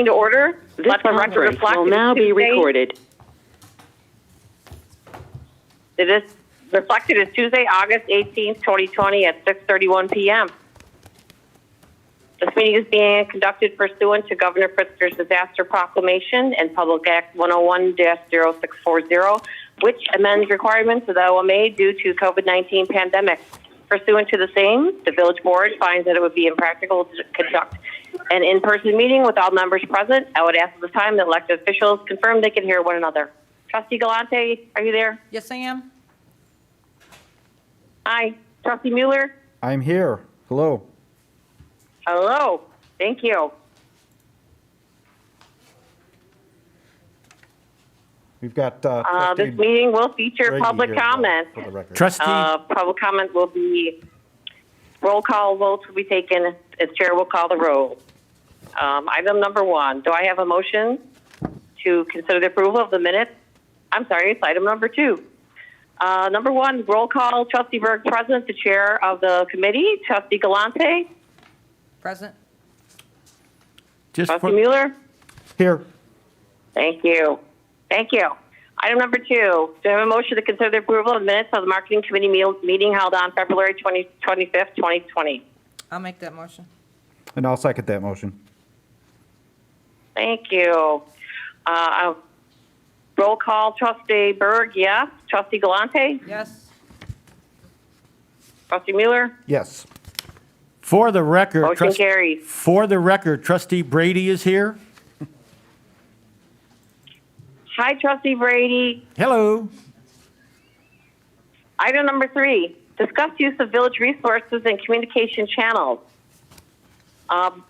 To order. This Let the record conference reflect will it is now be Tuesday. recorded. It is reflected as Tuesday, August 18th, 2020 at 6:31 p.m. This meeting is being conducted pursuant to Governor Pritzker's Disaster Proclamation and Public Act 101-0640, which amends requirements of the OMA due to COVID-19 pandemic. Pursuant to the same, the village board finds that it would be impractical to conduct an in-person meeting with all members present. I would ask at this time that elected officials confirm they can hear one another. Trustee Galante, are you there? Yes, I am. Hi. Trustee Mueller? I'm here. Hello. Hello. Thank you. We've got This meeting will feature Brady public here, comment. for the record. Trustee, Public comment will be, roll call votes will be taken as chair will call the roll. Item number 1, do I have a motion to consider the approval of the minutes? I'm sorry, it's item number 2. Number 1, roll call, Trustee Berg present, the chair of the committee. Trustee Galante, Present. just Trustee for, Mueller. Here. Thank you. Thank you. Item number 2, do I have a motion to consider the approval of minutes of the marketing committee meeting held on February 25th, 2020? I'll make that motion. And I'll second that motion. Thank you. Roll call, Trustee Berg, yes. Trustee Galante? Yes. Trustee Mueller? Yes. for the record, Motion carries. for the record, Trustee Brady is here. Hi, Trustee Brady. Hello. Item number 3, discuss use of village resources and communication channels.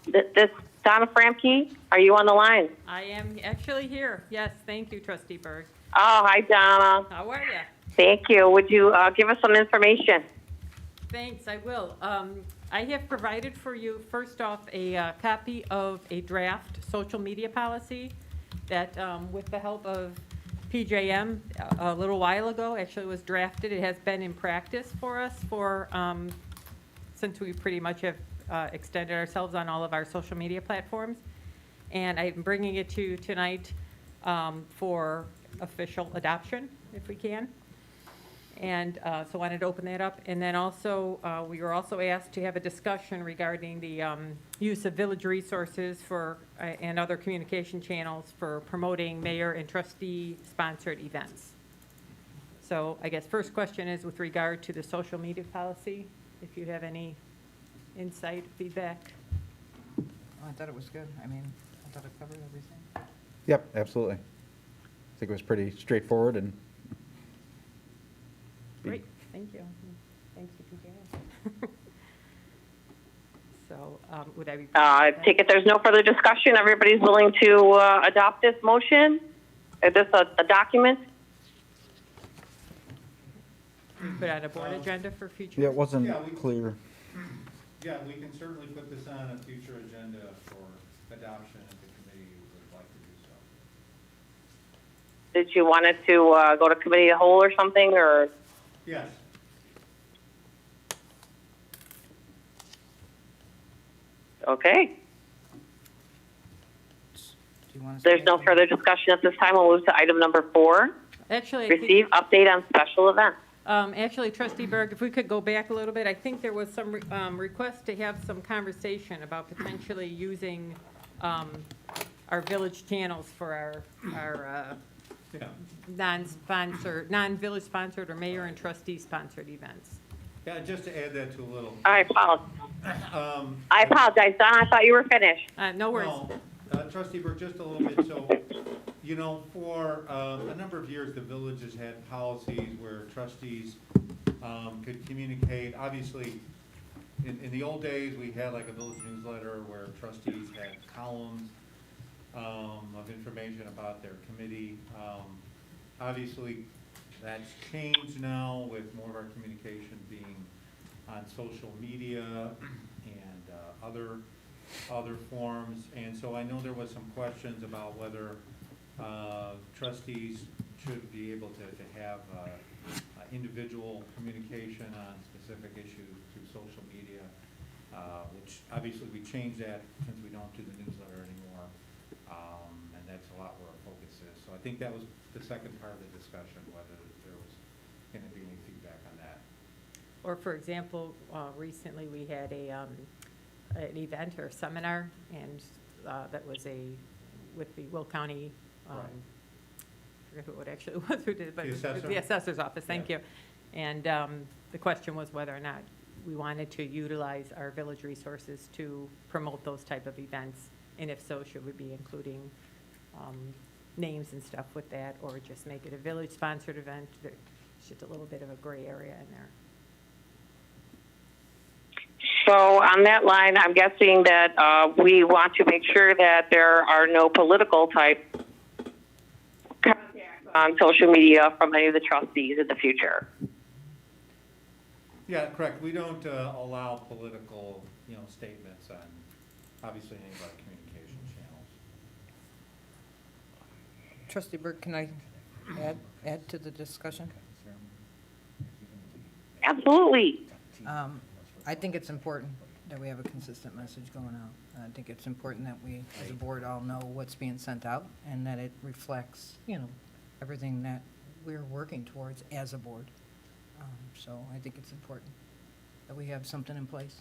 This Donna Framke, are you on the line? I am actually here. Yes, thank you, Trustee Berg. Oh, hi, Donna. How are you? Thank you. Would you give us some information? Thanks, I will. I have provided for you, first off, a copy of a draft social media policy that, with the help of PJM a little while ago, actually was drafted. It has been in practice for us for since we pretty much have extended ourselves on all of our social media platforms. And I'm bringing it to you tonight for official adoption, if we can. And so I wanted to open that up. And then also, we were also asked to have a discussion regarding the use of village resources for and other communication channels for promoting mayor and trustee-sponsored events. So I guess first question is with regard to the social media policy, if you have any insight, feedback. Oh, I thought it was good. I mean, I thought it covered everything. Yep, absolutely. I think it was pretty straightforward and Great, thank you. Thanks for PJM. So would I be? I take it there's no further discussion. Everybody's willing to adopt this motion? Is this a document? Put on a board agenda for future? yeah, it wasn't Yeah, we- clear. Yeah, we can certainly put this on a future agenda for adoption if the committee would like to do so. Did you want it to go to committee of the whole or something, or? Yes. Okay. Do you want to? There's no further discussion at this time. We'll move to item number 4, Actually, I think- receive update on special events. Actually, Trustee Berg, if we could go back a little bit, I think there was some request to have some conversation about potentially using our village channels for our Yeah. non-village sponsored or mayor and trustee sponsored events. Yeah, just to add that to a little. I apologize. Um, I apologize, Don. I thought you were finished. No worries. no, Trustee Burke, just a little bit. So, you know, for a number of years, the village has had policies where trustees could communicate. Obviously, in the old days, we had like a village newsletter where trustees had columns of information about their committee. Obviously, that's changed now with more of our communication being on social media and other forms. And so I know there was some questions about whether trustees should be able to have individual communication on specific issues through social media, which obviously we changed that since we don't do the newsletter anymore. So I think that was the second part of the discussion, whether there was going to be any feedback on that. Or for example, recently we had an event or seminar, and that was with the Will County, Right. I forget who it actually was who did it, but The it was assessor? the assessor's office, thank Yeah. you. And the question was whether or not we wanted to utilize our village resources to promote those type of events, and if so, should we be including names and stuff with that, or just make it a village-sponsored event? There's just a little bit of a gray area in there. So on that line, I'm guessing that we want to make sure that there are no political type contacts on social media from any of the trustees in the future. Yeah, correct. We don't allow political, statements on, obviously, any of our communication channels. Trustee Burke, can I add to the discussion? Absolutely. I think it's important that we have a consistent message going out. I think it's important that we, as a board, all know what's being sent out and that it reflects, everything that we're working towards as a board. So I think it's important that we have something in place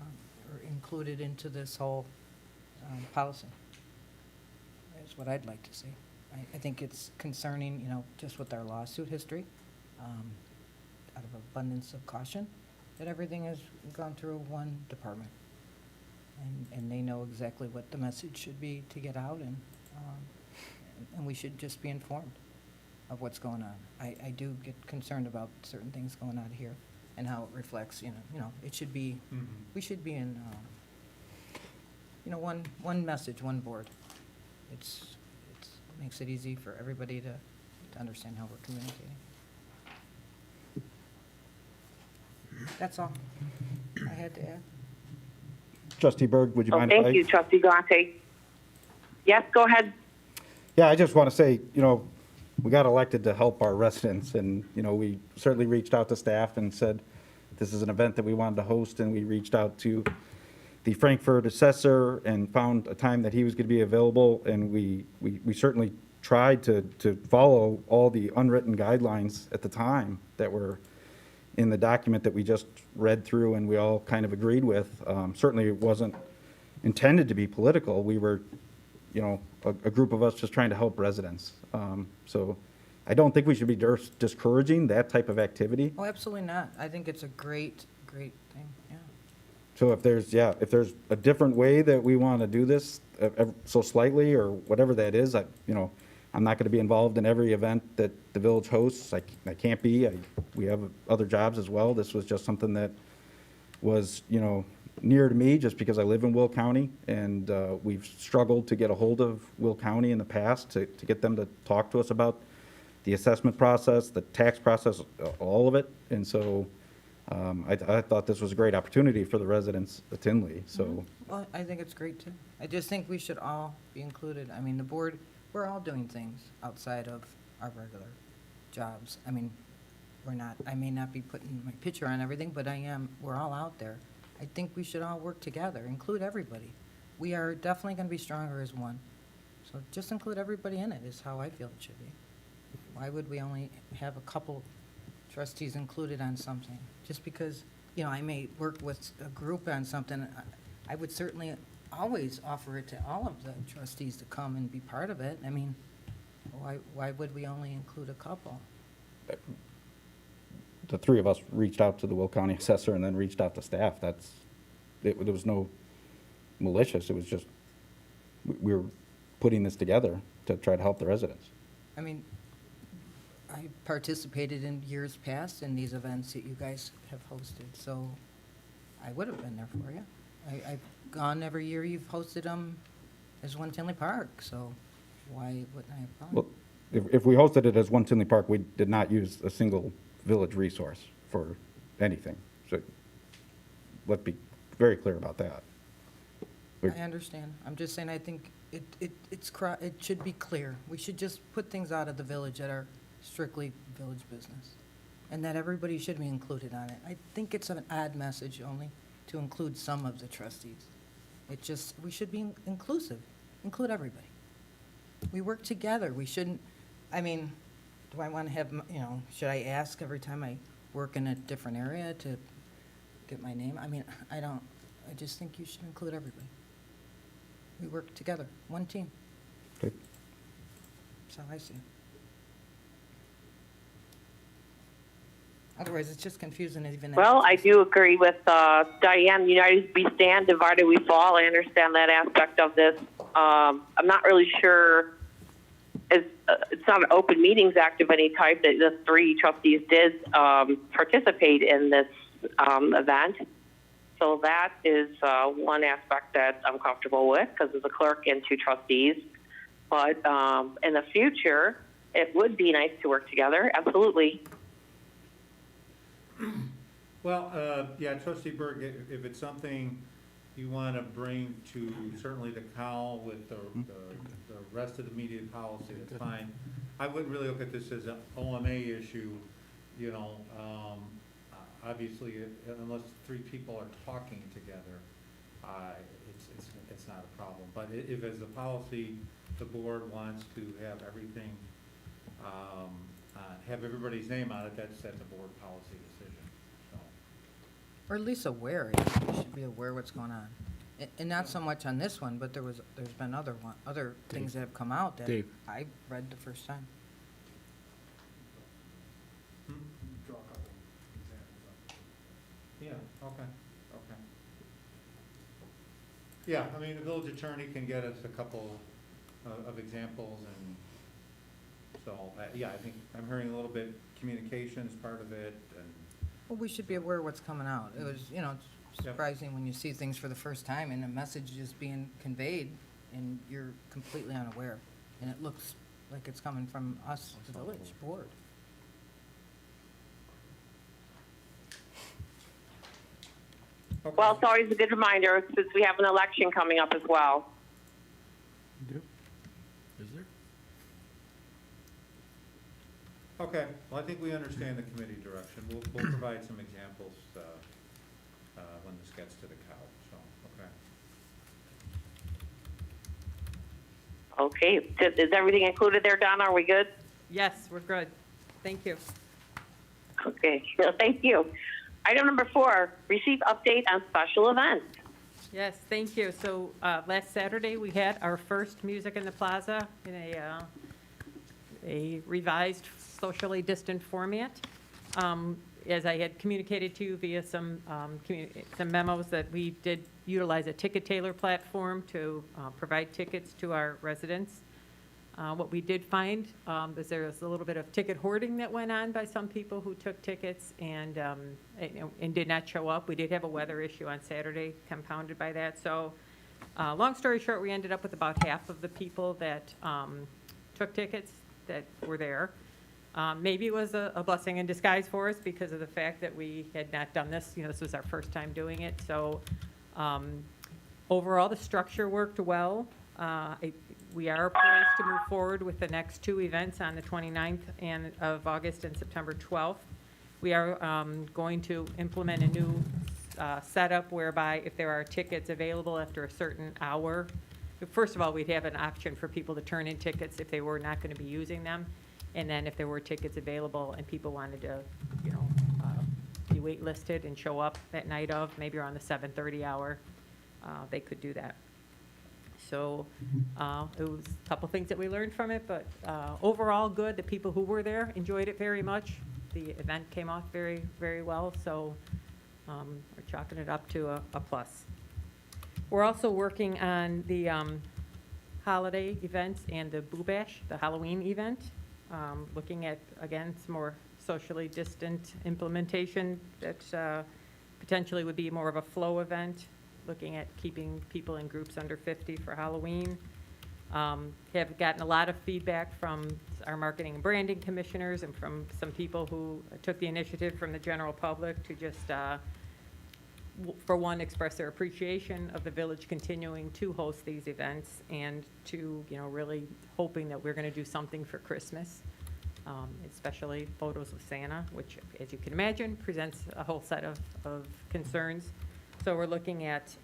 or included into this whole policy. That's what I'd like to see. I think it's concerning, just with our lawsuit history, out of abundance of caution, that everything has gone through one department. And they know exactly what the message should be to get out, and we should just be informed of what's going on. I do get concerned about certain things going on here and how it reflects, it should be, we should be in, one message, one board. It's makes it easy for everybody to understand how we're communicating. That's all I had to add. Trustee Berg, would you Oh, mind if I? thank you, Trustee Galante. Yes, go ahead. Yeah, I just want to say, we got elected to help our residents, and, we certainly reached out to staff and said, this is an event that we wanted to host, and we reached out to the Frankfurt assessor and found a time that he was going to be available, and we certainly tried to follow all the unwritten guidelines at the time that were in the document that we just read through and we all kind of agreed with. Certainly it wasn't intended to be political. We were, a group of us just trying to help residents. So I don't think we should be discouraging that type of activity. Oh, absolutely not. I think it's a great thing, yeah. So if there's a different way that we want to do this, so slightly or whatever that is, I'm not going to be involved in every event that the village hosts. I can't be. We have other jobs as well. This was just something that was, near to me just because I live in Will County, and we've struggled to get a hold of Will County in the past to get them to talk to us about the assessment process, the tax process, all of it. And so I thought this was a great opportunity for the residents of Tinley. So Well, I think it's great too. I just think we should all be included. I mean, the board, we're all doing things outside of our regular jobs. I mean, I may not be putting my picture on everything, but we're all out there. I think we should all work together, include everybody. We are definitely going to be stronger as one. So just include everybody in it is how I feel it should be. Why would we only have a couple trustees included on something? Just because, I may work with a group on something, I would certainly always offer it to all of the trustees to come and be part of it. I mean, why would we only include a couple? the three of us reached out to the Will County assessor and then reached out to staff. There was no malicious. It was just, we were putting this together to try to help the residents. I mean, I participated in years past in these events that you guys have hosted, so I would have been there for you. I've gone every year you've hosted them as One Tinley Park, so why wouldn't I have gone? Well, if we hosted it as One Tinley Park, we did not use a single village resource for anything. So let's be very clear about that. I understand. I'm just saying I think it should be clear. We should just put things out of the village that are strictly village business, and that everybody should be included on it. I think it's an odd message only to include some of the trustees. We should be inclusive, include everybody. We work together. We shouldn't, I mean, do I want to have, should I ask every time I work in a different area to get my name? I mean, I just think you should include everybody. We work together, one team. Okay. That's how I see it. Otherwise, it's just confusing even. Well, I do agree with Diane. United we stand, divided we fall. I understand that aspect of this. I'm not really sure. It's not an open meetings act of any type that the 3 trustees did participate in this event. So that is one aspect that I'm comfortable with because as a clerk and 2 trustees. But in the future, it would be nice to work together. Absolutely. Well, yeah, trustee Berg, if it's something you want to bring to certainly the COW with the rest of the media policy, that's fine. I wouldn't really look at this as an OMA issue, obviously, unless 3 people are talking together, it's not a problem. But if as a policy, the board wants to have everything, have everybody's name on it, that's a board policy decision, so. Or at least aware, you should be aware what's going on. And not so much on this one, but there's been other things that have come out that Dave. I read the first time. Yeah, okay. Yeah, I mean, the village attorney can get us a couple of examples, and so, yeah, I think I'm hearing a little bit communication is part of it, and, Well, we should be aware of what's coming out. It was, it's Yep. surprising when you see things for the first time and a message is being conveyed and you're completely unaware. And it looks like it's coming from us, the village board. okay. Well, it's always a good reminder since we have an election coming up as well. Is there? Okay, well, I think we understand the committee direction. We'll provide some examples when this gets to the COW, so, okay. Okay, is everything included there, Donna? Are we good? Yes, we're good. Thank you. Okay, well, thank you. Item number 4, receive update on special events. Yes, thank you. So last Saturday, we had our first Music in the Plaza in a revised socially distant format. As I had communicated to you via some memos, that we did utilize a ticket tailor platform to provide tickets to our residents. What we did find is there was a little bit of ticket hoarding that went on by some people who took tickets and did not show up. We did have a weather issue on Saturday compounded by that. So long story short, we ended up with about half of the people that took tickets that were there. Maybe it was a blessing in disguise for us because of the fact that we had not done this. This was our first time doing it. So overall, the structure worked well. We are poised to move forward with the next 2 events on the 29th of August and September 12th. We are going to implement a new setup whereby if there are tickets available after a certain hour, first of all, we'd have an option for people to turn in tickets if they were not going to be using them. And then if there were tickets available and people wanted to, be waitlisted and show up that night of, maybe around the 7:30 hour, they could do that. So it was a couple things that we learned from it, but overall good. The people who were there enjoyed it very much. The event came off very, very well, so we're chalking it up to a plus. We're also working on the holiday events and the Boo Bash, the Halloween event, looking at, again, some more socially distant implementation that potentially would be more of a flow event, looking at keeping people in groups under 50 for Halloween. Have gotten a lot of feedback from our marketing and branding commissioners and from some people who took the initiative from the general public to just, for one, express their appreciation of the village continuing to host these events and to, really hoping that we're going to do something for Christmas, especially photos of Santa, which, as you can imagine, presents a whole set of concerns. So we're looking at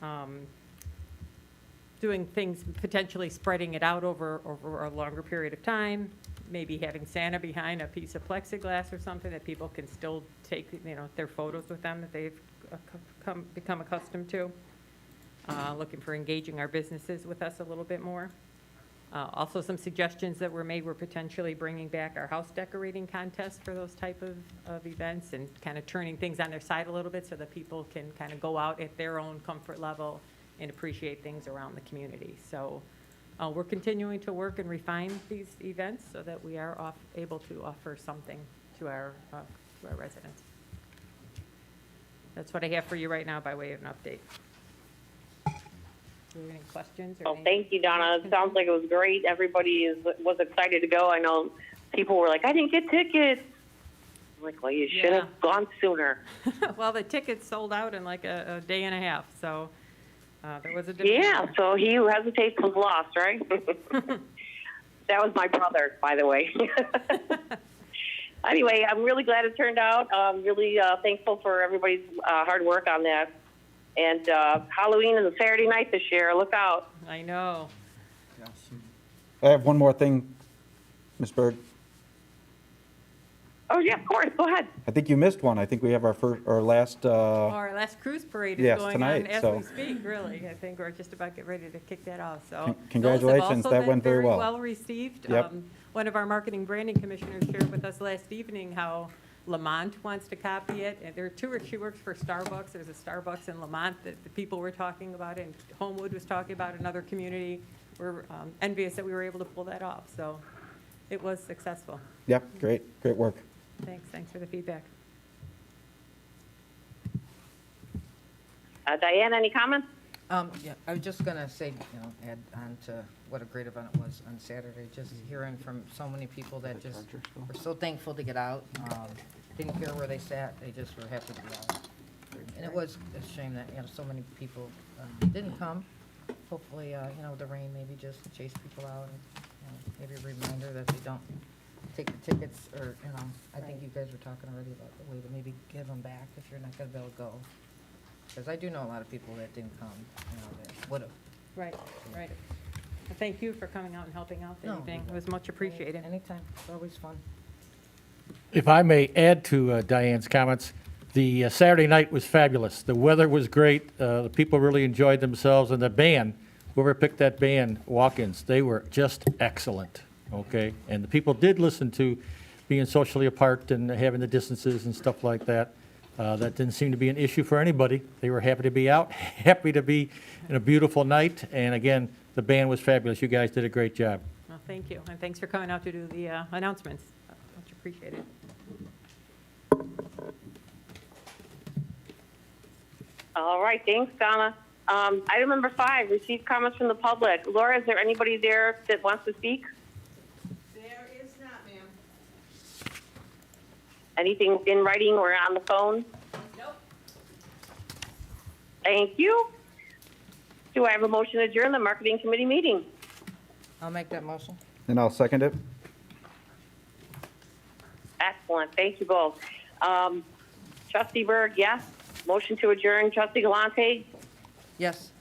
doing things, potentially spreading it out over a longer period of time, maybe having Santa behind a piece of plexiglass or something that people can still take, their photos with them that they've become accustomed to. Looking for engaging our businesses with us a little bit more. Also, some suggestions that were made were potentially bringing back our house decorating contest for those type of events and kind of turning things on their side a little bit so that people can kind of go out at their own comfort level and appreciate things around the community. So we're continuing to work and refine these events so that we are able to offer something to our residents. That's what I have for you right now by way of an update. Do you have any questions? Well, thank you, Donna. It sounds like it was great. Everybody was excited to go. I know people were like, I didn't get tickets. I'm like, well, you should have gone sooner. Well, the tickets sold out in like a day and a half, so there was a demand. Yeah, so he who hesitates was lost, right? That was my brother, by the way. Anyway, I'm really glad it turned out. I'm really thankful for everybody's hard work on that. And Halloween is a Saturday night this year. Look out. I know. I have one more thing, Ms. Berg. Oh, yeah, of course. Go ahead. I think you missed one. I think we have our last, Our last cruise parade is Yes, going tonight, on as so- we speak, really. I think we're just about getting ready to kick that off, so. Congratulations, Those have also that been went very well. well received. Yep. One of our marketing branding commissioners shared with us last evening how Lamont wants to copy it. And there are two, she works for Starbucks. There's a Starbucks in Lamont that the people were talking about, and Homewood was talking about another community. We're envious that we were able to pull that off, so it was successful. yep, great work. Thanks for the feedback. Diane, any comments? Yeah, I was just gonna say, add on to what a great event it was on Saturday, just hearing from so many people that just were so thankful to get out. Didn't care where they sat, they just were happy to be out. And it was a shame that, so many people didn't come. Hopefully, the rain maybe just chased people out, and maybe a reminder that they don't take the tickets, or, I think you guys were talking already about the way to maybe give them back if you're not gonna be able to go. Because I do know a lot of people that didn't come, that would have. Right. Well, thank you for coming out and helping out the No, evening. It was much appreciated. Anytime, it's always fun. If I may add to Diane's comments, the Saturday night was fabulous. The weather was great. The people really enjoyed themselves, and the band, whoever picked that band, walk-ins, they were just excellent, okay? And the people did listen to being socially apart and having the distances and stuff like that. That didn't seem to be an issue for anybody. They were happy to be out, happy to be in a beautiful night, and again, the band was fabulous. You guys did a great job. Well, thank you, and thanks for coming out to do the announcements. Much appreciated. All right, thanks, Donna. Item number 5, receive comments from the public. Laura, is there anybody there that wants to speak? There is not, ma'am. Anything in writing or on the phone? Nope. Thank you. Do I have a motion to adjourn the marketing committee meeting? I'll make that motion. And I'll second it. Excellent, thank you both. Trustee Berg, yes. Motion to adjourn. Trustee Galante? Yes.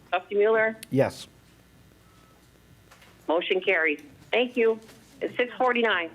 Trustee Mueller? Yes. Motion carries. Thank you. It's 6:49.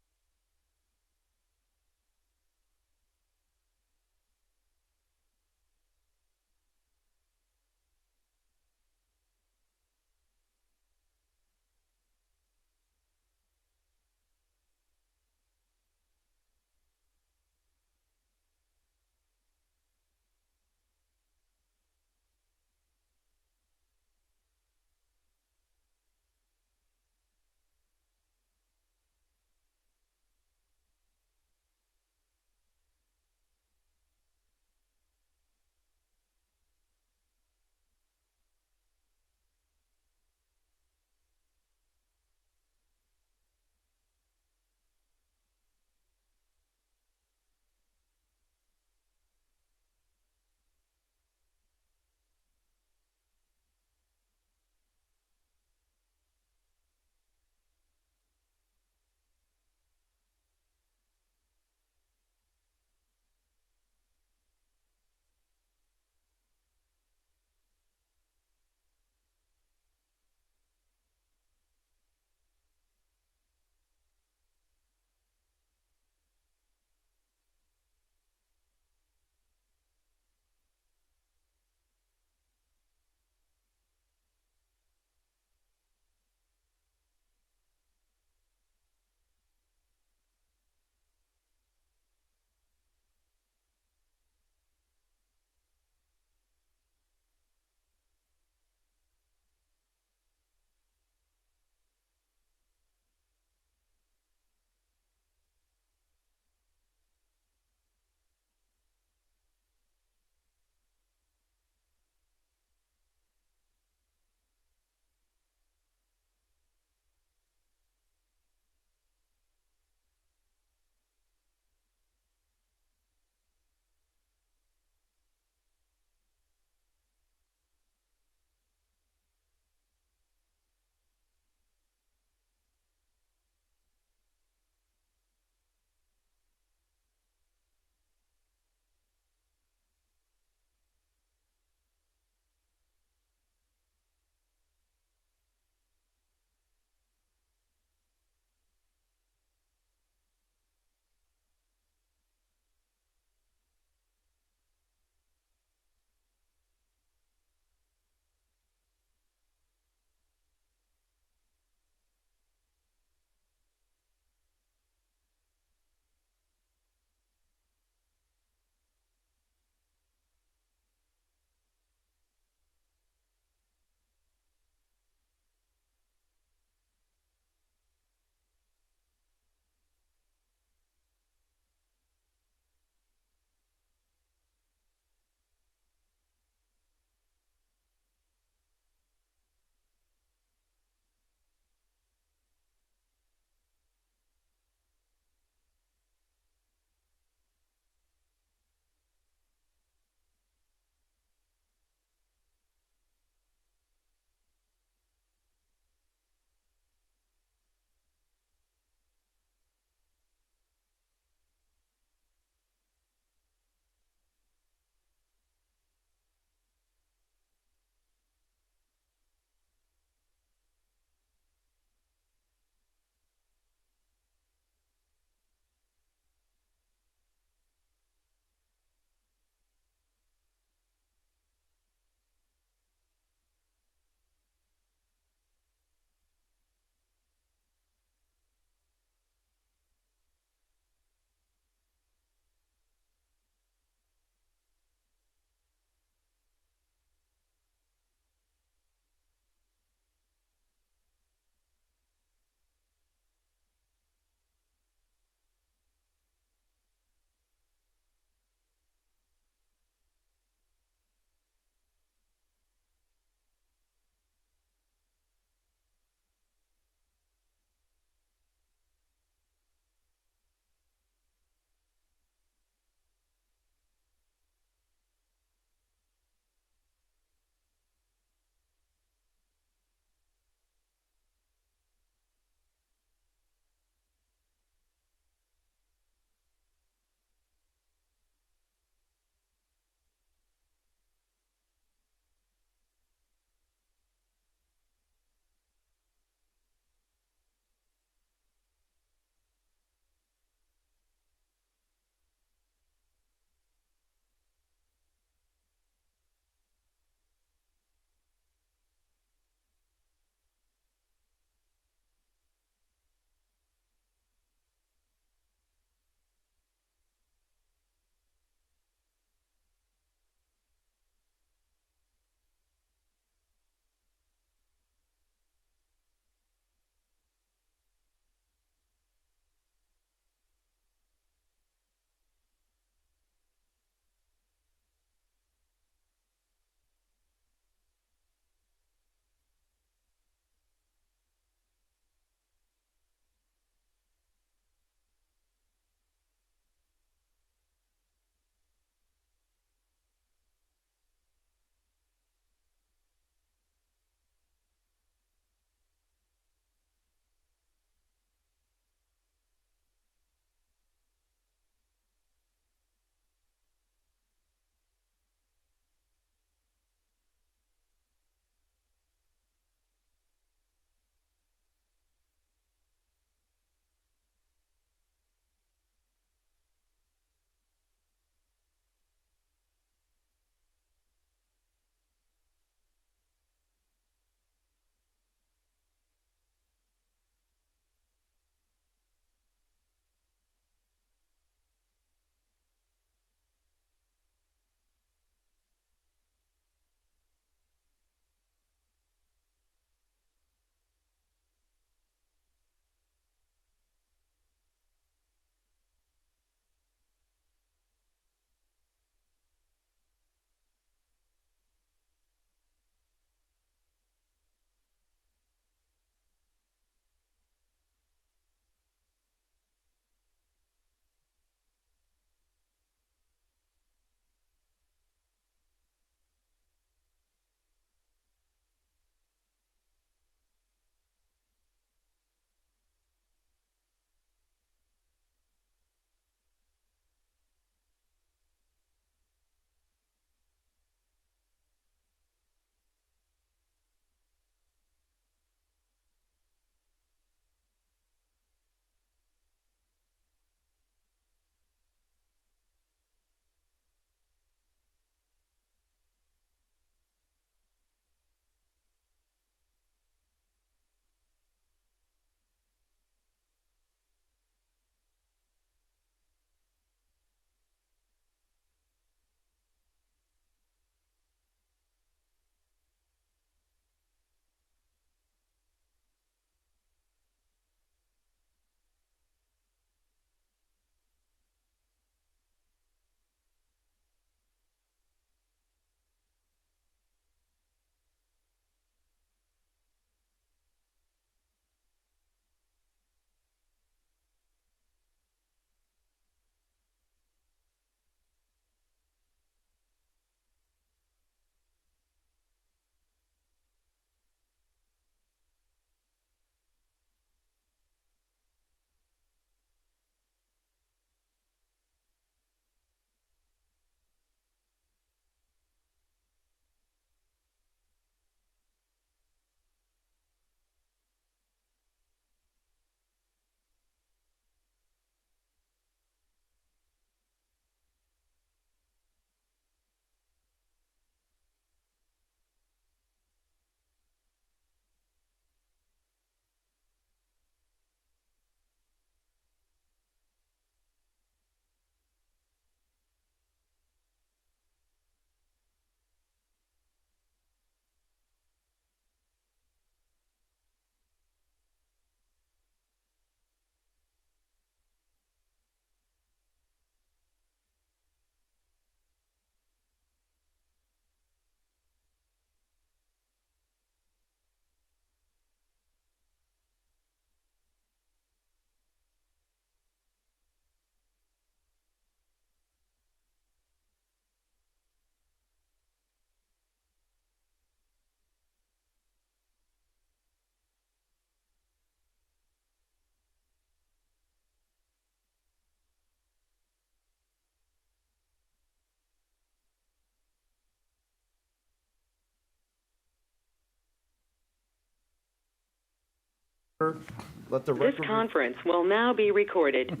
Let the This record. conference will now be recorded.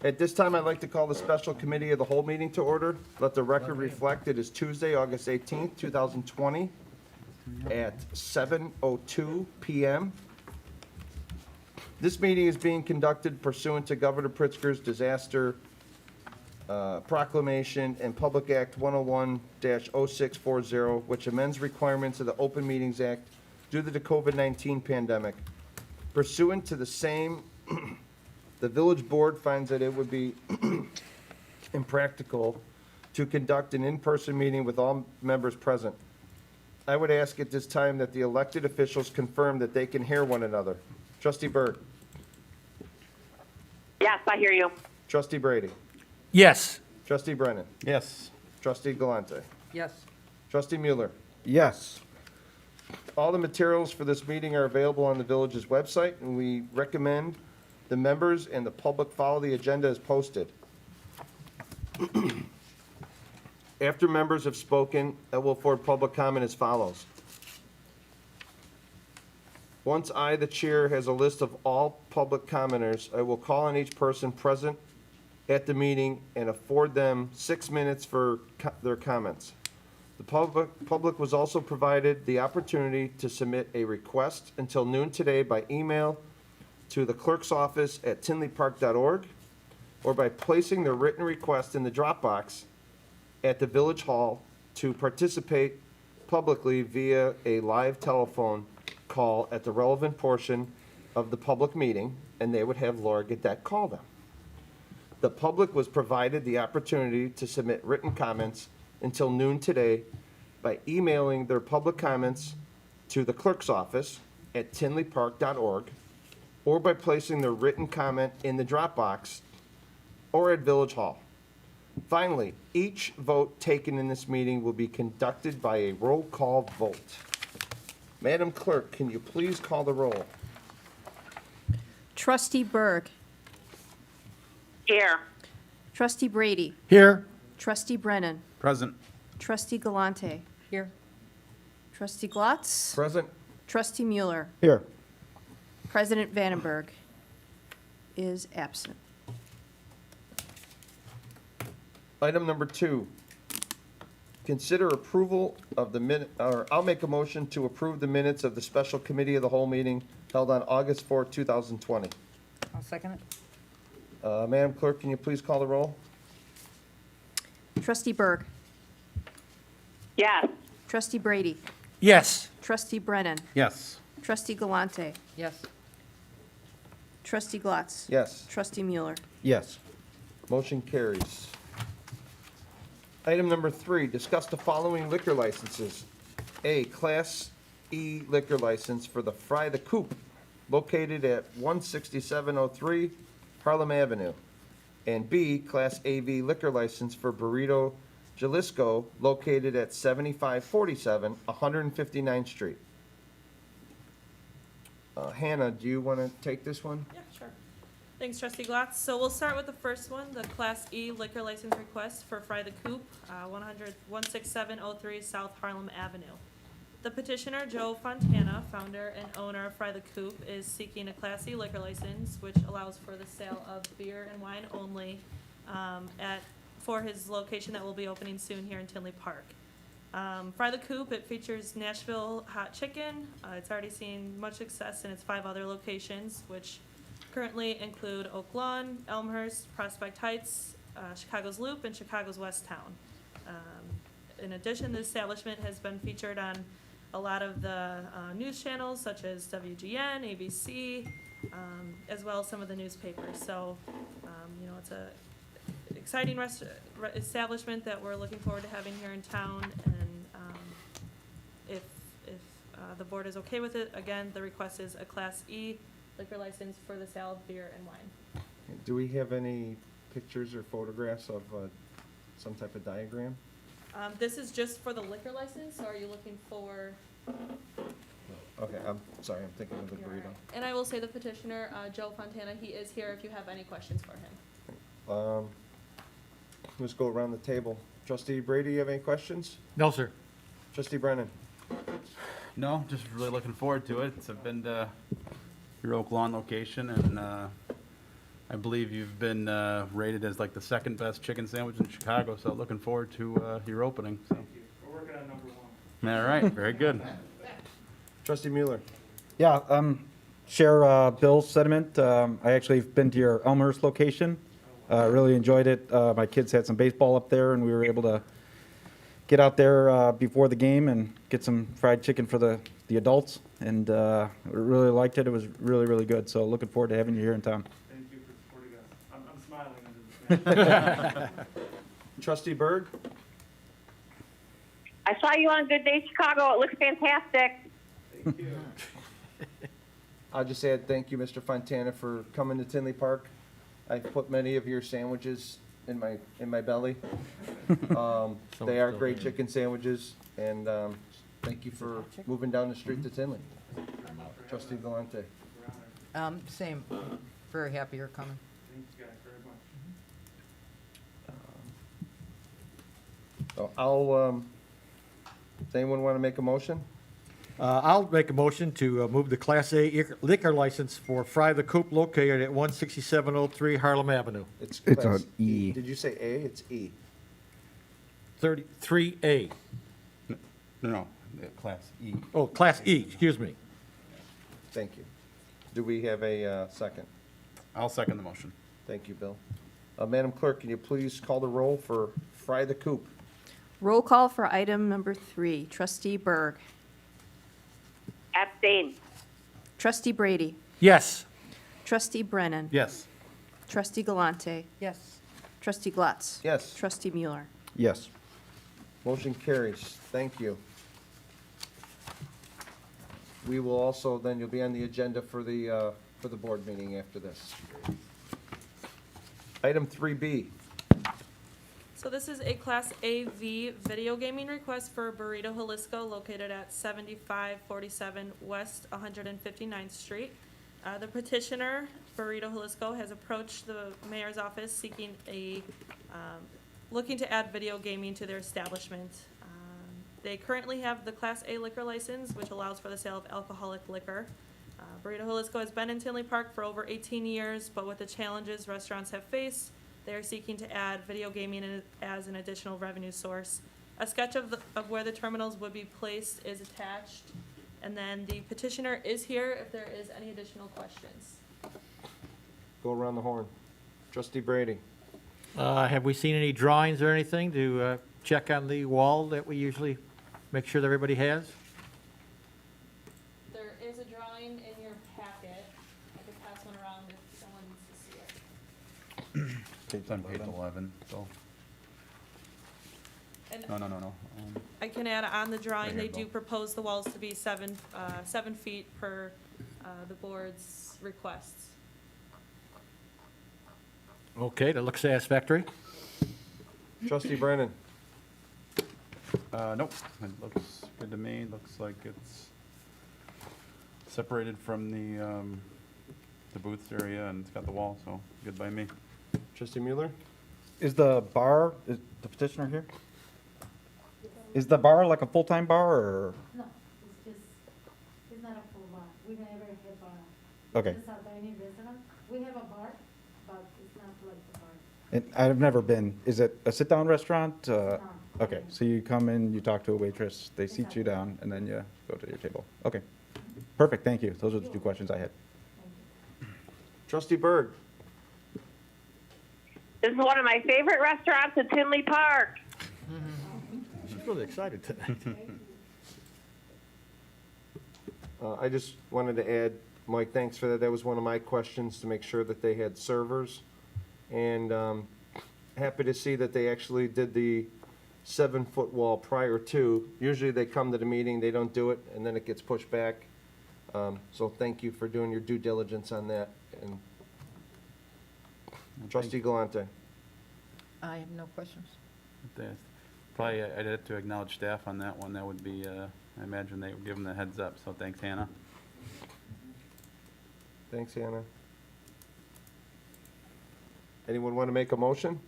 At this time, I'd like to call the special committee of the whole meeting to order. Let the record reflect it is Tuesday, August 18th, 2020, at 7:02 PM. This meeting is being conducted pursuant to Governor Pritzker's Disaster Proclamation and Public Act 101-0640, which amends requirements of the Open Meetings Act due to the COVID-19 pandemic. Pursuant to the same, the village board finds that it would be impractical to conduct an in-person meeting with all members present. I would ask at this time that the elected officials confirm that they can hear one another. Trustee Byrd. Yes, I hear you. Trustee Brady. Yes. Trustee Brennan. Yes. Trustee Galante. Yes. Trustee Mueller. Yes. All the materials for this meeting are available on the village's website, and we recommend the members and the public follow the agenda as posted. After members have spoken, I will afford public comment as follows. Once I, the chair, has a list of all public commenters, I will call on each person present at the meeting and afford them 6 minutes for their comments. The public was also provided the opportunity to submit a request until noon today by email to the clerk's office at tinleypark.org or by placing their written request in the drop box at the Village Hall to participate publicly via a live telephone call at the relevant portion of the public meeting, and they would have Laura Gadet call them. The public was provided the opportunity to submit written comments until noon today by emailing their public comments to the clerk's office at tinleypark.org or by placing their written comment in the drop box or at Village Hall. Finally, each vote taken in this meeting will be conducted by a roll call vote. Madam Clerk, can you please call the roll? Trustee Berg. Here. Trustee Brady. Here. Trustee Brennan. Present. Trustee Galante. Here. Trustee Glotz. Present? Trustee Mueller. Here. President Vandenberg is absent. Item number 2, consider approval of the minute, or I'll make a motion to approve the minutes of the special committee of the whole meeting held on August 4, 2020. I'll second it. Madam Clerk, can you please call the roll? Trustee Berg. Yes. Trustee Brady. Yes. Trustee Brennan. Yes. Trustee Galante. Yes. Trustee Glotz. Yes. Trustee Mueller. Yes. Motion carries. Item number 3, discuss the following liquor licenses. A, Class E liquor license for the Fry the Coop, located at 16703 Harlem Avenue. And B, Class AV liquor license for Burrito Jalisco, located at 7547 159th Street. Hannah, do you want to take this one? Yeah, sure. Thanks, Trustee Glotz. So we'll start with the first one, the Class E liquor license request for Fry the Coop, 16703 South Harlem Avenue. The petitioner, Joe Fontana, founder and owner of Fry the Coop, is seeking a Class E liquor license, which allows for the sale of beer and wine only for his location that will be opening soon here in Tinley Park. Fry the Coop, it features Nashville hot chicken. It's already seen much success in its 5 other locations, which currently include Oak Lawn, Elmhurst, Prospect Heights, Chicago's Loop, and Chicago's West Town. In addition, the establishment has been featured on a lot of the news channels such as WGN, ABC, as well as some of the newspapers. So, it's a exciting establishment that we're looking forward to having here in town. And if the board is okay with it, again, the request is a Class E liquor license for the sale of beer and wine. Do we have any pictures or photographs of some type of diagram? This is just for the liquor license, so are you looking for? Okay, I'm sorry, I'm thinking of the You're all burrito. right. And I will say the petitioner, Joe Fontana, he is here if you have any questions for him. Let's go around the table. Trustee Brady, you have any questions? No, sir. Trustee Brennan? No, just really looking forward to it. I've been to your Oak Lawn location, and I believe you've been rated as like the second best chicken sandwich in Chicago, so looking forward to your opening. So. We're working on number one. All right, very good. Trustee Mueller. Yeah, share Bill's sentiment. I actually have been to your Elmhurst location. Really enjoyed it. My kids had some baseball up there, and we were able to get out there before the game and get some fried chicken for the adults. And really liked it. It was really, really good. So looking forward to having you here in town. Thank you for supporting us. I'm smiling under this. Trustee Berg. I saw you on Good Day Chicago. It looks fantastic. Thank you. I'll just add thank you, Mr. Fontana, for coming to Tinley Park. I've put many of your sandwiches in my belly. They are great chicken sandwiches, and thank you for moving down the street to Tinley. Trustee Galante. Same, very happy you're coming. Thank you guys very much. So does anyone want to make a motion? I'll make a motion to move the Class A liquor license for Fry the Coop located at 16703 Harlem Avenue. It's class an E. Did you say A? It's E. 33A. No, Class E. Oh, Class E, excuse me. Thank you. Do we have a second? I'll second the motion. Thank you, Bill. Madam Clerk, can you please call the roll for Fry the Coop? Roll call for item number 3. Trustee Berg. Abstain. Trustee Brady. Yes. Trustee Brennan. Yes. Trustee Galante. Yes. Trustee Glatz. Yes. Trustee Mueller. Yes. Motion carries. Thank you. We will also, then you'll be on the agenda for the board meeting after this. Item 3B. So this is a Class AV video gaming request for Burrito Jalisco located at 7547 West 159th Street. The petitioner, Burrito Jalisco, has approached the mayor's office seeking looking to add video gaming to their establishment. They currently have the Class A liquor license, which allows for the sale of alcoholic liquor. Burrito Jalisco has been in Tinley Park for over 18 years, but with the challenges restaurants have faced, they are seeking to add video gaming as an additional revenue source. A sketch of where the terminals would be placed is attached, and then the petitioner is here if there is any additional questions. Go around the horn. Trustee Brady. Have we seen any drawings or anything to check on the wall that we usually make sure that everybody has? There is a drawing in your packet. I could pass one around if someone needs to see it. It's on page 11, so. And No. I can add on the drawing, Right they here, do Bill. propose the walls to be 7 feet per the board's requests. Okay, that looks satisfactory. Trustee Brennan. Nope, it looks good to me. Looks like it's separated from the booths area, and it's got the wall, so good by me. Trustee Mueller. Is the petitioner here? Is the bar like a full-time bar, or? No, it's not a full bar. We never have bar. Okay. It's a dining restaurant. We have a bar, but it's not like a bar. And I've never been. Is it a sit-down restaurant? No. Okay, so you come in, you talk to a waitress, they seat you down, and then you go to your table. Okay, perfect, thank you. Those are the two questions I had. Trustee Berg. This is one of my favorite restaurants in Tinley Park. She's really excited tonight. I just wanted to add, Mike, thanks for that. That was one of my questions, to make sure that they had servers. And happy to see that they actually did the 7-foot wall prior to. Usually they come to the meeting, they don't do it, and then it gets pushed back. So thank you for doing your due diligence on that. And Trustee Galante. I have no questions. Probably I'd have to acknowledge staff on that one. That would be, I imagine they would give them the heads up, so thanks, Hannah. Thanks, Hannah. Anyone want to make a motion?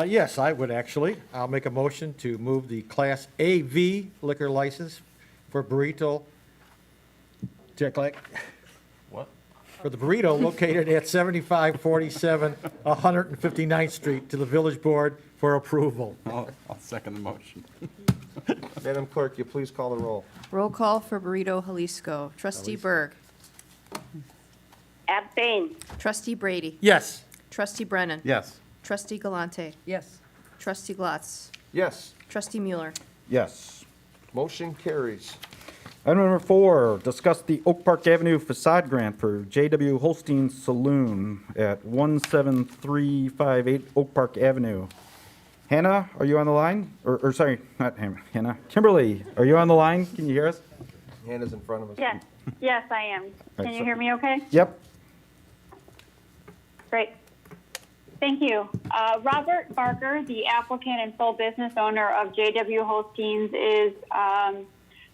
Yes, I would actually. I'll make a motion to move the Class AV liquor license for burrito, Jack like, What? for the burrito located at 7547 159th Street to the village board for approval. I'll second the motion. Madam Clerk, you please call the roll. Roll call for Burrito Jalisco. Trustee Berg. Abstain. Trustee Brady. Yes. Trustee Brennan. Yes. Trustee Galante. Yes. Trustee Glatz. Yes, Trustee Mueller. Yes. motion carries. Item number 4, discuss the Oak Park Avenue facade grant for J.W. Holstein Saloon at 17358 Oak Park Avenue. Hannah, are you on the line? Or sorry, not Hannah. Kimberly, are you on the line? Can you hear us? Hannah's in front of us. Yes, yes, I am. Can you hear me okay? Yep. Great. Thank you. Robert Barker, the applicant and sole business owner of J.W. Holstein's, is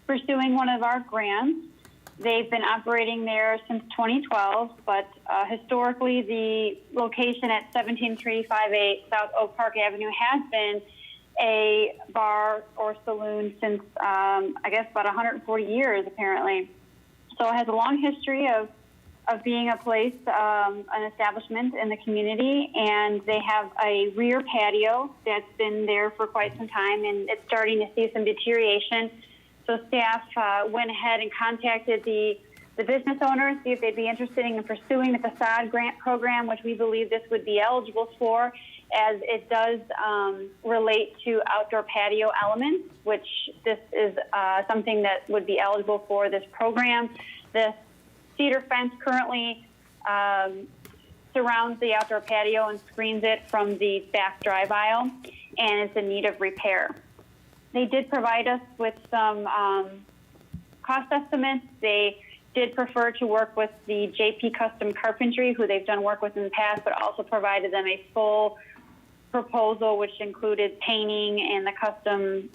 pursuing one of our grants. They've been operating there since 2012, but historically the location at 17358 South Oak Park Avenue has been a bar or saloon since, I guess, about 140 years, apparently. So it has a long history of being a place, an establishment in the community, and they have a rear patio that's been there for quite some time, and it's starting to see some deterioration. So staff went ahead and contacted the business owners, see if they'd be interested in pursuing the facade grant program, which we believe this would be eligible for, as it does relate to outdoor patio elements, which this is something that would be eligible for this program. The cedar fence currently surrounds the outdoor patio and screens it from the back drive aisle, and it's in need of repair. They did provide us with some cost estimates. They did prefer to work with the JP Custom Carpentry, who they've done work with in the past, but also provided them a full proposal, which included painting and the custom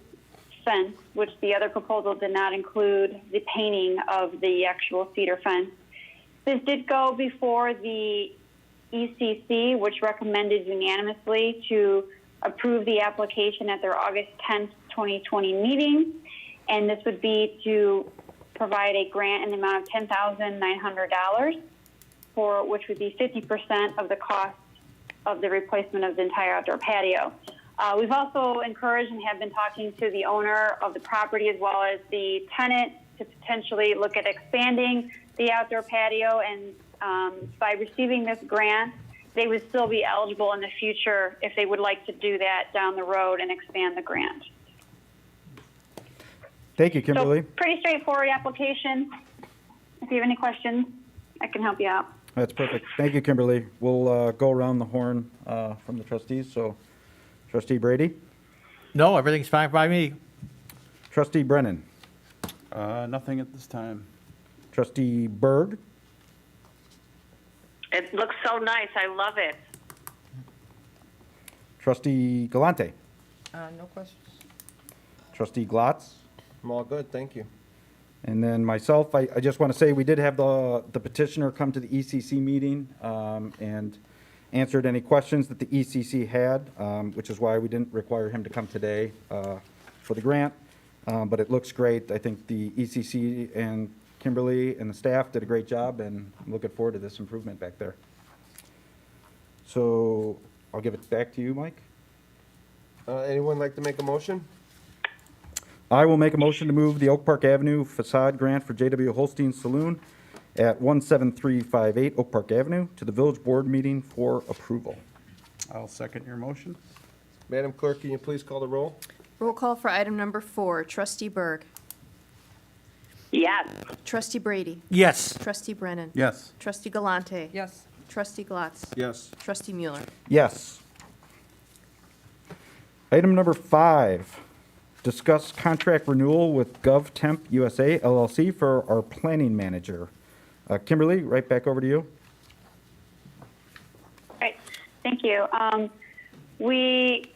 fence, which the other proposal did not include the painting of the actual cedar fence. This did go before the ECC, which recommended unanimously to approve the application at their August 10th, 2020 meeting, and this would be to provide a grant in the amount of $10,900, for which would be 50% of the cost of the replacement of the entire outdoor patio. We've also encouraged and have been talking to the owner of the property as well as the tenant to potentially look at expanding the outdoor patio, and by receiving this grant, they would still be eligible in the future if they would like to do that down the road and expand the grant. Thank you, Kimberly. So pretty straightforward application. If you have any questions, I can help you out. That's perfect. Thank you, Kimberly. We'll go around the horn from the trustees. So, Trustee Brady? No, everything's fine by me. Trustee Brennan? Nothing at this time. Trustee Berg? It looks so nice. I love it. Trustee Galante? No questions? Trustee Glatz? I'm all good, thank you. And then myself, I just want to say we did have the petitioner come to the ECC meeting and answered any questions that the ECC had, which is why we didn't require him to come today for the grant. But it looks great. I think the ECC and Kimberly and the staff did a great job, and I'm looking forward to this improvement back there. So I'll give it back to you, Mike. Anyone like to make a motion? I will make a motion to move the Oak Park Avenue facade grant for J.W. Holstein Saloon at 17358 Oak Park Avenue to the village board meeting for approval. I'll second your motion. Madam Clerk, can you please call the roll? Roll call for item number 4. Trustee Berg. Yes. Trustee Brady. Yes. Trustee Brennan. Yes. Trustee Galante. Yes. Trustee Glatz. Yes. Trustee Mueller. Yes. Item number 5, discuss contract renewal with GovTemp USA LLC for our planning manager. Kimberly, right back over to you. Great. Thank you. We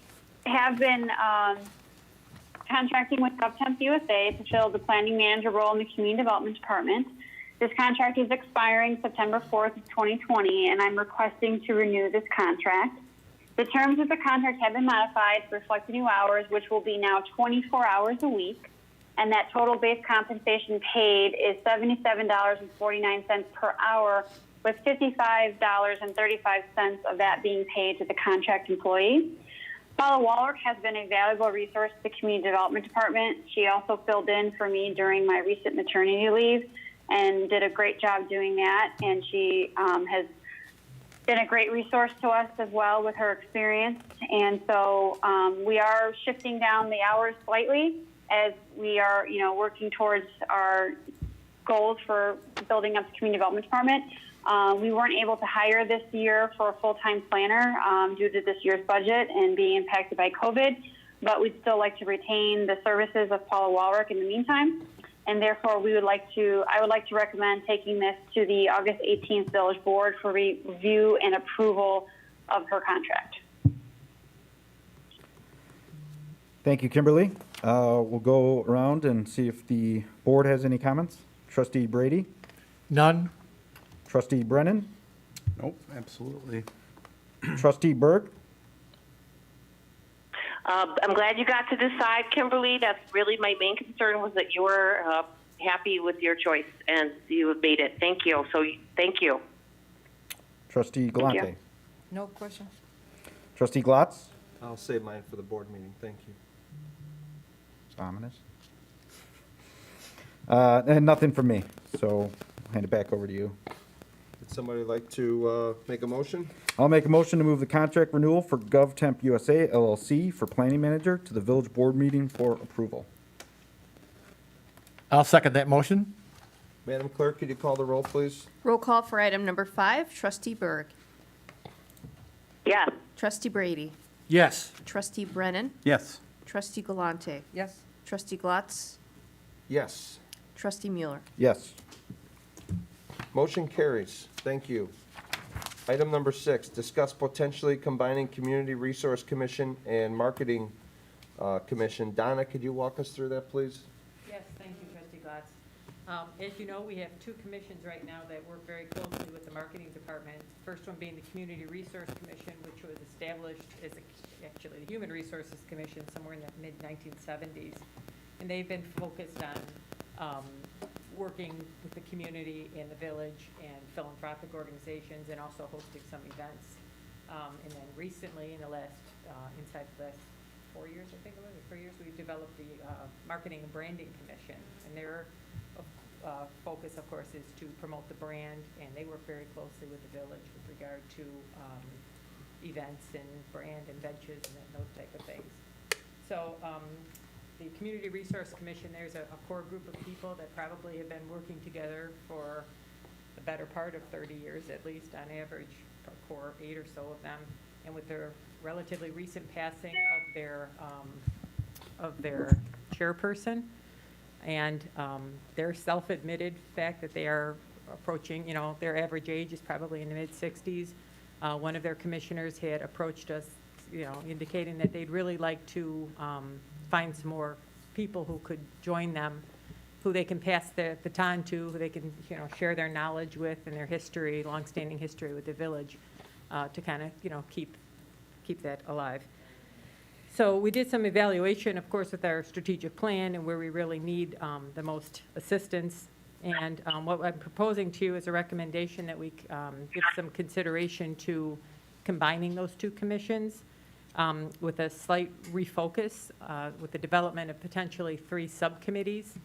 have been contracting with GovTemp USA to fill the planning manager role in the community development department. This contract is expiring September 4th of 2020, and I'm requesting to renew this contract. The terms of the contract have been modified to reflect the new hours, which will be now 24 hours a week. and that total base compensation paid is $77.49 per hour, with $55.35 of that being paid to the contract employee. Paula Wallach has been a valuable resource to the Community Development Department. She also filled in for me during my recent maternity leave and did a great job doing that, and she has been a great resource to us as well with her experience. And so we are shifting down the hours slightly as we are, working towards our goals for building up the Community Development Department. We weren't able to hire this year for a full-time planner due to this year's budget and being impacted by COVID, but we'd still like to retain the services of Paula Walrick in the meantime. And therefore, I would like to recommend taking this to the August 18th Village Board for review and approval of her contract. Thank you, Kimberly. We'll go around and see if the board has any comments. Trustee Brady? None? Trustee Brennan? Nope, absolutely. Trustee Berg? I'm glad you got to decide, Kimberly. That's really my main concern, was that you were happy with your choice, and you have made it. Thank you. So thank you. Trustee Galante? you. No questions? Trustee Glatz? I'll save mine for the board meeting. Thank you. It's ominous. And nothing from me, so I'll hand it back over to you. Would somebody like to make a motion? I'll make a motion to move the contract renewal for GovTemp USA LLC for planning manager to the village board meeting for approval. I'll second that motion. Madam Clerk, could you call the roll, please? Roll call for item number 5, Trustee Berg. Yes. Trustee Brady. Yes. Trustee Brennan. Yes. Trustee Galante. Yes. Trustee Glatz. Yes. Trustee Mueller. Yes. Motion carries. Thank you. Item number 6, discuss potentially combining Community Resource Commission and Marketing Commission. Donna, could you walk us through that, please? Yes, thank you, Trustee Glatz. As you know, we have 2 commissions right now that work very closely with the marketing department. First one being the Community Resource Commission, which was established as actually the Human Resources Commission somewhere in the mid-1970s. And they've been focused on working with the community in the village and philanthropic organizations, and also hosting some events. And then recently, in the last, inside the last 4 years, I think it was, 4 years, we've developed the Marketing and Branding Commission. And their focus, of course, is to promote the brand, and they work very closely with the village with regard to events and brand and benches and those type of things. So the Community Resource Commission, there's a core group of people that probably have been working together for the better part of 30 years, at least on average, a core 8 or so of them. And with their relatively recent passing of their chairperson, and their self-admitted fact that they are approaching, their average age is probably in the mid-60s. One of their commissioners had approached us, indicating that they'd really like to find some more people who could join them, who they can pass the baton to, who they can, share their knowledge with and their history, longstanding history with the village, to kind of, keep that alive. So we did some evaluation, of course, with our strategic plan and where we really need the most assistance. And what I'm proposing to you is a recommendation that we give some consideration to combining those 2 commissions with a slight refocus with the development of potentially 3 subcommittees.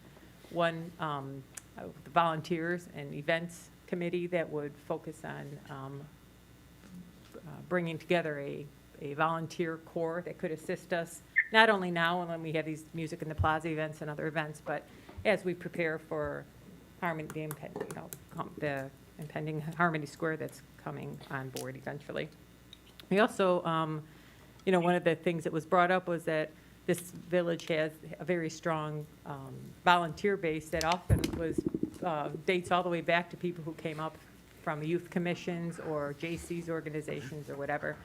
One, the volunteers and events committee that would focus on bringing together a volunteer corps that could assist us, not only now and when we have these Music in the Plaza events and other events, but as we prepare for the impending Harmony Square that's coming on board eventually. We also, one of the things that was brought up was that this village has a very strong volunteer base that often dates all the way back to people who came up from youth commissions or JC's organizations or whatever.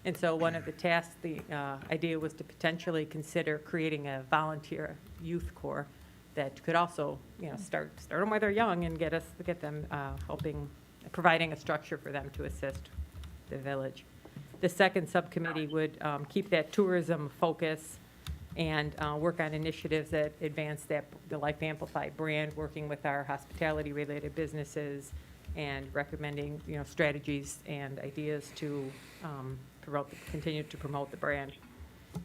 And so one of the tasks, the idea was to potentially consider creating a volunteer youth corps that could also, start them while they're young and get them providing a structure for them to assist the village. The second subcommittee would keep that tourism focus and work on initiatives that advance the Life Amplified brand, working with our hospitality-related businesses and recommending, strategies and ideas to continue to promote the brand.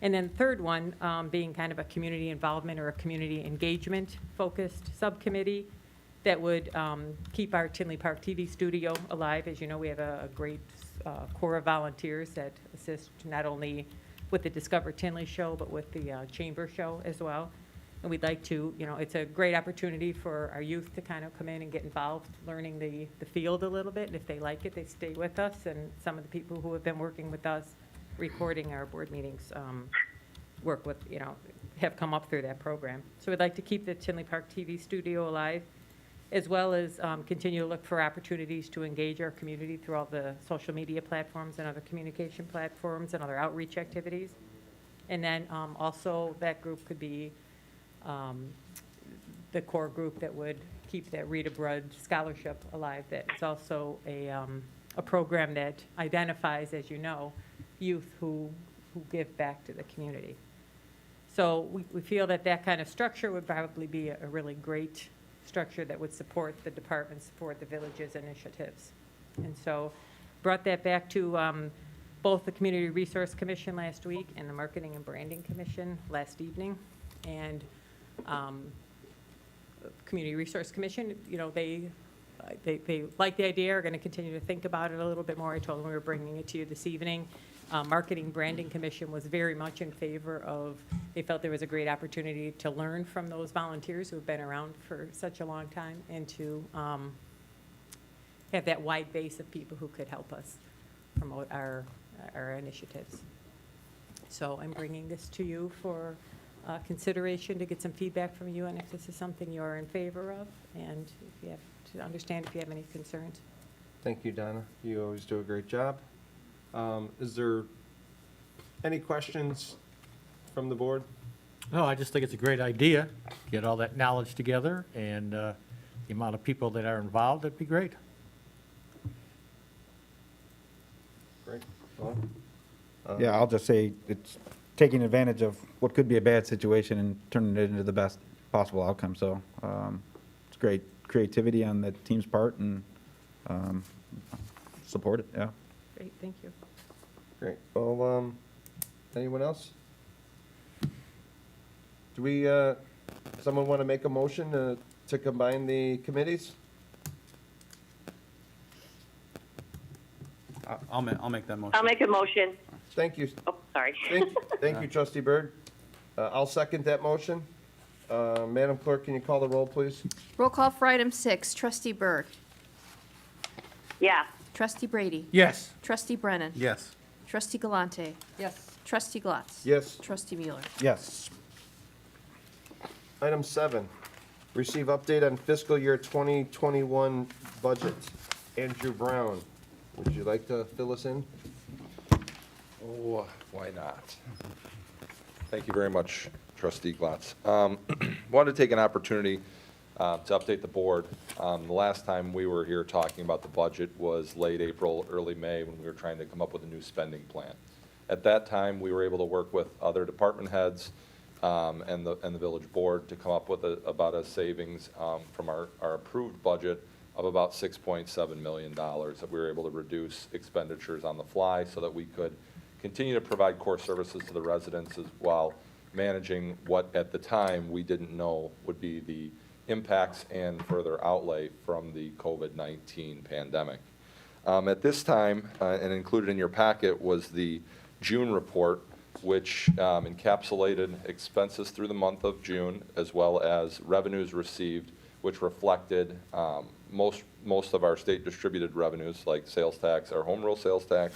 And then third one, being kind of a community involvement or a community engagement-focused subcommittee that would keep our Tinley Park TV studio alive. As you know, we have a great core of volunteers that assist not only with the Discover Tinley show, but with the Chamber show as well. And we'd like to, it's a great opportunity for our youth to kind of come in and get involved, learning the field a little bit. And if they like it, they stay with us. And some of the people who have been working with us, recording our board meetings, work with, have come up through that program. So we'd like to keep the Tinley Park TV studio alive, as well as continue to look for opportunities to engage our community through all the social media platforms and other communication platforms and other outreach activities. And then also that group could be the core group that would keep that Read Abroad scholarship alive. That is also a program that identifies, as you know, youth who give back to the community. So we feel that kind of structure would probably be a really great structure that would support the department, support the village's initiatives. And so brought that back to both the Community Resource Commission last week and the Marketing and Branding Commission last evening. And Community Resource Commission, they like the idea, are going to continue to think about it a little bit more. I told them we were bringing it to you this evening. Marketing Branding Commission was very much in favor of, they felt there was a great opportunity to learn from those volunteers who have been around for such a long time and to have that wide base of people who could help us promote our initiatives. So I'm bringing this to you for consideration to get some feedback from you, and if this is something you're in favor of, and if you have to understand if you have any concerns. Thank you, Donna. You always do a great job. Is there any questions from the board? No, I just think it's a great idea. Get all that knowledge together, and the amount of people that are involved, it'd be great. Great. Well, Yeah, I'll just say it's taking advantage of what could be a bad situation and turning it into the best possible outcome. So it's great creativity on the team's part, and support it, yeah. Great, thank you. Great. Well, anyone else? Do we, someone want to make a motion to combine the committees? I'll make that motion. I'll make a motion. Thank you. Oh, sorry. Thank you, Trustee Byrd. I'll second that motion. Madam Clerk, can you call the roll, please? Roll call for item 6, Trustee Byrd. Yeah. Trustee Brady. Yes. Trustee Brennan. Yes. Trustee Galante. Yes. Trustee Glatz. Yes. Trustee Mueller. Yes. Item 7, receive update on fiscal year 2021 budget. Andrew Brown, would you like to fill us in? Oh, why not? Thank you very much, Trustee Glatz. Wanted to take an opportunity to update the board. The last time we were here talking about the budget was late April, early May, when we were trying to come up with a new spending plan. At that time, we were able to work with other department heads and the village board to come up with about a savings from our approved budget of about $6.7 million that we were able to reduce expenditures on the fly so that we could continue to provide core services to the residents while managing what at the time we didn't know would be the impacts and further outlay from the COVID-19 pandemic. At this time, and included in your packet, was the June report, which encapsulated expenses through the month of June, as well as revenues received, which reflected most of our state distributed revenues, like sales tax, our home rule sales tax,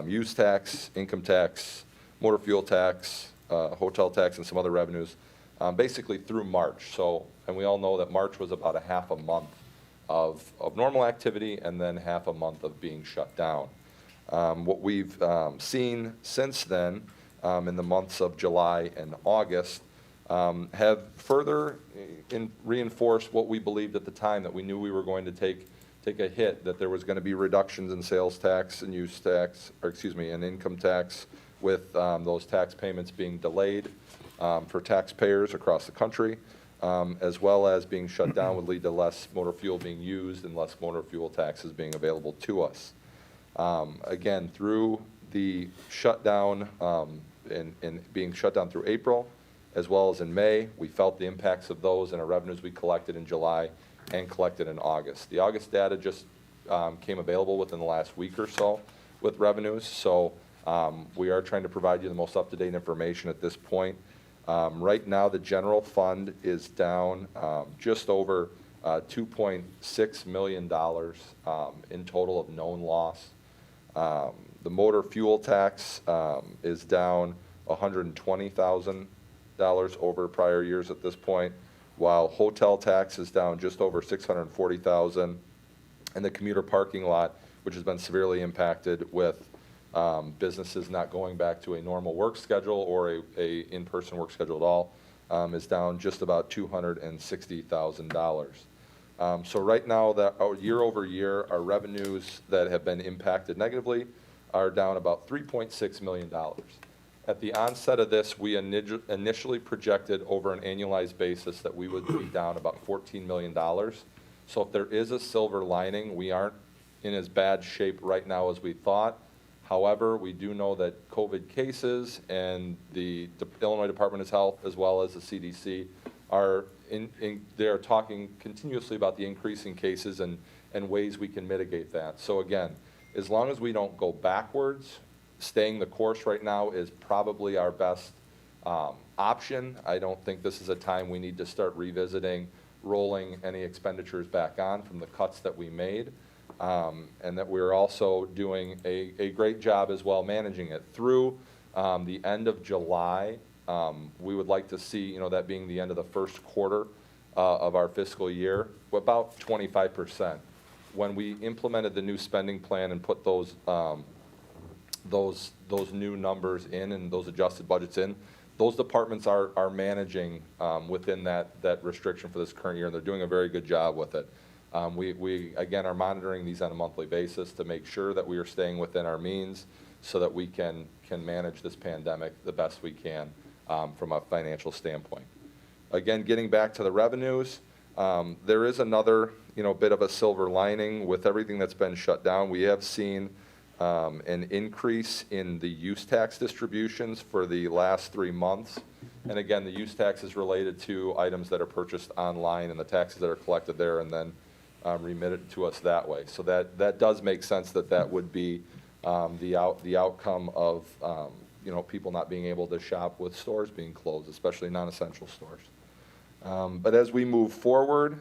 use tax, income tax, motor fuel tax, hotel tax, and some other revenues, basically through March. So, and we all know that March was about a half a month of normal activity and then half a month of being shut down. What we've seen since then in the months of July and August have further reinforced what we believed at the time, that we knew we were going to take a hit, that there was going to be reductions in sales tax and use tax, or excuse me, and income tax, with those tax payments being delayed for taxpayers across the country, as well as being shut down would lead to less motor fuel being used and less motor fuel taxes being available to us. Again, through the shutdown and being shut down through April, as well as in May, we felt the impacts of those in our revenues we collected in July and collected in August. The August data just came available within the last week or so with revenues, so we are trying to provide you the most up-to-date information at this point. Right now, the general fund is down just over $2.6 million in total of known loss. The motor fuel tax is down $120,000 over prior years at this point, while hotel tax is down just over $640,000, and the commuter parking lot, which has been severely impacted with businesses not going back to a normal work schedule or a in-person work schedule at all, is down just about $260,000. So right now, year over year, our revenues that have been impacted negatively are down about $3.6 million. At the onset of this, we initially projected over an annualized basis that we would be down about $14 million. So if there is a silver lining, we aren't in as bad shape right now as we thought. However, we do know that COVID cases and the Illinois Department of Health, as well as the CDC, they're talking continuously about the increasing cases and ways we can mitigate that. So again, as long as we don't go backwards, staying the course right now is probably our best option. I don't think this is a time we need to start revisiting rolling any expenditures back on from the cuts that we made. And that we're also doing a great job as well managing it. Through the end of July, we would like to see, that being the end of the first quarter of our fiscal year, about 25%. When we implemented the new spending plan and put those new numbers in and those adjusted budgets in, those departments are managing within that restriction for this current year, and they're doing a very good job with it. We again are monitoring these on a monthly basis to make sure that we are staying within our means so that we can manage this pandemic the best we can from a financial standpoint. Again, getting back to the revenues, there is another bit of a silver lining with everything that's been shut down. We have seen an increase in the use tax distributions for the last 3 months. And again, the use tax is related to items that are purchased online and the taxes that are collected there and then remitted to us that way. So that does make sense that would be the outcome of people not being able to shop with stores being closed, especially non-essential stores. But as we move forward,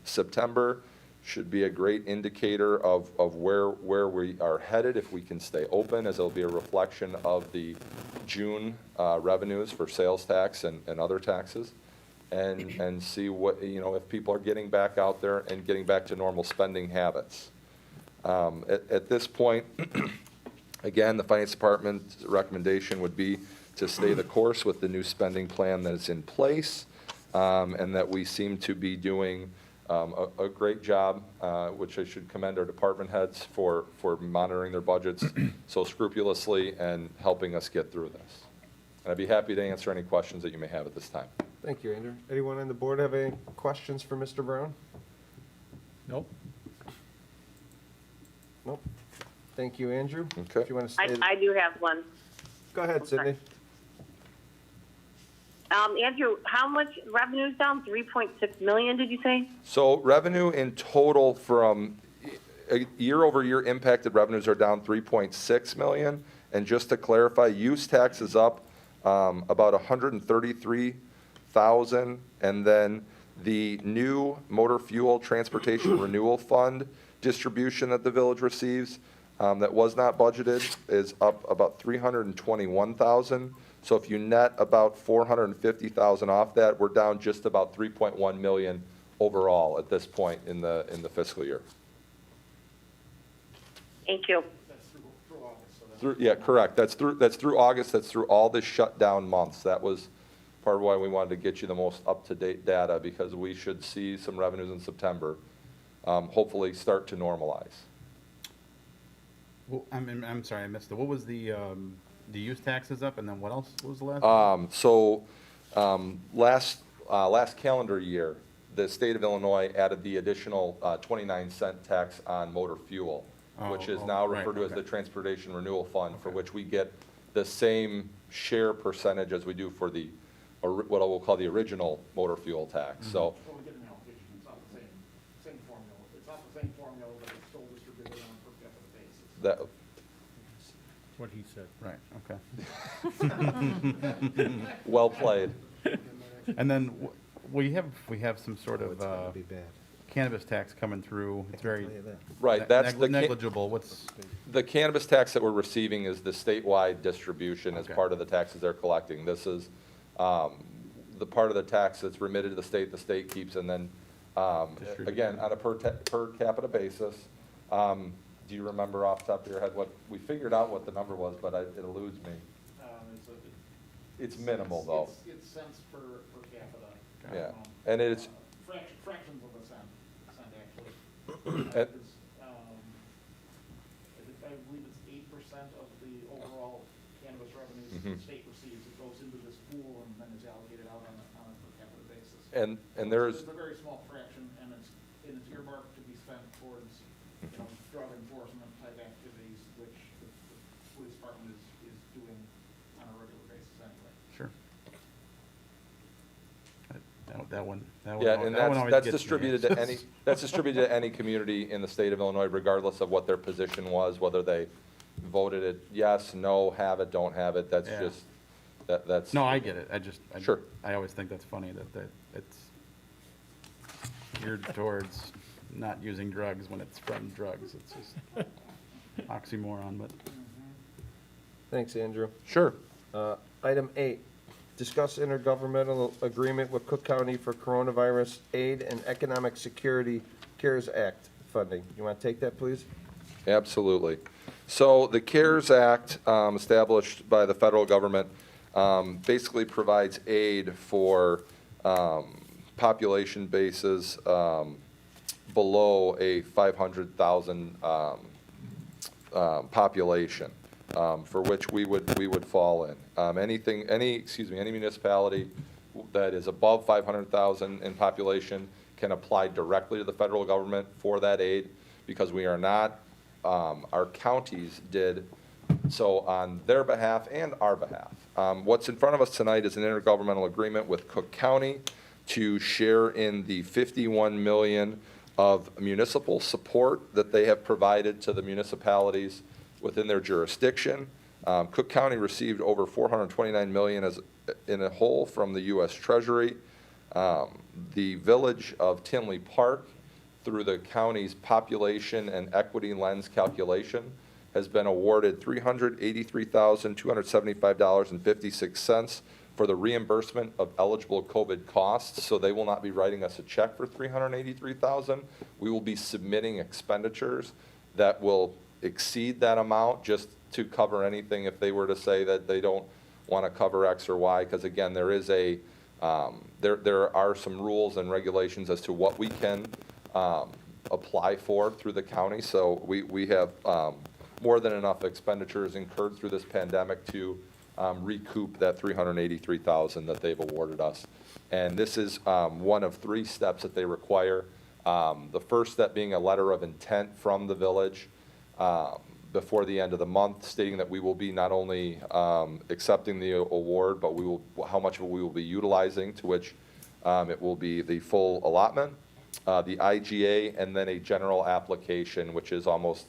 September should be a great indicator of where we are headed if we can stay open, as it'll be a reflection of the June revenues for sales tax and other taxes. And see what, if people are getting back out there and getting back to normal spending habits. At this point, again, the Finance Department's recommendation would be to stay the course with the new spending plan that is in place, and that we seem to be doing a great job, which I should commend our department heads for monitoring their budgets so scrupulously and helping us get through this. And I'd be happy to answer any questions that you may have at this time. Thank you, Andrew. Anyone on the board have any questions for Mr. Brown? Nope. Nope. Thank you, Andrew. Okay. If you want to stay. I do have one. Go ahead, Sydney. Andrew, how much revenue's down? 3.6 million, did you say? So revenue in total from year over year impacted revenues are down 3.6 million. And just to clarify, use tax is up about 133,000, and then the new motor fuel transportation renewal fund distribution that the village receives that was not budgeted is up about 321,000. So if you net about 450,000 off that, we're down just about 3.1 million overall at this point in the fiscal year. Thank you. That's through August, so that's. Yeah, correct. That's through August. That's through all the shutdown months. That was part of why we wanted to get you the most up-to-date data, because we should see some revenues in September, hopefully start to normalize. Well, I'm sorry, I missed it. What was the the use tax is up, and then what else was the last? one? Last calendar year, the state of Illinois added the additional 29-cent tax on motor fuel, which is now right, referred to as okay. the Transportation Renewal Fund, for which we get the same share percentage as we do for the, what I will call the original motor fuel tax. So, Well, we get an allocation, it's not the same formula. It's not the same formula, but it's still distributed on a per capita basis. that, What he said. Right, okay. well played. And then we have some sort of Be bad. cannabis tax coming through. It's very Right, that's the negligible. What's, The cannabis tax that we're receiving is the statewide distribution as Okay. part of the taxes they're collecting. This is the part of the tax that's remitted to the state keeps, and then, again, on a per capita basis. Do you remember off the top of your head what, we figured out what the number was, but it eludes me. It's minimal, though. It's cents per capita. Yeah, and it's, Fractions of a cent actually. And- I believe it's 8% of the overall cannabis revenues the state receives. It goes into this pool and then is allocated out on a per capita basis. and So there's, It's a very small fraction, and it's earmarked to be spent towards, drug enforcement type activities, which the police department is doing on a regular basis anyway. sure. That one. yeah, and that one always that's gets me. distributed to any, that's distributed to any community in the state of Illinois, regardless of what their position was, whether they voted it yes, no, have it, don't have it. That's Yeah. just, that's. No, I get it. Sure. I always think that's funny that it's geared towards not using drugs when it's from drugs. It's just oxymoron, but. Thanks, Andrew. Sure. Item 8, discuss intergovernmental agreement with Cook County for coronavirus aid and economic security CARES Act funding. You want to take that, please? Absolutely. So the CARES Act, established by the federal government, basically provides aid for population bases below a 500,000 population, for which we would fall in. Any municipality that is above 500,000 in population can apply directly to the federal government for that aid, because we are not, our counties did so on their behalf and our behalf. What's in front of us tonight is an intergovernmental agreement with Cook County to share in the 51 million of municipal support that they have provided to the municipalities within their jurisdiction. Cook County received over 429 million in a whole from the U.S. Treasury. The village of Tinley Park, through the county's population and equity lens calculation, has been awarded $383,275.56 for the reimbursement of eligible COVID costs. So they will not be writing us a check for $383,000. We will be submitting expenditures that will exceed that amount, just to cover anything if they were to say that they don't want to cover X or Y, because again, there is a, there are some rules and regulations as to what we can apply for through the county. So we have more than enough expenditures incurred through this pandemic to recoup that $383,000 that they've awarded us. And this is one of 3 steps that they require. The first step being a letter of intent from the village before the end of the month, stating that we will be not only accepting the award, but how much we will be utilizing, to which it will be the full allotment, the IGA, and then a general application, which is almost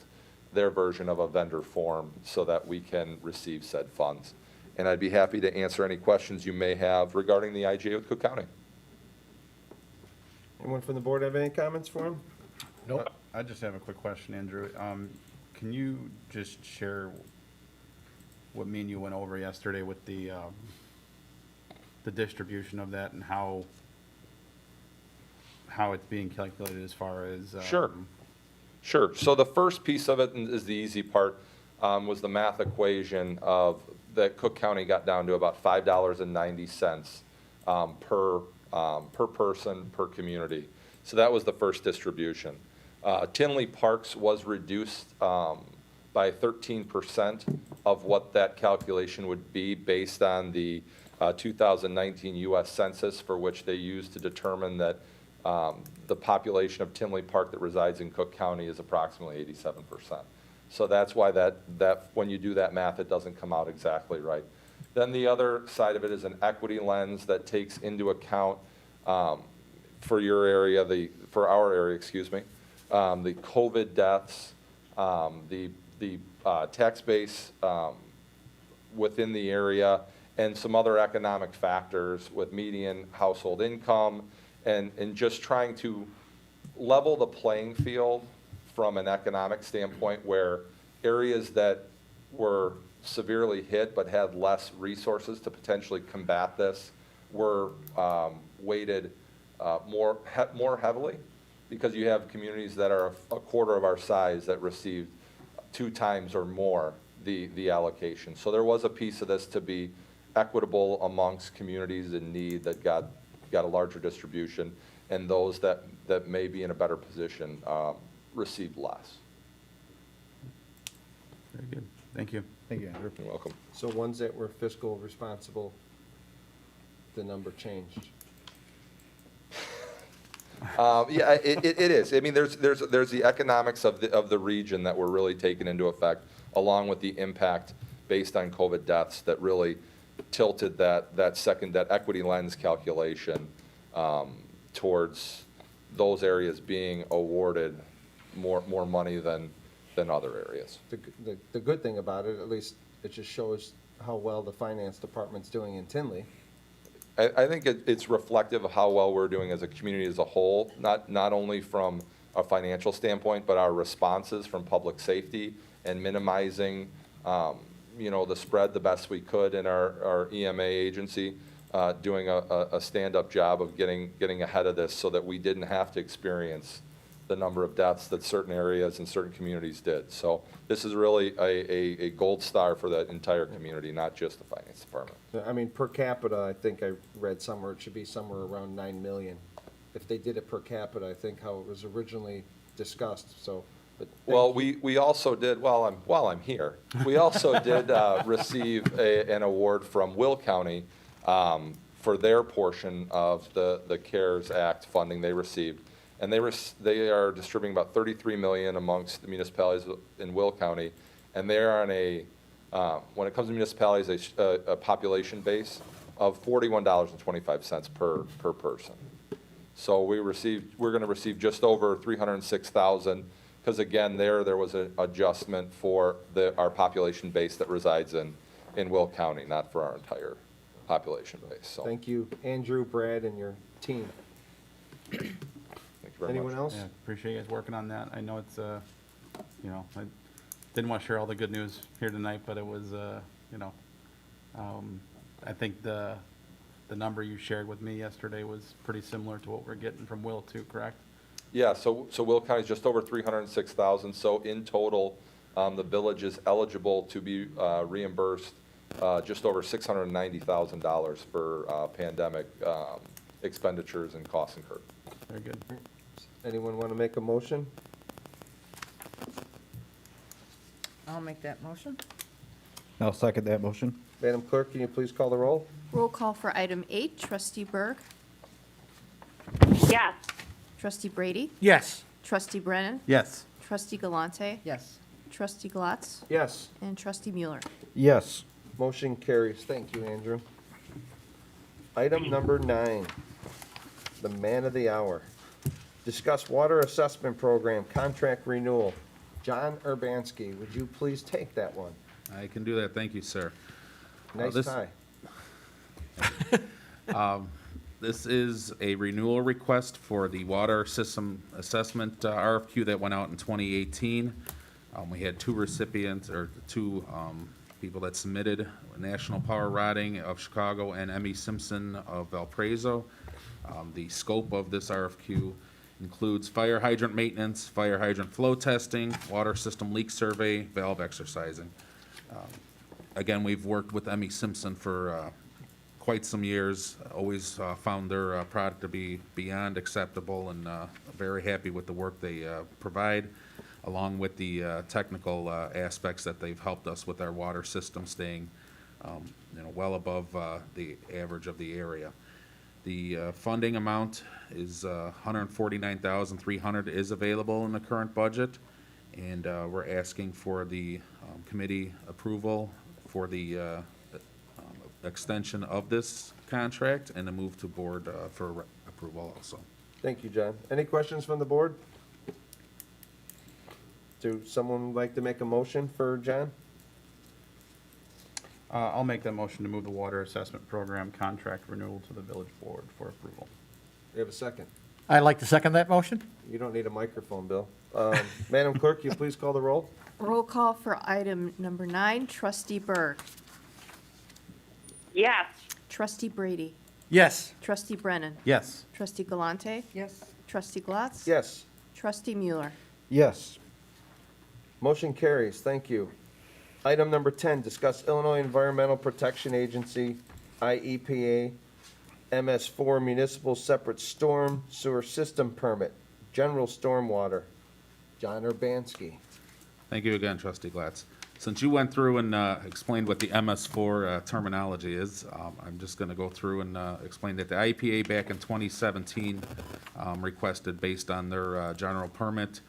their version of a vendor form, so that we can receive said funds. And I'd be happy to answer any questions you may have regarding the IGA with Cook County. Anyone from the board have any comments for him? Nope. I just have a quick question, Andrew. Can you just share what me and you went over yesterday with the distribution of that and how it's being calculated as far as? Sure. So the first piece of it is the easy part, was the math equation of that Cook County got down to about $5.90 per person per community. So that was the first distribution. Tinley Parks was reduced by by 13% of what that calculation would be based on the 2019 U.S. Census, for which they used to determine that the population of Tinley Park that resides in Cook County is approximately 87%. So that's why that when you do that math, it doesn't come out exactly right. Then the other side of it is an equity lens that takes into account for your area, for our area, excuse me, the COVID deaths, the tax base within the area, and some other economic factors with median household income, and just trying to level the playing field from an economic standpoint, where areas that were severely hit but had less resources to potentially combat this were weighted more heavily, because you have communities that are a quarter of our size that received 2 times or more the allocation. So there was a piece of this to be equitable amongst communities in need that got a larger distribution, and those that may be in a better position received less. Very good. Thank you. Thank you, Andrew. You're welcome. So ones that were fiscal responsible, the number changed. Yeah, it is. I mean, there's the economics of the region that were really taken into effect, along with the impact based on COVID deaths that really tilted that equity lens calculation towards those areas being awarded more money than other areas. The good thing about it, at least it just shows how well the finance department's doing in Tinley. I think it's reflective of how well we're doing as a community as a whole, not only from a financial standpoint, but our responses from public safety and minimizing, the spread the best we could in our EMA agency, doing a stand-up job of getting ahead of this so that we didn't have to experience the number of deaths that certain areas and certain communities did. So this is really a gold star for that entire community, not just the finance department. I mean, per capita, I think I read somewhere, it should be somewhere around 9 million. If they did it per capita, I think how it was originally discussed, so. But well, we also did, while I'm here, we also did receive an award from Will County for their portion of the CARES Act funding they received. And they are distributing about $33 million amongst the municipalities in Will County, and they are on when it comes to municipalities, a population base of $41.25 per person. So we're going to receive just over $306,000, because again, there was an adjustment for our population base that resides in Will County, not for our entire population base. So thank you, Andrew, Brad, and your team. Anyone else? Yeah, appreciate you guys working on that. I know it's, I didn't want to share all the good news here tonight, but it was, I think the number you shared with me yesterday was pretty similar to what we're getting from Will too, correct? Yeah, so Will County is just over $306,000. So in total, the village is eligible to be reimbursed just over $690,000 for pandemic expenditures and costs incurred. Very good. Anyone want to make a motion? I'll make that motion. I'll second that motion. Madam Clerk, can you please call the roll? Roll call for item 8, Trustee Berg, Yes. Trustee Brady, Yes. Trustee Brennan, Yes. Trustee Galante, Yes. Trustee Glatz, Yes. and Trustee Mueller. Yes. Motion carries. Thank you, Andrew. Item number 9, the man of the hour. Discuss water assessment program contract renewal. John Urbanski, would you please take that one? I can do that. Thank you, sir. Nice this- tie. This is a renewal request for the water system assessment RFQ that went out in 2018. We had 2 recipients, or 2 people that submitted, National Power Rotting of Chicago and Emmy Simpson of Valparaiso. The scope of this RFQ includes fire hydrant maintenance, fire hydrant flow testing, water system leak survey, valve exercising. Again, we've worked with Emmy Simpson for quite some years. Always found their product to be beyond acceptable, and very happy with the work they provide, along with the technical aspects that they've helped us with our water system staying well above the average of the area. The funding amount is $149,300 is available in the current budget, and we're asking for the committee approval for the extension of this contract and a move to board for approval also. Thank you, John. Any questions from the board? Do someone like to make a motion for John? I'll make that motion to move the water assessment program contract renewal to the village board for approval. We have a second. I'd like to second that motion. You don't need a microphone, Bill. Madam Clerk, you please call the roll? Roll call for item number 9, Trustee Berg. Yes. Trustee Brady. Yes. Trustee Brennan. Yes. Trustee Galante. Yes. Trustee Glatz. Yes. Trustee Mueller. Yes. Motion carries. Thank you. Item number 10, discuss Illinois Environmental Protection Agency, IEPA, MS4 Municipal Separate Storm Sewer System Permit, General Stormwater. John Urbanski. Thank you again, Trustee Glatz. Since you went through and explained what the MS4 terminology is, I'm just going to go through and explain that the IEPA back in 2017 requested, based on their general permit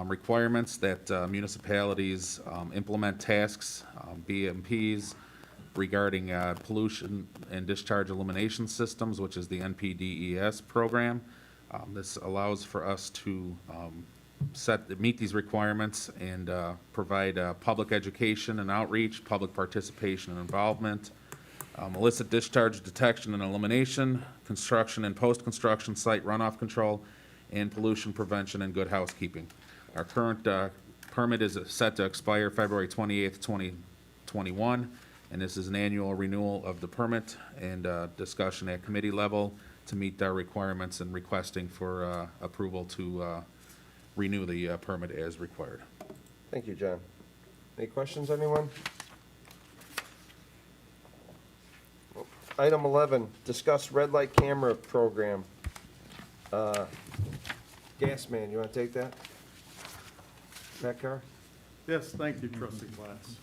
requirements, that municipalities implement tasks, BMPs, regarding pollution and discharge elimination systems, which is the NPDES program. This allows for us to meet these requirements and provide public education and outreach, public participation and involvement, illicit discharge detection and elimination, construction and post-construction site runoff control, and pollution prevention and good housekeeping. Our current permit is set to expire February 28th, 2021, and this is an annual renewal of the permit and discussion at committee level to meet our requirements and requesting for approval to renew the permit as required. Thank you, John. Any questions, anyone? Item 11, discuss red light camera program. Gas man, you want to take that? Pat Carr? Yes, thank you, Trustee Glatz.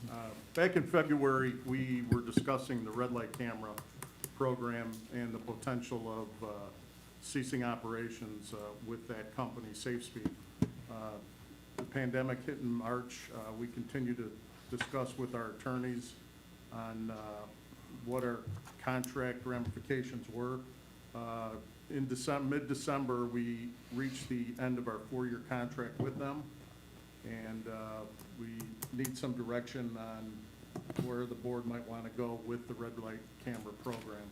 Back in February, we were discussing the red light camera program and the potential of ceasing operations with that company, SafeSpeed. The pandemic hit in March. We continue to discuss with our attorneys on what our contract ramifications were. In mid-December, we reached the end of our 4-year contract with them, and we need some direction on where the board might want to go with the red light camera program.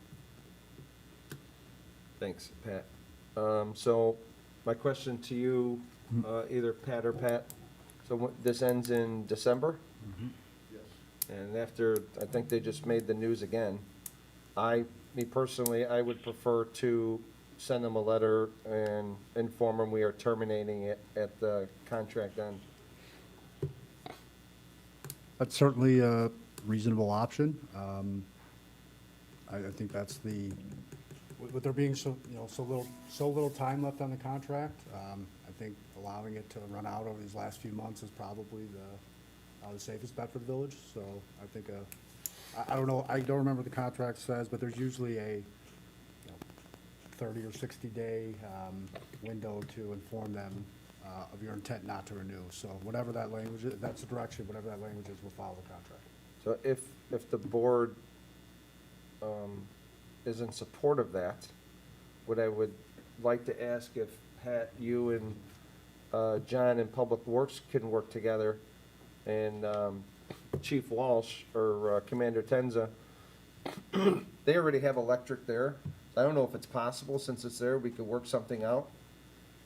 Thanks, Pat. So my question to you, either Pat or Pat, so this ends in December? Yes. And after, I think they just made the news again. Me personally, I would prefer to send them a letter and inform them we are terminating it at the contract end. That's certainly a reasonable option. I think that's with there being so little time left on the contract, I think allowing it to run out over these last few months is probably the safest bet for the village. So I think I don't know, I don't remember what the contract says, but there's usually a 30 or 60-day window to inform them of your intent not to renew. So whatever that language is, that's the direction, whatever that language is, we'll follow the contract. So if the board is in support of that, what I would like to ask if Pat, you and John in Public Works can work together, and Chief Walsh or Commander Tenza, they already have electric there. I don't know if it's possible, since it's there, we could work something out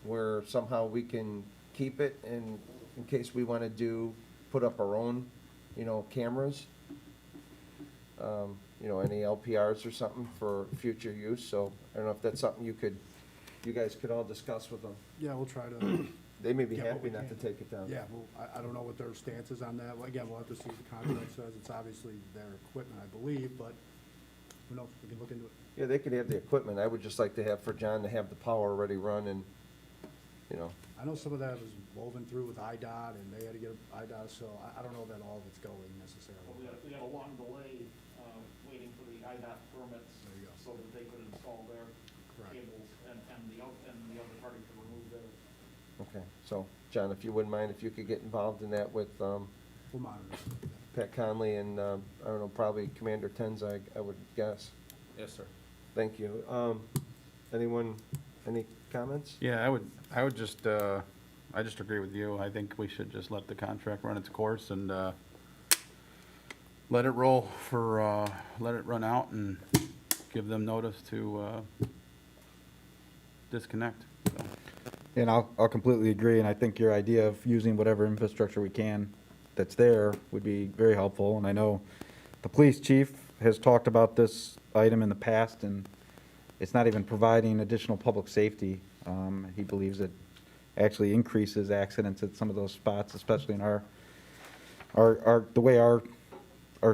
where somehow we can keep it in case we want to put up our own, cameras. Any LPRs or something for future use. So I don't know if that's something you guys could all discuss with them. Yeah, we'll try to. They may be Yeah, happy we not to can. take it down. Yeah, well, I don't know what their stance is on that. Well, again, we'll have to see what the contract says. It's obviously their equipment, I believe, but who knows, we can look into it. Yeah, they could have the equipment. I would just like to have, for John to have the power already run and, you know. I know some of that was woven through with IDOT, and they had to get IDOT, so I don't know that all of it's going Well, necessarily. we had a long delay, waiting for the IDOT permits There you go. so that they could install their Correct. cables and the other party could remove theirs. Okay, so, John, if you wouldn't mind, if you could get involved in that with, We'll monitor it. Pat Conley and, I don't know, probably Commander Tenzai, I would guess. Yes, sir. Thank you. Anyone, any comments? Yeah, I would just, I just agree with you. I think we should just let the contract run its course and, let it roll for, let it run out and give them notice to, disconnect. So, And I'll completely agree, and I think your idea of using whatever infrastructure we can that's there would be very helpful. And I know the police chief has talked about this item in the past, and it's not even providing additional public safety. He believes it actually increases accidents at some of those spots, especially in our the way our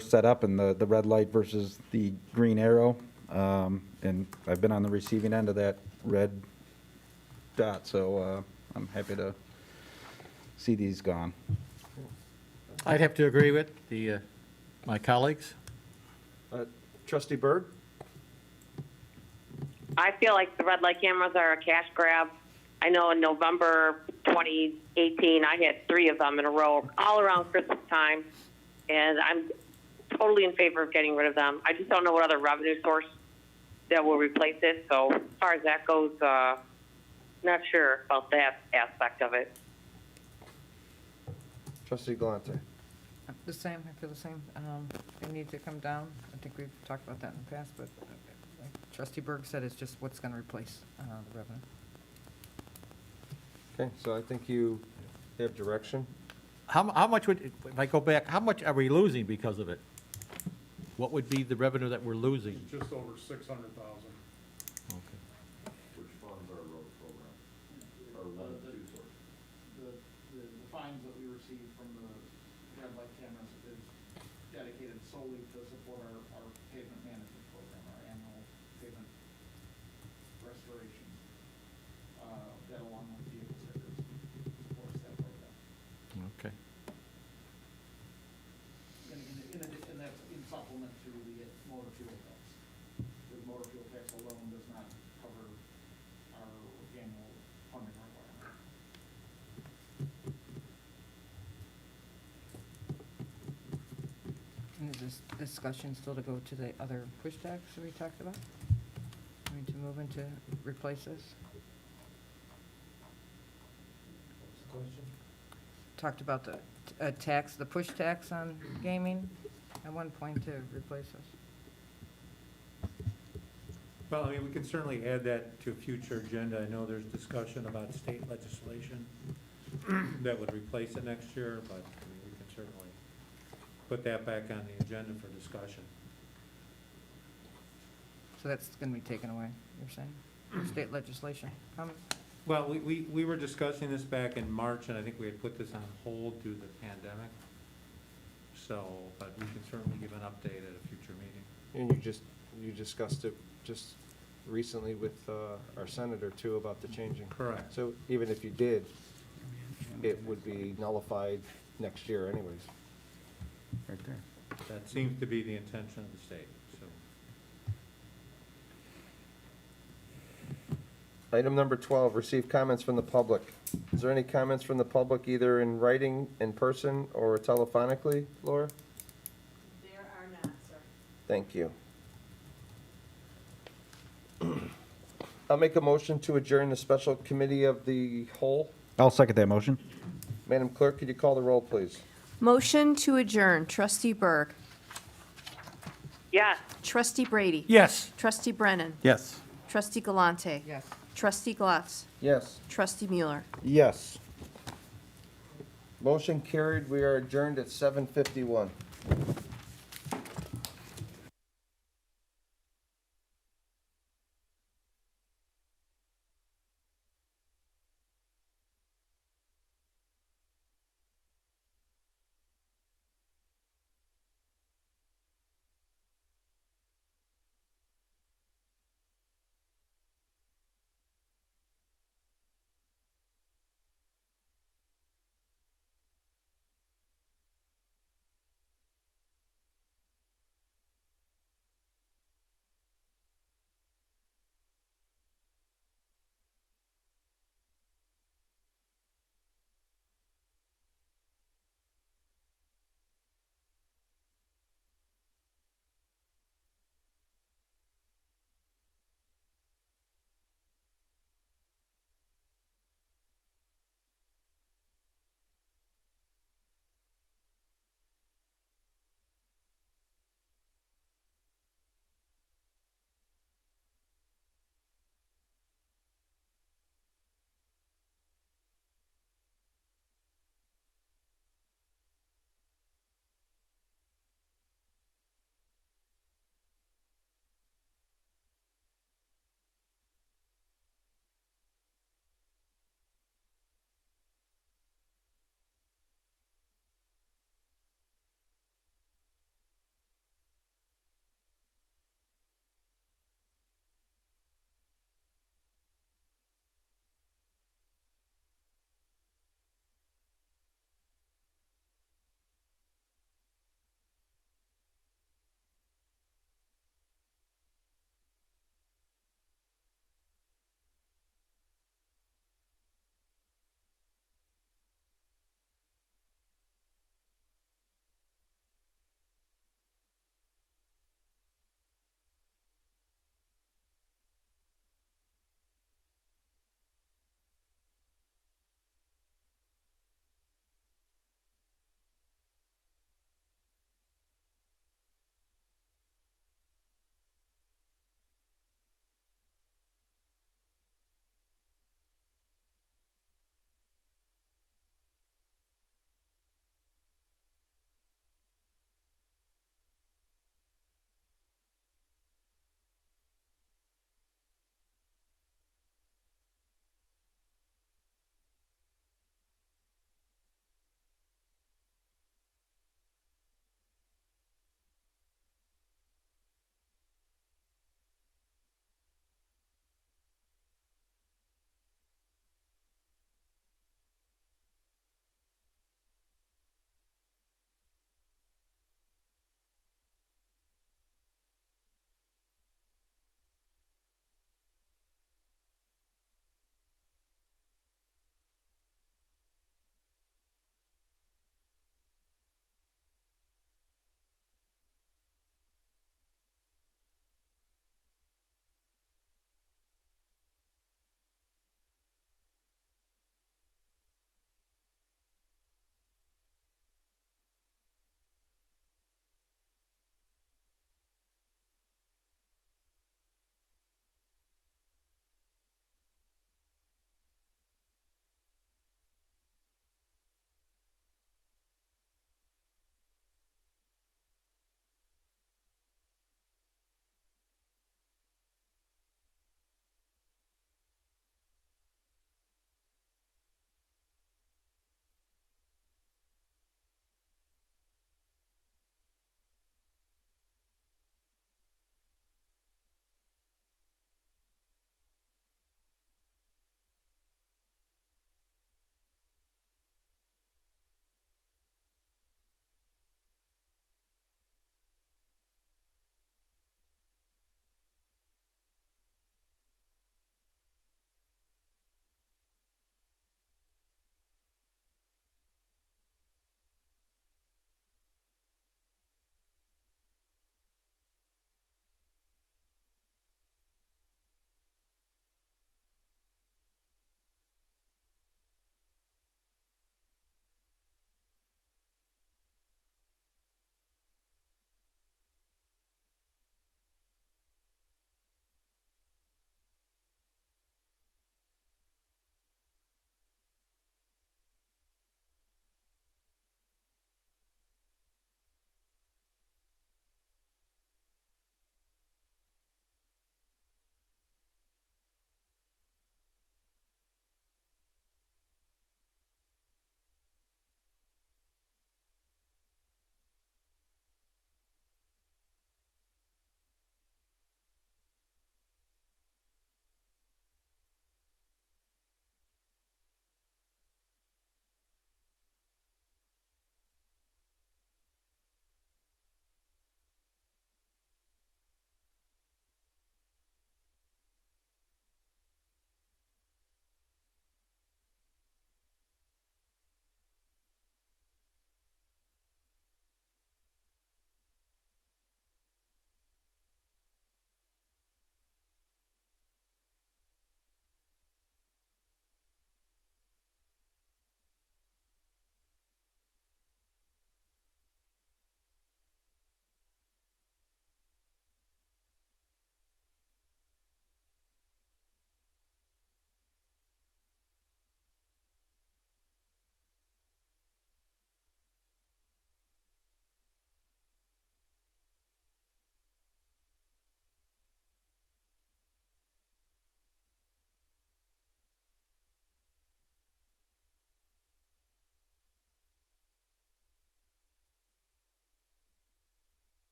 set up and the red light versus the green arrow. And I've been on the receiving end of that red dot, so I'm happy to see these gone. I'd have to agree with my colleagues. Trustee Berg? I feel like the red light cameras are a cash grab. I know in November 2018, I had 3 of them in a row, all around Christmas time, and I'm totally in favor of getting rid of them. I just don't know what other revenue source that will replace it. So as far as that goes, not sure about that aspect of it. Trustee Galante? The same, I feel the same. They need to come down. I think we've talked about that in the past, but like Trustee Berg said, it's just what's going to replace the revenue. Okay, so I think you have direction. How much would, if I go back, how much are we losing because of it? What would be the revenue that we're losing? Just over 600,000. Okay. Which funds our road program? The fines that we receive from the red light cameras is dedicated solely to support our pavement management program, our annual pavement restoration, that along with vehicle stickers supports that program. Okay. And that's in supplement to the motor fuel tax. The motor fuel tax alone does not cover our annual funding requirement. And is this discussion still to go to the other push tax that we talked about? I mean, to move into replace this? Talked about the tax, the push tax on gaming at one point to replace this. Well, I mean, we can certainly add that to a future agenda. I know there's discussion about state legislation that would replace it next year, but I mean, we can certainly put that back on the agenda for discussion. So that's going to be taken away, you're saying? State legislation. Well, we were discussing this back in March, and I think we had put this on hold due to the pandemic. So, but we can certainly give an update at a future meeting. And you discussed it just recently with our senator too about the changing. Correct. So even if you did, it would be nullified next year anyways. Right there. That seems to be the intention of the state, so. Item number 12, receive comments from the public. Is there any comments from the public either in writing, in person, or telephonically, Laura? There are not, sir. Thank you. I'll make a motion to adjourn the special committee of the whole. I'll second that motion. Madam Clerk, could you call the roll, please? Motion to adjourn, Trustee Berg. Yes. Trustee Brady. Yes. Trustee Brennan. Yes. Trustee Galante. Yes. Trustee Glatz. Yes. Trustee Mueller. Yes. Motion carried. We are adjourned at 7:51.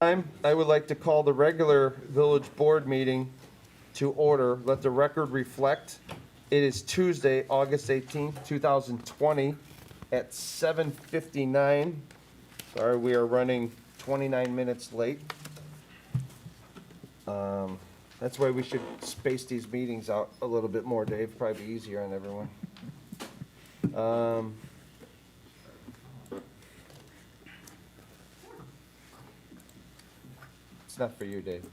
I would like to call the regular village board meeting to order. Let the record reflect, it is Tuesday, August 18th, 2020, at 7:59. Sorry, we are running 29 minutes late. That's why we should space these meetings out a little bit more, Dave. Probably be easier on everyone. It's not for you, Dave.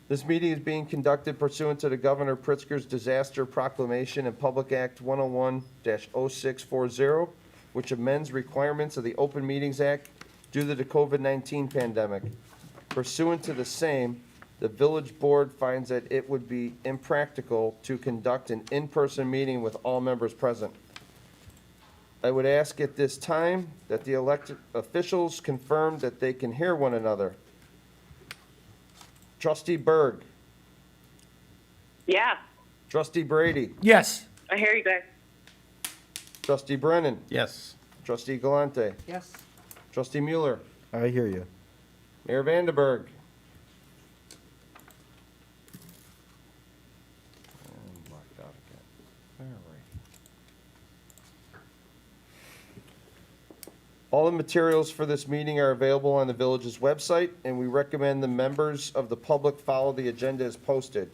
This meeting is being conducted pursuant to the Governor Pritzker's Disaster Proclamation and Public Act 101-0640, which amends requirements of the Open Meetings Act due to the COVID-19 pandemic. Pursuant to the same, the village board finds that it would be impractical to conduct an in-person meeting with all members present. I would ask at this time that the elected officials confirm that they can hear one another. Trustee Berg. Yeah, Trustee Brady. Yes. I hear you guys. Trustee Brennan. Yes. Trustee Galante. Yes. Trustee Mueller. I hear you. Mayor Vandenberg. And locked out again. All right. All the materials for this meeting are available on the village's website, and we recommend the members of the public follow the agenda as posted.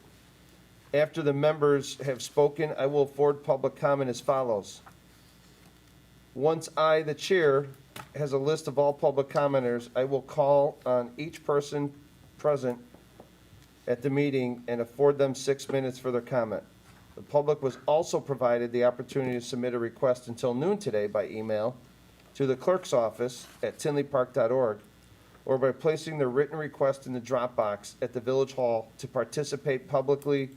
After the members have spoken, I will forward public comment as follows. Once I, the chair, has a list of all public commenters, I will call on each person present at the meeting and afford them 6 minutes for their comment. The public was also provided the opportunity to submit a request until noon today by email to the clerk's office at tinleypark.org or by placing their written request in the drop box at the village hall to participate publicly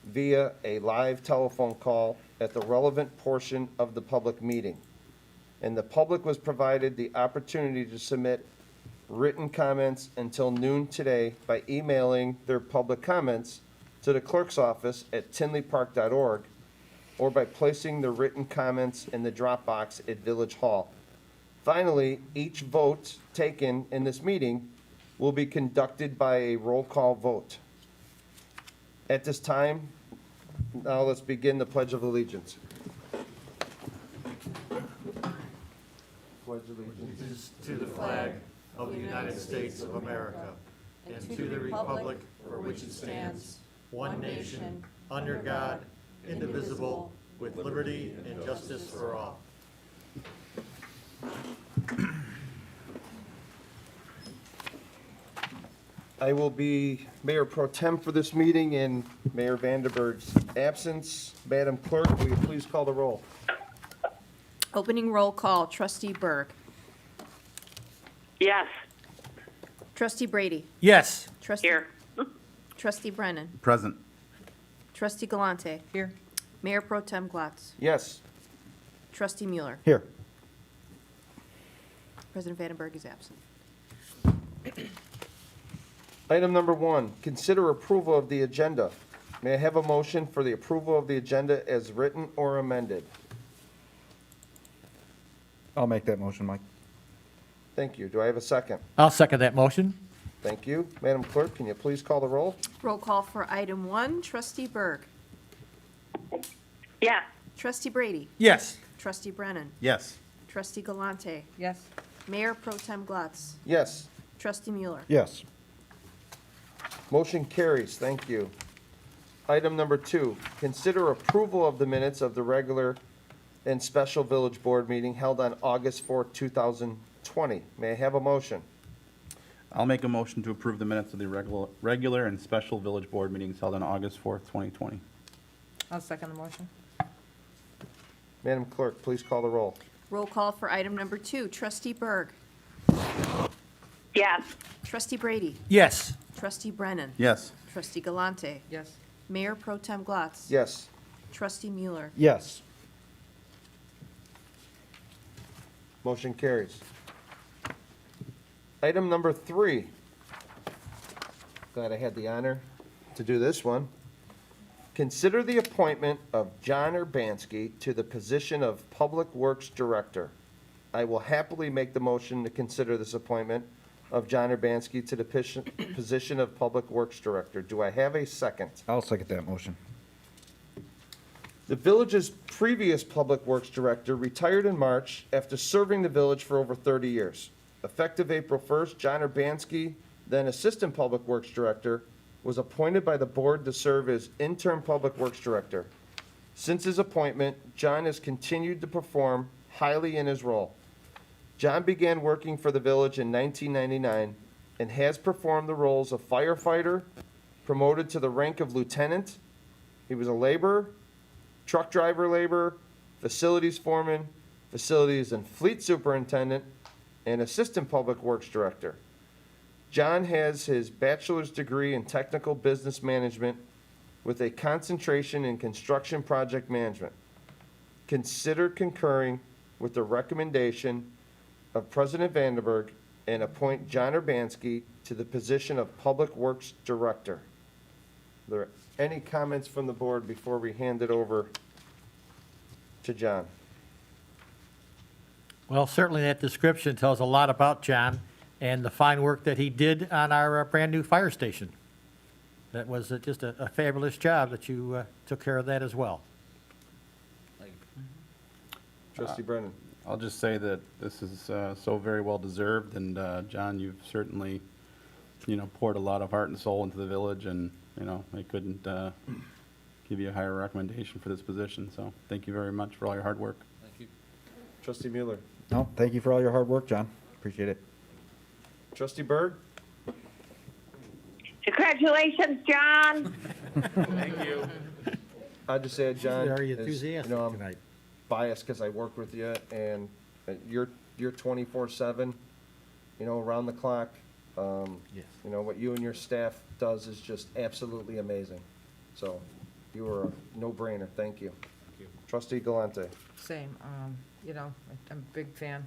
via a live telephone call at the relevant portion of the public meeting. And the public was provided the opportunity to submit written comments until noon today by emailing their public comments to the clerk's office at tinleypark.org or by placing the written comments in the drop box at Village Hall. Finally, each vote taken in this meeting will be conducted by a roll call vote. At this time, now let's begin the Pledge of Allegiance. Pledge allegiance To the flag of the United States of America and to the republic for which it stands, one nation, under God, indivisible, with liberty and justice for all. I will be Mayor Pro Tem for this meeting in Mayor Vandenberg's absence. Madam Clerk, will you please call the roll? Opening roll call, Trustee Berg. Yes, Trustee Brady. Yes. Trustee, here. Trustee Brennan. Present. Trustee Galante. Here. Mayor Pro Tem Glatz. Yes. Trustee Mueller. Here. President Vandenberg is absent. Item number 1, consider approval of the agenda. May I have a motion for the approval of the agenda as written or amended? I'll make that motion, Mike. Thank you. Do I have a second? I'll second that motion. Thank you. Madam Clerk, can you please call the roll? Roll call for item 1, Trustee Berg. Yeah, Trustee Brady. Yes. Trustee Brennan. Yes. Trustee Galante. Yes. Mayor Pro Tem Glatz. Yes. Trustee Mueller. Yes. Motion carries. Thank you. Item number 2, consider approval of the minutes of the regular and special village board meeting held on August 4th, 2020. May I have a motion? I'll make a motion to approve the minutes of the regular and special village board meetings held on August 4th, 2020. I'll second the motion. Madam Clerk, please call the roll. Roll call for item number 2, Trustee Berg. yes, Trustee Brady. Yes. Trustee Brennan. Yes. Trustee Galante. Yes. Mayor Pro Tem Glatz. Yes. Trustee Mueller. Yes. Motion carries. Item number 3. Glad I had the honor to do this one. Consider the appointment of John Urbanski to the position of Public Works Director. I will happily make the motion to consider this appointment of John Urbanski to the position of Public Works Director. Do I have a second? I'll second that motion. The village's previous Public Works Director retired in March after serving the village for over 30 years. Effective April 1st, John Urbanski, then Assistant Public Works Director, was appointed by the board to serve as interim Public Works Director. Since his appointment, John has continued to perform highly in his role. John began working for the village in 1999 and has performed the roles of firefighter, promoted to the rank of lieutenant. He was a laborer, truck driver laborer, facilities foreman, facilities and fleet superintendent, and assistant public works director. John has his bachelor's degree in technical business management with a concentration in construction project management. Consider concurring with the recommendation of President Vandenberg and appoint John Urbanski to the position of Public Works Director. Are there any comments from the board before we hand it over to John? Well, certainly that description tells a lot about John and the fine work that he did on our brand-new fire station. That was just a fabulous job that you took care of that as well. Trustee Brennan. I'll just say that this is so very well deserved, and John, you've certainly, poured a lot of heart and soul into the village, and, I couldn't give you a higher recommendation for this position, so thank you very much for all your hard work. Thank you. Trustee Mueller. No, thank you for all your hard work, John. Appreciate it. Trustee Byrd. Congratulations, John. Thank you. I'd just say, John, Very is, enthusiastic I'm tonight. biased because I work with you, and you're 24/7, around the clock. Yes. What you and your staff does is just absolutely amazing. So you are a no-brainer. Thank you. Thank you. Trustee Galante. Same, I'm a big fan.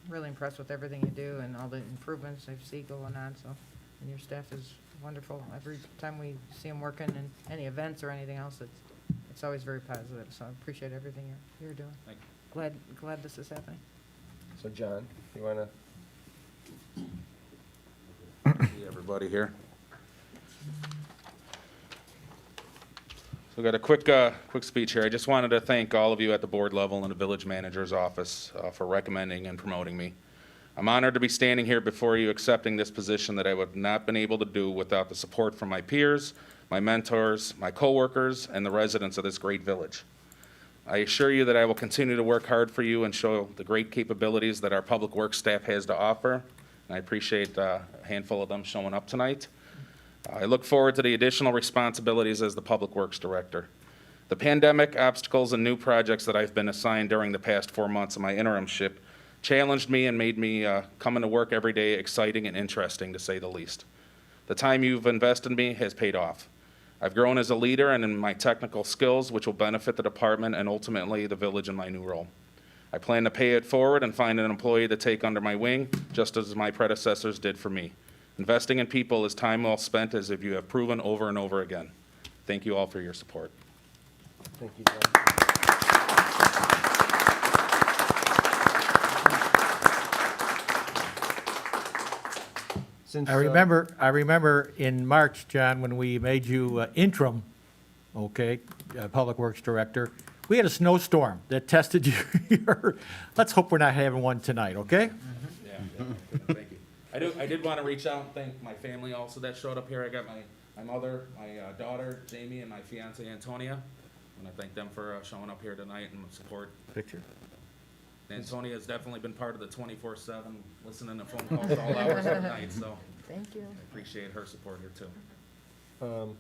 Really impressed with everything you do and all the improvements I see going on, so, and your staff is wonderful. Every time we see them working in any events or anything else, it's always very positive, so I appreciate everything you're doing. Thank Glad this is happening. So John, you want to? See everybody here. So we got a quick speech here. I just wanted to thank all of you at the board level and the village manager's office for recommending and promoting me. I'm honored to be standing here before you accepting this position that I would not been able to do without the support from my peers, my mentors, my coworkers, and the residents of this great village. I assure you that I will continue to work hard for you and show the great capabilities that our public works staff has to offer. And I appreciate a handful of them showing up tonight. I look forward to the additional responsibilities as the Public Works Director. The pandemic, obstacles, and new projects that I've been assigned during the past 4 months of my interimship challenged me and made me coming to work every day exciting and interesting, to say the least. The time you've invested in me has paid off. I've grown as a leader and in my technical skills, which will benefit the department and ultimately the village in my new role. I plan to pay it forward and find an employee to take under my wing, just as my predecessors did for me. Investing in people is time well spent, as if you have proven over and over again. Thank you all for your support. Thank you, John. Since, I remember in March, John, when we made you interim, Public Works Director, we had a snowstorm that tested your, let's hope we're not having one tonight, okay? Yeah, thank you. I did want to reach out and thank my family also that showed up here. I got my mother, my daughter, Jamie, and my fiance, Antonia. And I thank them for showing up here tonight and support. Picture. Antonia has definitely been part of the 24/7, listening to phone calls all hours of the night, so. Thank you. I appreciate her support here too.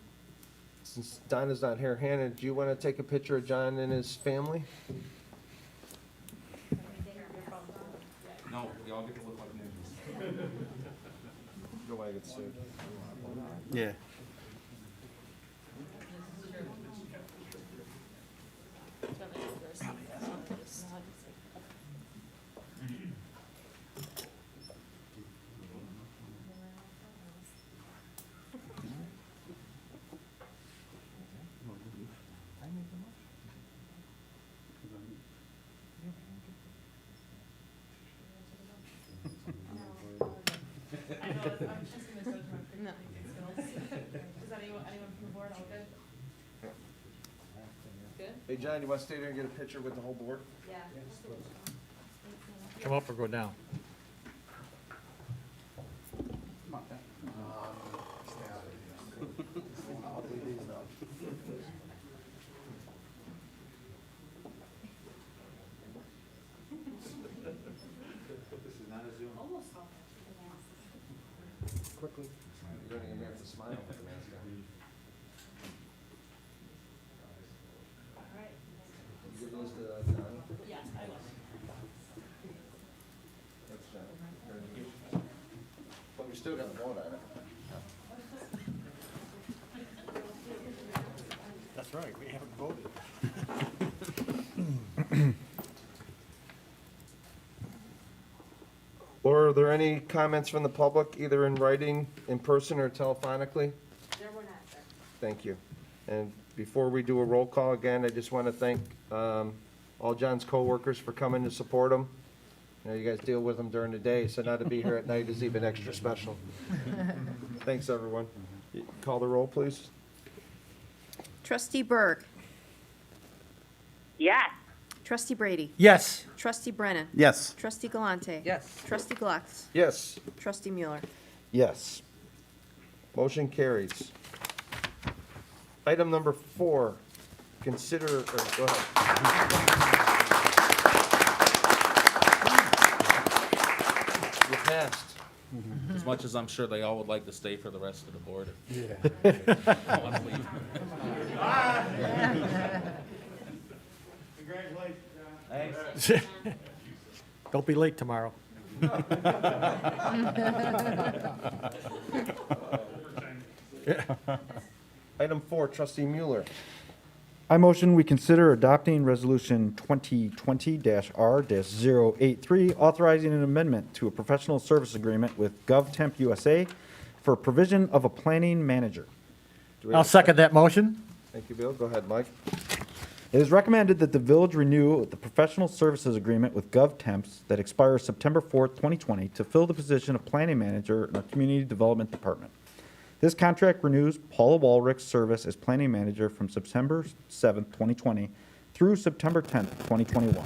Since Donna's not here, Hannah, do you want to take a picture of John and his family? No, y'all get to look like ninjas. Go ahead, Sue. Yeah. from the board all good? Good? Hey, John, you want to stay there and get a picture with the whole board? Yeah. Come up or go down? Quickly. You're going to have to smile with the mask on. You give those to John? Yeah, I will. Thanks, John. But we still got the vote on it. That's right, we haven't voted. Laura, are there any comments from the public, either in writing, in person, or telephonically? There were not, sir. Thank you. And before we do a roll call again, I just want to thank all John's coworkers for coming to support him. You know, you guys deal with him during the day, so now to be here at night is even extra special. Thanks, everyone. Call the roll, please. Trustee Berg. Yes. Trustee Brady. Yes. Trustee Brennan. Yes. Trustee Galante. Yes. Trustee Glatz. Yes. Trustee Mueller. Yes. Motion carries. Item number 4, consider, or go ahead. You passed. As much as I'm sure they all would like to stay for the rest of the board. Yeah. I want to leave. Congratulations, John. Thanks. Don't be late tomorrow. Item 4, Trustee Mueller. I motion we consider adopting Resolution 2020-R-083, authorizing an amendment to a professional service agreement with GovTemp USA for provision of a planning manager. Do we I'll have a second that motion. Thank you, Bill. Go ahead, Mike. It is recommended that the village renew the professional services agreement with GovTemps that expires September 4th, 2020, to fill the position of planning manager in our community development department. This contract renews Paula Walrich's service as planning manager from September 7th, 2020 through September 10th, 2021.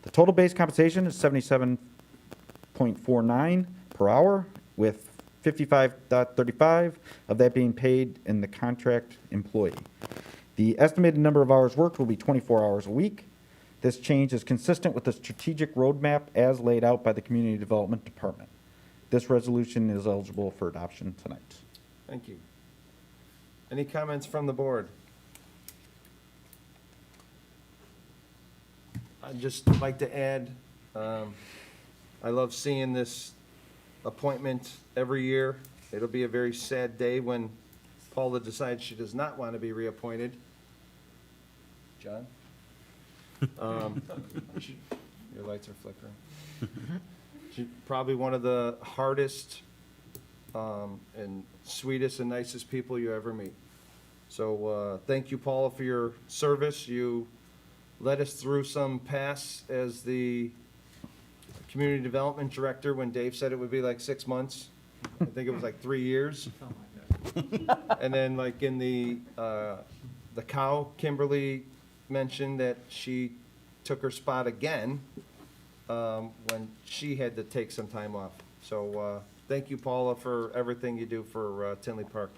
The total base compensation is $77.49 per hour, with $55.35 of that being paid in the contract employee. The estimated number of hours worked will be 24 hours a week. This change is consistent with the strategic roadmap as laid out by the Community Development Department. This resolution is eligible for adoption tonight. Thank you. Any comments from the board? I'd just like to add, I love seeing this appointment every year. It'll be a very sad day when Paula decides she does not want to be reappointed. John? Your lights are flickering. She's probably one of the hardest and sweetest and nicest people you ever meet. So thank you, Paula, for your service. You led us through some paths as the community development director when Dave said it would be like 6 months. I think it was like 3 years. And then like in the cow, Kimberly mentioned that she took her spot again when she had to take some time off. So thank you, Paula, for everything you do for Tinley Park.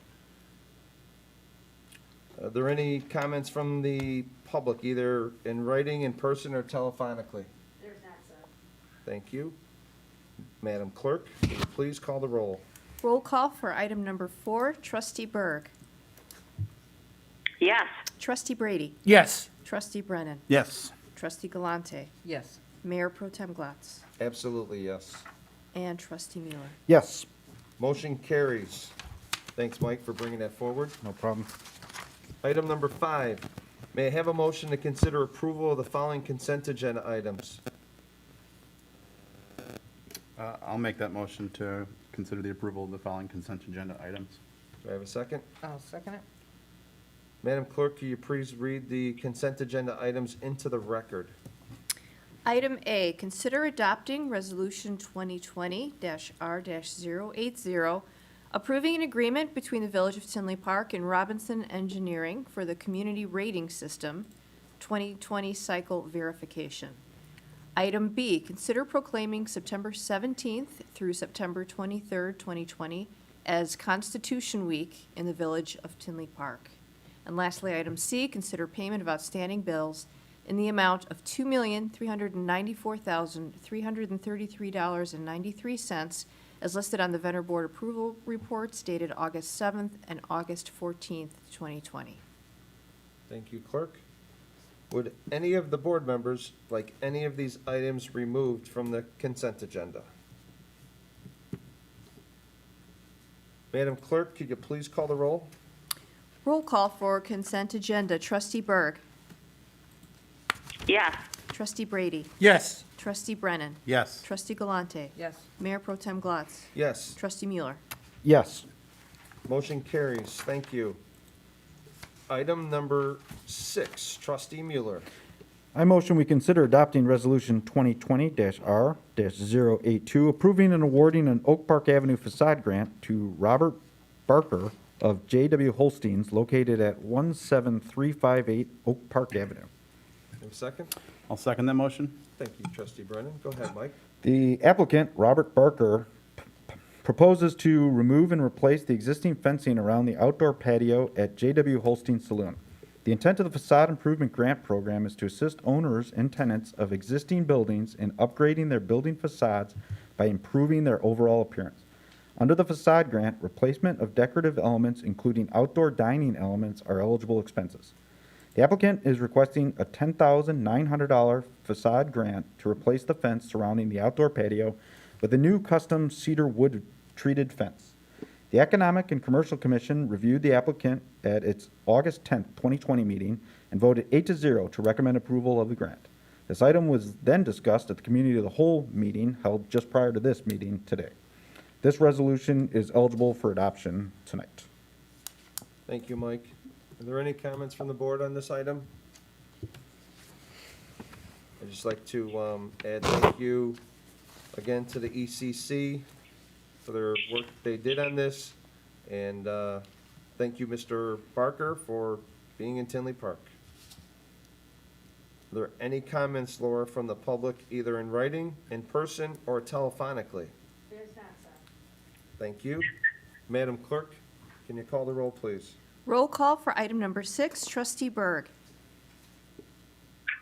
Are there any comments from the public, either in writing, in person, or telephonically? There's not, sir. Thank you. Madam Clerk, will you please call the roll. Roll call for item number 4, Trustee Berg. Yes. Trustee Brady. Yes. Trustee Brennan. Yes. Trustee Galante. Yes. Mayor Pro Tem Glatz. Absolutely, yes. And Trustee Mueller. Yes. Motion carries. Thanks, Mike, for bringing that forward. No problem. Item number 5, may I have a motion to consider approval of the following consent agenda items? I'll make that motion to consider the approval of the following consent agenda items. Do I have a second? I'll second it. Madam Clerk, can you please read the consent agenda items into the record? Item A, consider adopting Resolution 2020-R-080, approving an agreement between the Village of Tinley Park and Robinson Engineering for the Community Rating System 2020 cycle verification. Item B, consider proclaiming September 17th through September 23rd, 2020 as Constitution Week in the Village of Tinley Park. And lastly, item C, consider payment of outstanding bills in the amount of $2,394,333.93 as listed on the vendor board approval reports dated August 7th and August 14th, 2020. Thank you, Clerk. Would any of the board members like any of these items removed from the consent agenda? Madam Clerk, could you please call the roll? Roll call for consent agenda. Trustee Berg. Yes. Trustee Brady. Yes. Trustee Brennan. Yes. Trustee Galante. Yes. Mayor Pro Tem Glatz. Yes. Trustee Mueller. Yes. Motion carries. Thank you. Item number 6, Trustee Mueller. I motion we consider adopting Resolution 2020-R-082, approving and awarding an Oak Park Avenue facade grant to Robert Barker of J.W. Holsteins located at 17358 Oak Park Avenue. Have a second? I'll second that motion. Thank you, Trustee Brennan. Go ahead, Mike. The applicant, Robert Barker, proposes to remove and replace the existing fencing around the outdoor patio at J.W. Holstein Saloon. The intent of the facade improvement grant program is to assist owners and tenants of existing buildings in upgrading their building facades by improving their overall appearance. Under the facade grant, replacement of decorative elements, including outdoor dining elements, are eligible expenses. The applicant is requesting a $10,900 facade grant to replace the fence surrounding the outdoor patio with a new custom cedar wood treated fence. The Economic and Commercial Commission reviewed the applicant at its August 10th, 2020 meeting and voted 8-0 to recommend approval of the grant. This item was then discussed at the Committee of the Whole meeting held just prior to this meeting today. This resolution is eligible for adoption tonight. Thank you, Mike. Are there any comments from the board on this item? I'd just like to add thank you again to the ECC for their work they did on this. And thank you, Mr. Barker, for being in Tinley Park. Are there any comments, Laura, from the public, either in writing, in person, or telephonically? There's not, sir. Thank you. Madam Clerk, can you call the roll, please? Roll call for item number 6. Trustee Berg.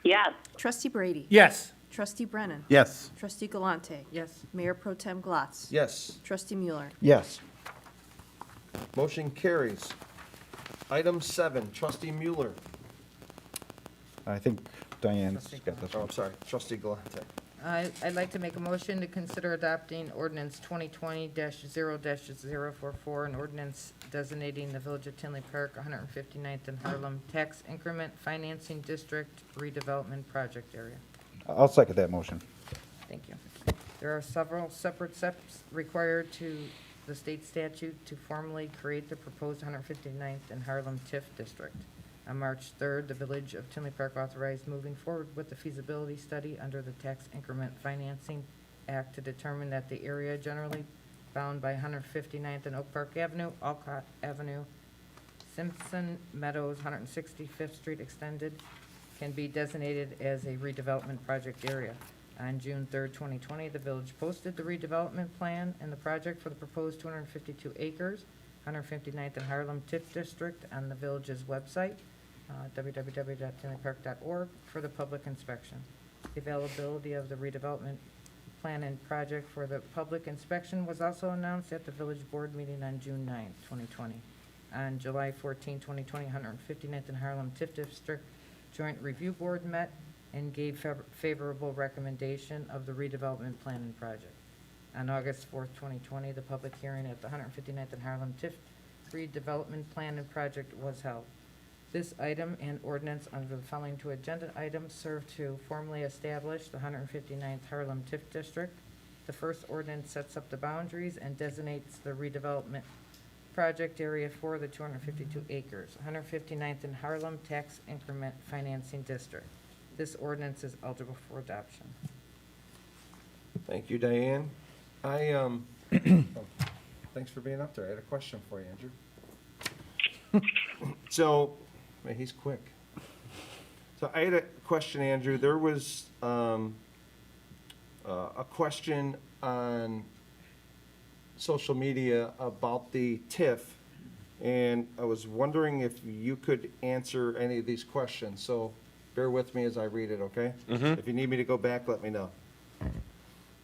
Yes. Trustee Brady. Yes. Trustee Brennan. Yes. Trustee Galante. Yes. Mayor Pro Tem Glatz. Yes. Trustee Mueller. Yes. Motion carries. Item 7, Trustee Mueller. I think Diane's got this Oh, one. I'm sorry, Trustee Galante. I'd like to make a motion to consider adopting ordinance 2020-0-044, an ordinance designating the Village of Tinley Park, 159th and Harlem Tax Increment Financing District Redevelopment Project Area. I'll second that motion. Thank you. There are several separate steps required to the state statute to formally create the proposed 159th and Harlem TIF district. On March 3rd, the Village of Tinley Park authorized moving forward with the feasibility study under the Tax Increment Financing Act to determine that the area generally bound by 159th and Oak Park Avenue, Alcott Avenue, Simpson Meadows, 165th Street Extended, can be designated as a redevelopment project area. On June 3rd, 2020, the village posted the redevelopment plan and the project for the proposed 252 acres, 159th and Harlem TIF district on the village's website, www.tinleypark.org, for the public inspection. The availability of the redevelopment plan and project for the public inspection was also announced at the village board meeting on June 9th, 2020. On July 14, 2020, 159th and Harlem TIF district joint review board met and gave favorable recommendation of the redevelopment plan and project. On August 4th, 2020, the public hearing at the 159th and Harlem TIF redevelopment plan and project was held. This item and ordinance under the following two agenda items serve to formally establish the 159th Harlem TIF district. The first ordinance sets up the boundaries and designates the redevelopment project area for the 252 acres, 159th and Harlem Tax Increment Financing District. This ordinance is eligible for adoption. Thank you, Diane. Thanks for being up there. I had a question for you, Andrew. So, man, he's quick. So I had a question, Andrew. There was a question on social media about the TIF, and I was wondering if you could answer any of these questions. So bear with me as I read it, okay? If you need me to go back, let me know.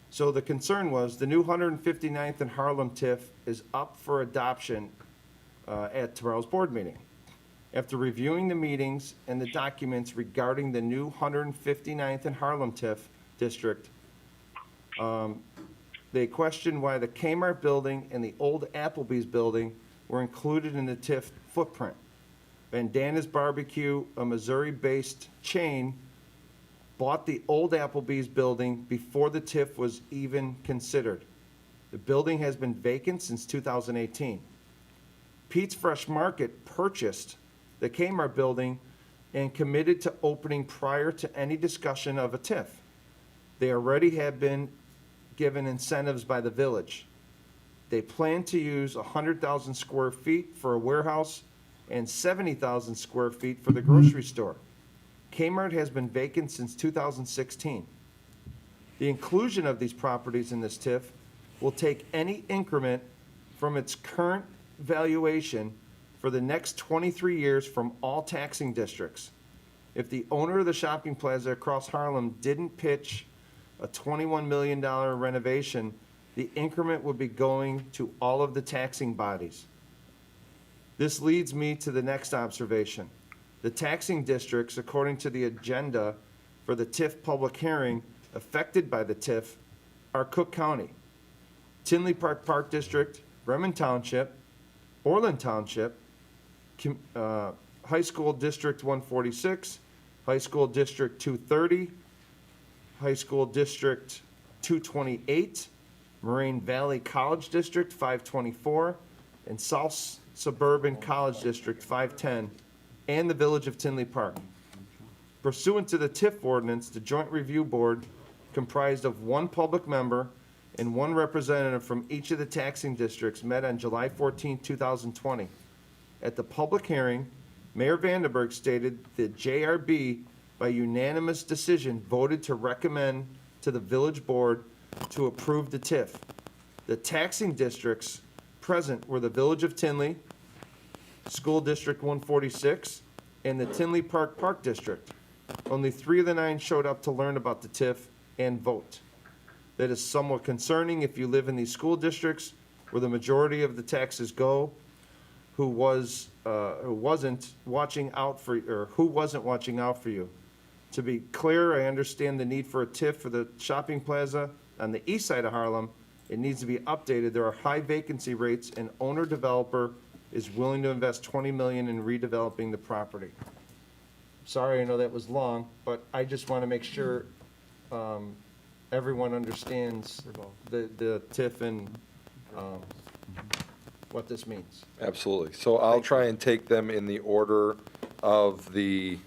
So the concern was the new 159th and Harlem TIF is up for adoption at tomorrow's board meeting. After reviewing the meetings and the documents regarding the new 159th and Harlem TIF district, they questioned why the Kmart building and the old Applebee's building were included in the TIF footprint. Bandana's Barbecue, a Missouri-based chain, bought the old Applebee's building before the TIF was even considered. The building has been vacant since 2018. Pete's Fresh Market purchased the Kmart building and committed to opening prior to any discussion of a TIF. They already have been given incentives by the village. They plan to use 100,000 square feet for a warehouse and 70,000 square feet for the grocery store. Kmart has been vacant since 2016. The inclusion of these properties in this TIF will take any increment from its current valuation for the next 23 years from all taxing districts. If the owner of the shopping plaza across Harlem didn't pitch a $21 million renovation, the increment would be going to all of the taxing bodies. This leads me to the next observation. The taxing districts, according to the agenda for the TIF public hearing affected by the TIF, are Cook County, Tinley Park Park District, Bremen Township, Orland Township, High School District 146, High School District 230, High School District 228, Moraine Valley College District 524, and South Suburban College District 510, and the Village of Tinley Park. Pursuant to the TIF ordinance, the Joint Review Board, comprised of one public member and one representative from each of the taxing districts, met on July 14, 2020. At the public hearing, Mayor Vandenberg stated the JRB, by unanimous decision, voted to recommend to the village board to approve the TIF. The taxing districts present were the Village of Tinley, School District 146, and the Tinley Park Park District. Only 3 of the 9 showed up to learn about the TIF and vote. That is somewhat concerning if you live in these school districts where the majority of the taxes go, who wasn't watching out for you. To be clear, I understand the need for a TIF for the shopping plaza on the east side of Harlem. It needs to be updated. There are high vacancy rates, and owner-developer is willing to invest $20 million in redeveloping the property. Sorry, I know that was long, but I just want to make sure everyone understands the TIF and what this means. Absolutely. So I'll try and take them in the order of the,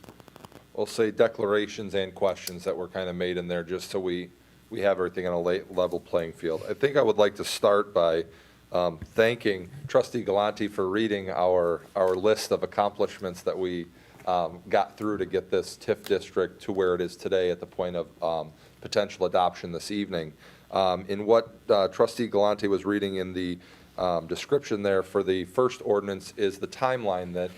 we'll say, declarations and questions that were kind of made in there, just so we have everything on a level playing field. I think I would like to start by thanking Trustee Galante for reading our list of accomplishments that we got through to get this TIF district to where it is today at the point of potential adoption this evening. In what Trustee Galante was reading in the description there for the first ordinance is the timeline that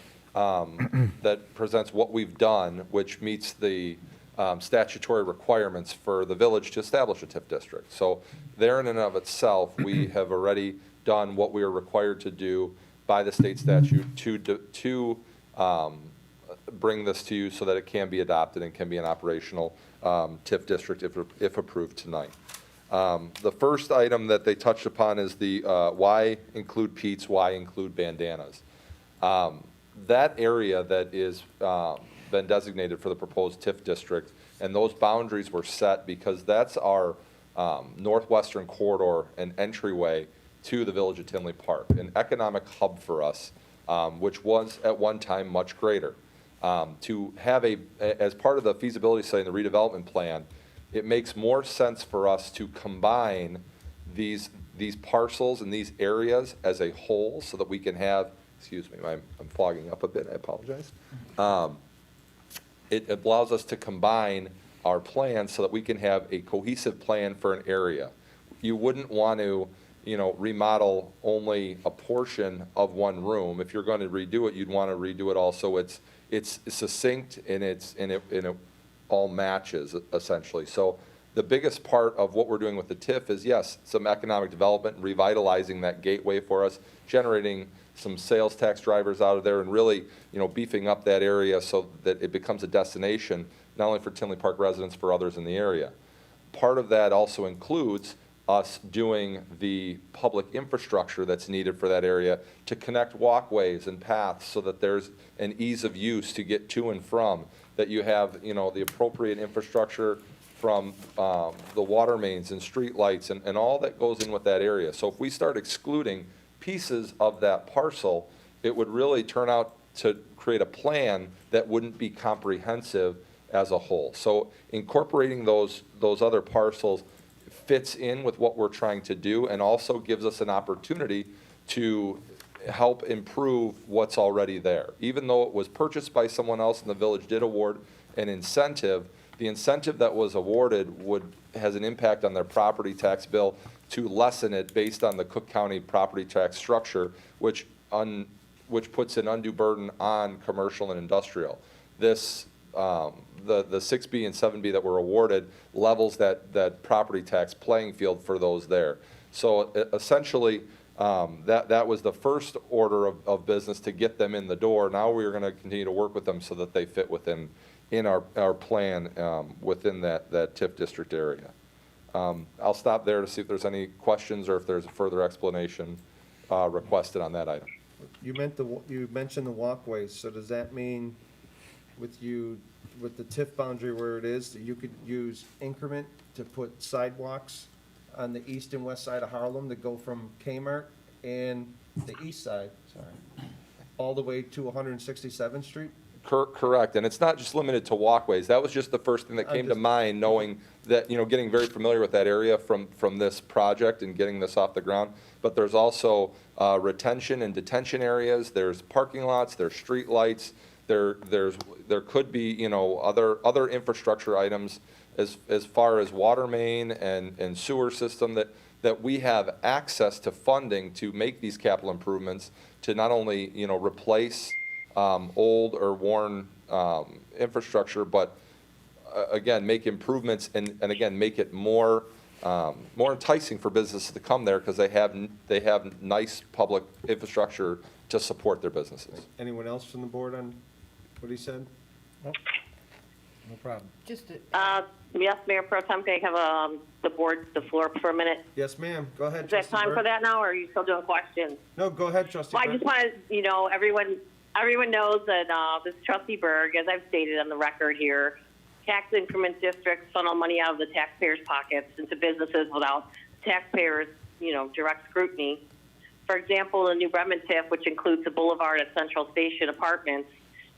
that presents what we've done, which meets the statutory requirements for the village to establish a TIF district. So there in and of itself, we have already done what we are required to do by the state statute to bring this to you so that it can be adopted and can be an operational TIF district if approved tonight. The first item that they touched upon is the why include Pete's, why include bandanas. That area that is been designated for the proposed TIF district, and those boundaries were set because that's our northwestern corridor and entryway to the Village of Tinley Park, an economic hub for us, which was at one time much greater. To have as part of the feasibility study and the redevelopment plan, it makes more sense for us to combine these parcels and these areas as a whole so that we can have, excuse me, I'm fogging up a bit, I apologize. It allows us to combine our plans so that we can have a cohesive plan for an area. You wouldn't want to, remodel only a portion of one room. If you're going to redo it, you'd want to redo it all so it's succinct and it all matches essentially. So the biggest part of what we're doing with the TIF is, yes, some economic development, revitalizing that gateway for us, generating some sales tax drivers out of there, and really, beefing up that area so that it becomes a destination, not only for Tinley Park residents, for others in the area. Part of that also includes us doing the public infrastructure that's needed for that area to connect walkways and paths so that there's an ease of use to get to and from, that you have, the appropriate infrastructure from the water mains and street lights and all that goes in with that area. So if we start excluding pieces of that parcel, it would really turn out to create a plan that wouldn't be comprehensive as a whole. So incorporating those other parcels fits in with what we're trying to do and also gives us an opportunity to help improve what's already there. Even though it was purchased by someone else and the village did award an incentive, the incentive that was awarded has an impact on their property tax bill to lessen it based on the Cook County property tax structure, which puts an undue burden on commercial and industrial. This, the 6B and 7B that were awarded levels that property tax playing field for those there. So essentially, that was the first order of business to get them in the door. Now we're going to continue to work with them so that they fit within our plan within that TIF district area. I'll stop there to see if there's any questions or if there's a further explanation requested on that item. You mentioned the walkways, so does that mean with the TIF boundary where it is, that you could use increment to put sidewalks on the east and west side of Harlem that go from Kmart and the east side, all the way to 167th Street? Correct, and it's not just limited to walkways. That was just the first thing that came to mind, knowing that, getting very familiar with that area from this project and getting this off the ground. But there's also retention and detention areas, there's parking lots, there's street lights, there could be, other infrastructure items as far as water main and sewer system that we have access to funding to make these capital improvements to not only, replace old or worn infrastructure, but again, make improvements and again, make it more enticing for businesses to come there because they have nice public infrastructure to support their businesses. Anyone else from the board on what he said? No problem. Just Yes, Mayor Pro Tem, can I have the floor for a minute? Yes, ma'am. Go ahead. Is that time for that now, or are you still doing questions? No, go ahead, Trustee Well, I Berg. just want to, everyone knows that this Trustee Berg, as I've stated on the record here, tax increment districts funnel money out of the taxpayers' pockets into businesses without taxpayers, direct scrutiny. For example, the New Bremen TIF, which includes the Boulevard at Central Station Apartments,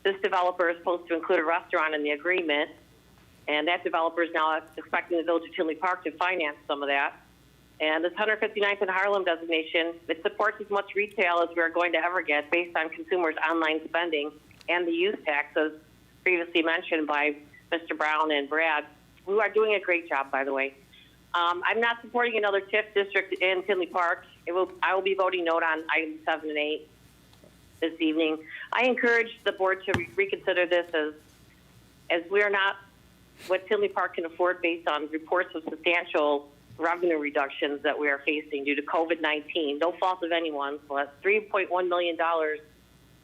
this developer is supposed to include a restaurant in the agreement, and that developer is now expecting the Village of Tinley Park to finance some of that. And this 159th and Harlem designation, it supports as much retail as we're going to ever get based on consumers' online spending and the use taxes previously mentioned by Mr. Brown and Brad, who are doing a great job, by the way. I'm not supporting another TIF district in Tinley Park. I will be voting no on items 7 and 8 this evening. I encourage the board to reconsider this as we are not what Tinley Park can afford based on reports of substantial revenue reductions that we are facing due to COVID-19. No fault of anyone, but $3.1 million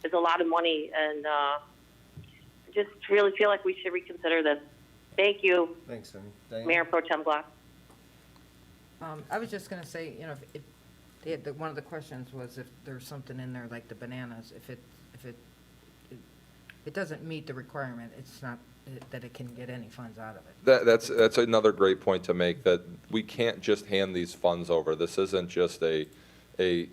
is a lot of money, and just really feel like we should reconsider this. Thank you. Thanks, Diane. Mayor Pro Tem Glass. I was just going to say, one of the questions was if there's something in there like the bananas, if it doesn't meet the requirement, it's not that it can get any funds out of it. That's another great point to make, that we can't just hand these funds over. This isn't just an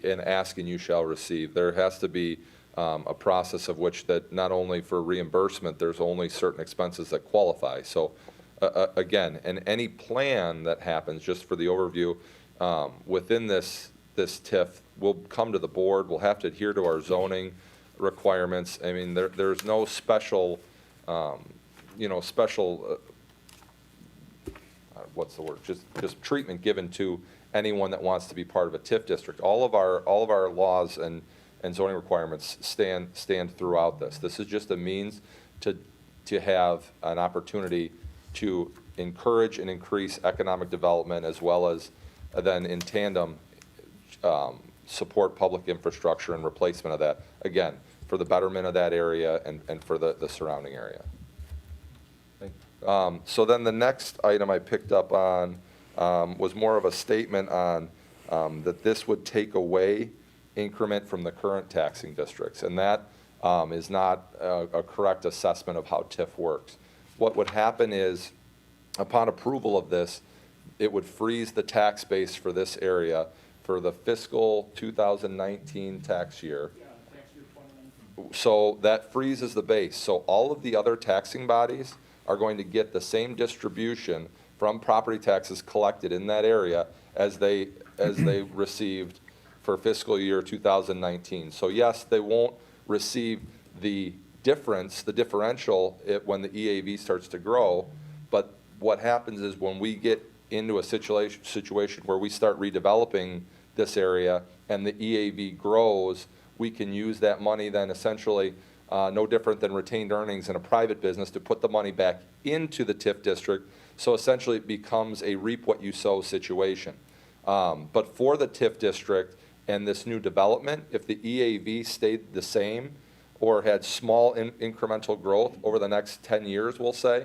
ask and you shall receive. There has to be a process of which that not only for reimbursement, there's only certain expenses that qualify. So again, and any plan that happens, just for the overview, within this TIF will come to the board. We'll have to adhere to our zoning requirements. I mean, there's no special, what's the word? Just treatment given to anyone that wants to be part of a TIF district. All of our laws and zoning requirements stand throughout this. This is just a means to have an opportunity to encourage and increase economic development, as well as then in tandem support public infrastructure and replacement of that, again, for the betterment of that area and for the surrounding area. So then the next item I picked up on was more of a statement on that this would take away increment from the current taxing districts, and that is not a correct assessment of how TIF works. What would happen is, upon approval of this, it would freeze the tax base for this area for the fiscal 2019 tax year. So that freezes the base. So all of the other taxing bodies are going to get the same distribution from property taxes collected in that area as they received for fiscal year 2019. So yes, they won't receive the differential when the EAV starts to grow, but what happens is when we get into a situation where we start redeveloping this area and the EAV grows, we can use that money then essentially no different than retained earnings in a private business to put the money back into the TIF district. So essentially it becomes a reap what you sow situation. But for the TIF district and this new development, if the EAV stayed the same or had small incremental growth over the next 10 years, we'll say,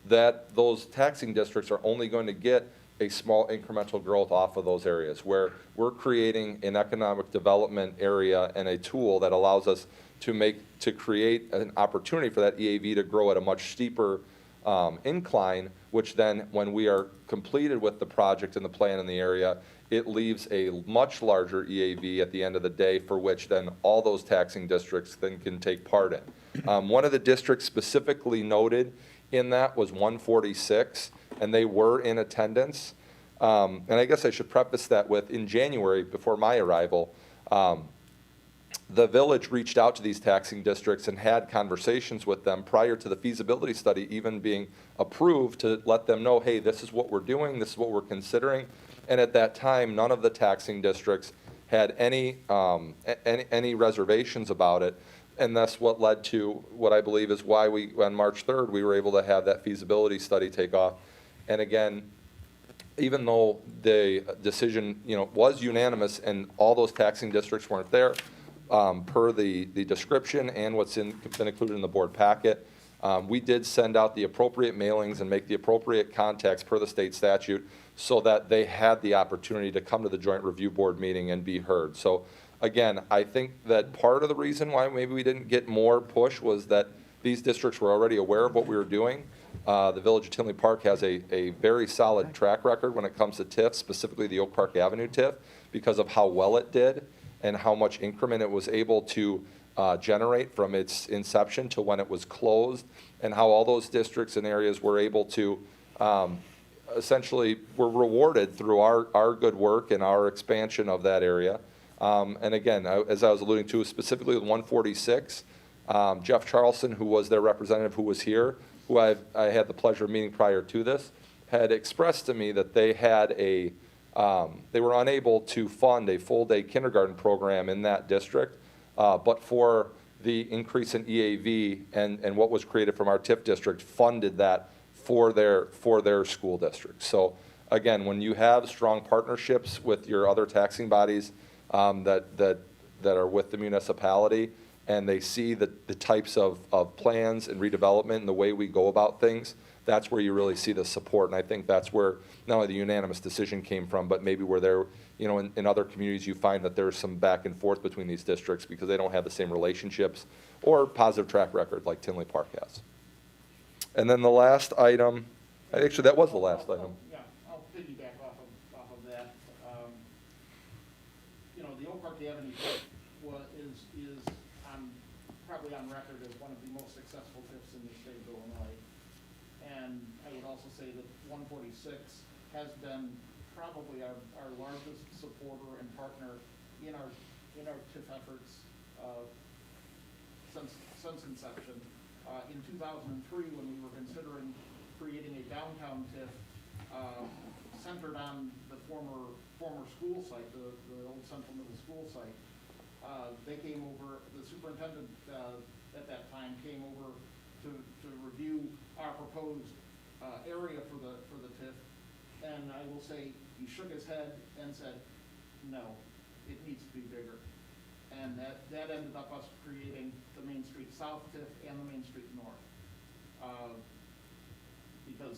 that those taxing districts are only going to get a small incremental growth off of those areas, where we're creating an economic development area and a tool that allows us to create an opportunity for that EAV to grow at a much steeper incline, which then when we are completed with the project and the plan in the area, it leaves a much larger EAV at the end of the day, for which then all those taxing districts then can take part in. One of the districts specifically noted in that was 146, and they were in attendance. And I guess I should preface that with, in January, before my arrival, the village reached out to these taxing districts and had conversations with them prior to the feasibility study even being approved, to let them know, hey, this is what we're doing, this is what we're considering. And at that time, none of the taxing districts had any reservations about it. And that's what led to what I believe is why on March 3rd, we were able to have that feasibility study take off. And again, even though the decision, was unanimous and all those taxing districts weren't there, per the description and what's been included in the board packet, we did send out the appropriate mailings and make the appropriate contacts per the state statute, so that they had the opportunity to come to the joint review board meeting and be heard. So again, I think that part of the reason why maybe we didn't get more push was that these districts were already aware of what we were doing. The Village of Tinley Park has a very solid track record when it comes to TIF, specifically the Oak Park Avenue TIF, because of how well it did and how much increment it was able to generate from its inception to when it was closed, and how all those districts and areas were able to essentially were rewarded through our good work and our expansion of that area. And again, as I was alluding to, specifically with 146, Jeff Charlson, who was their representative, who was here, who I had the pleasure of meeting prior to this, had expressed to me that they had they were unable to fund a full-day kindergarten program in that district, but for the increase in EAV and what was created from our TIF district funded that for their school district. So again, when you have strong partnerships with your other taxing bodies that are with the municipality, and they see the types of plans and redevelopment and the way we go about things, that's where you really see the support. And I think that's where not only the unanimous decision came from, but maybe where there, in other communities you find that there's some back and forth between these districts because they don't have the same relationships or positive track record like Tinley Park has. And then the last item, actually that was the last item. Yeah, I'll piggyback off of that. The Oak Park Avenue is probably on record as one of the most successful TIFs in the state of Illinois. And I would also say that 146 has been probably our largest supporter and partner in our TIF efforts since inception. In 2003, when we were considering creating a downtown TIF centered on the former school site, the old Central Middle School site, they came over. The superintendent at that time came over to review our proposed area for the TIF, and I will say he shook his head and said, "No, it needs to be bigger." And that ended up us creating the Main Street South TIF and the Main Street North. Because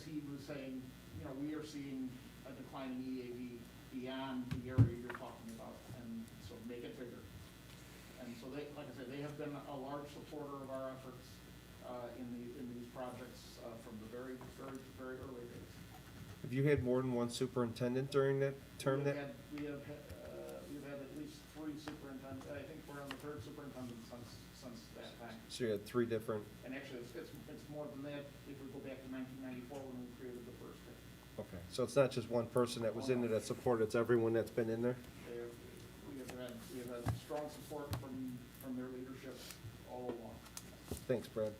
he was saying, we are seeing a declining EAV beyond the area you're talking about, and so make it bigger. And so they, like I said, they have been a large supporter of our efforts in these projects from the very, very, very early days. Have you had more than one superintendent during that term? We've had at least 3 superintendents. I think we're on the 3rd superintendent since that time. So you had 3 different. And actually, it's more than that if we go back to 1994 when we created the first TIF. Okay, so it's not just one person that was in there that supported, it's everyone that's been in there? We have had strong support from their leadership all along. Thanks, Brad.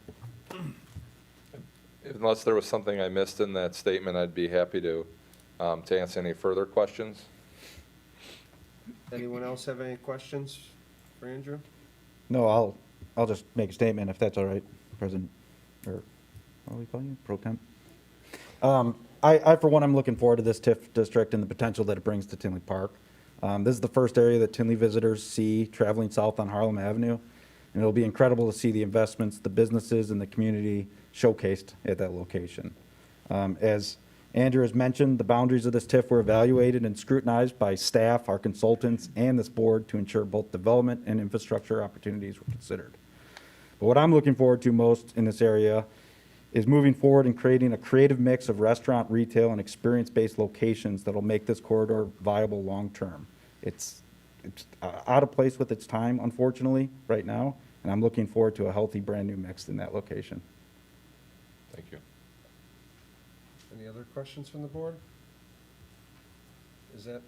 Unless there was something I missed in that statement, I'd be happy to answer any further questions. Anyone else have any questions for Andrew? No, I'll just make a statement if that's all right, President, or what do we call you, Pro Temp? I, for one, I'm looking forward to this TIF district and the potential that it brings to Tinley Park. This is the first area that Tinley visitors see traveling south on Harlem Avenue, and it'll be incredible to see the investments, the businesses, and the community showcased at that location. As Andrew has mentioned, the boundaries of this TIF were evaluated and scrutinized by staff, our consultants, and this board to ensure both development and infrastructure opportunities were considered. But what I'm looking forward to most in this area is moving forward and creating a creative mix of restaurant, retail, and experience-based locations that'll make this corridor viable long-term. It's out of place with its time, unfortunately, right now, and I'm looking forward to a healthy, brand-new mix in that location. Thank you. Any other questions from the board? Is that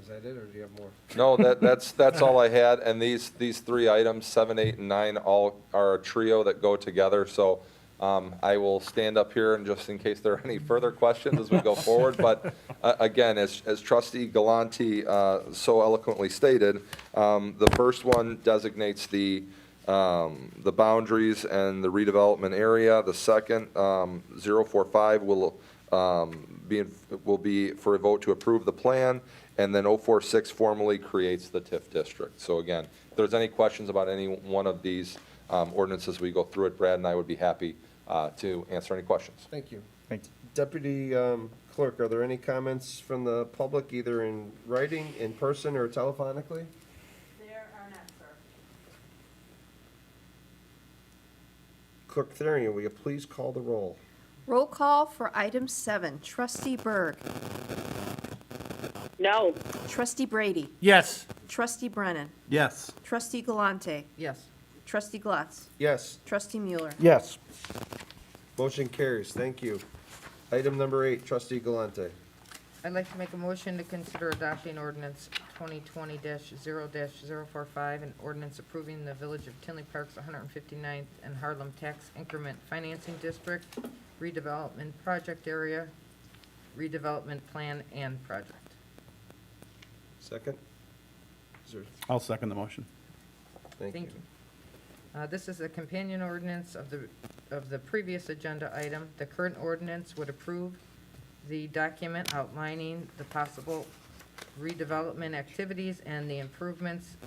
it, or do you have more? No, that's all I had, and these 3 items, 7, 8, and 9, all are a trio that go together, so I will stand up here and just in case there are any further questions as we go forward, but again, as Trustee Galante so eloquently stated, the first one designates the boundaries and the redevelopment area. The second, 045, will be for a vote to approve the plan, and then 046 formally creates the TIF district. So again, if there's any questions about any one of these ordinances we go through it, Brad and I would be happy to answer any questions. Thank you. Thanks. Deputy Clerk, are there any comments from the public, either in writing, in person, or telephonically? There are not, sir. Clerk Therian, will you please call the roll? Roll call for item 7. Trustee Berg. No. Trustee Brady. Yes. Trustee Brennan. Yes. Trustee Galante. Yes. Trustee Glatz. Yes. Trustee Mueller. Yes. Motion carries. Thank you. Item number 8, Trustee Galante. I'd like to make a motion to consider adopting ordinance 2020-0-045, an ordinance approving the Village of Tinley Park's 159th and Harlem Tax Increment Financing District redevelopment project area, redevelopment plan, and project. Second? Is there- I'll second the motion. Thank you. This is a companion ordinance of the previous agenda item. The current ordinance would approve the document outlining the possible redevelopment activities and the improvements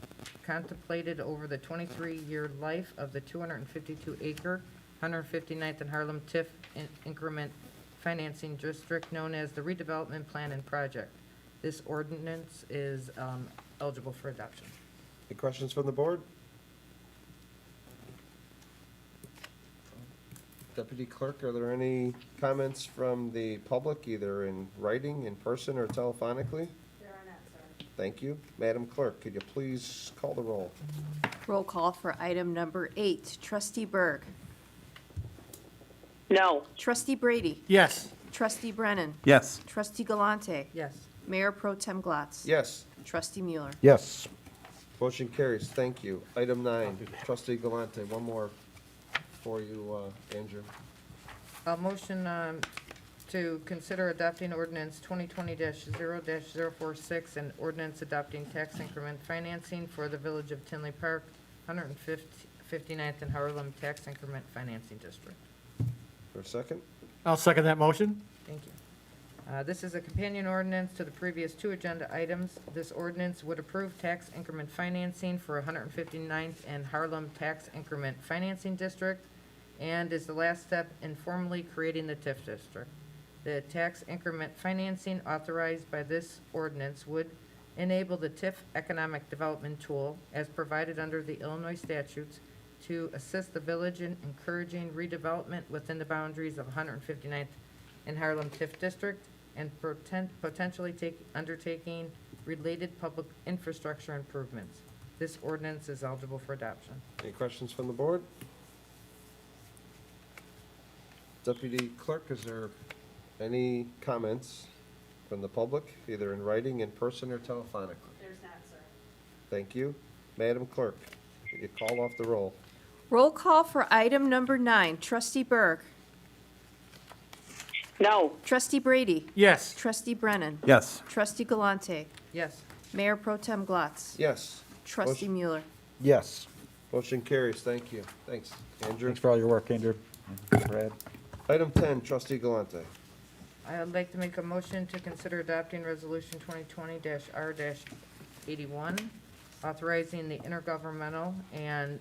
contemplated over the 23-year life of the 252-acre 159th and Harlem TIF increment financing district known as the redevelopment plan and project. This ordinance is eligible for adoption. Any questions from the board? Deputy Clerk, are there any comments from the public, either in writing, in person, or telephonically? There are not, sir. Thank you. Madam Clerk, could you please call the roll? Roll call for item number 8. Trustee Berg. No. Trustee Brady. Yes. Trustee Brennan. Yes. Trustee Galante. Yes. Mayor Pro Tem Glatz. Yes. Trustee Mueller. Yes. Motion carries. Thank you. Item 9, Trustee Galante, one more for you, Andrew. A motion to consider adopting ordinance 2020-0-046 and ordinance adopting tax increment financing for the Village of Tinley Park, 159th and Harlem Tax Increment Financing District. For a second? I'll second that motion. Thank you. This is a companion ordinance to the previous 2 agenda items. This ordinance would approve tax increment financing for 159th and Harlem Tax Increment Financing District and is the last step in formally creating the TIF district. The tax increment financing authorized by this ordinance would enable the TIF economic development tool as provided under the Illinois statutes to assist the village in encouraging redevelopment within the boundaries of 159th and Harlem TIF district and potentially undertaking related public infrastructure improvements. This ordinance is eligible for adoption. Any questions from the board? Deputy Clerk, is there any comments from the public, either in writing, in person, or telephonically? There's not, sir. Thank you. Madam Clerk, could you call off the roll? Roll call for item number 9. Trustee Berg. No. Trustee Brady. Yes. Trustee Brennan. Yes. Trustee Galante. Yes. Mayor Pro Tem Glatz. Yes. Trustee Mueller. Yes. Motion carries. Thank you. Thanks, Andrew. Thanks for all your work, Andrew. Brad. Item 10, Trustee Galante. I would like to make a motion to consider adopting Resolution 2020-R-81, authorizing the intergovernmental and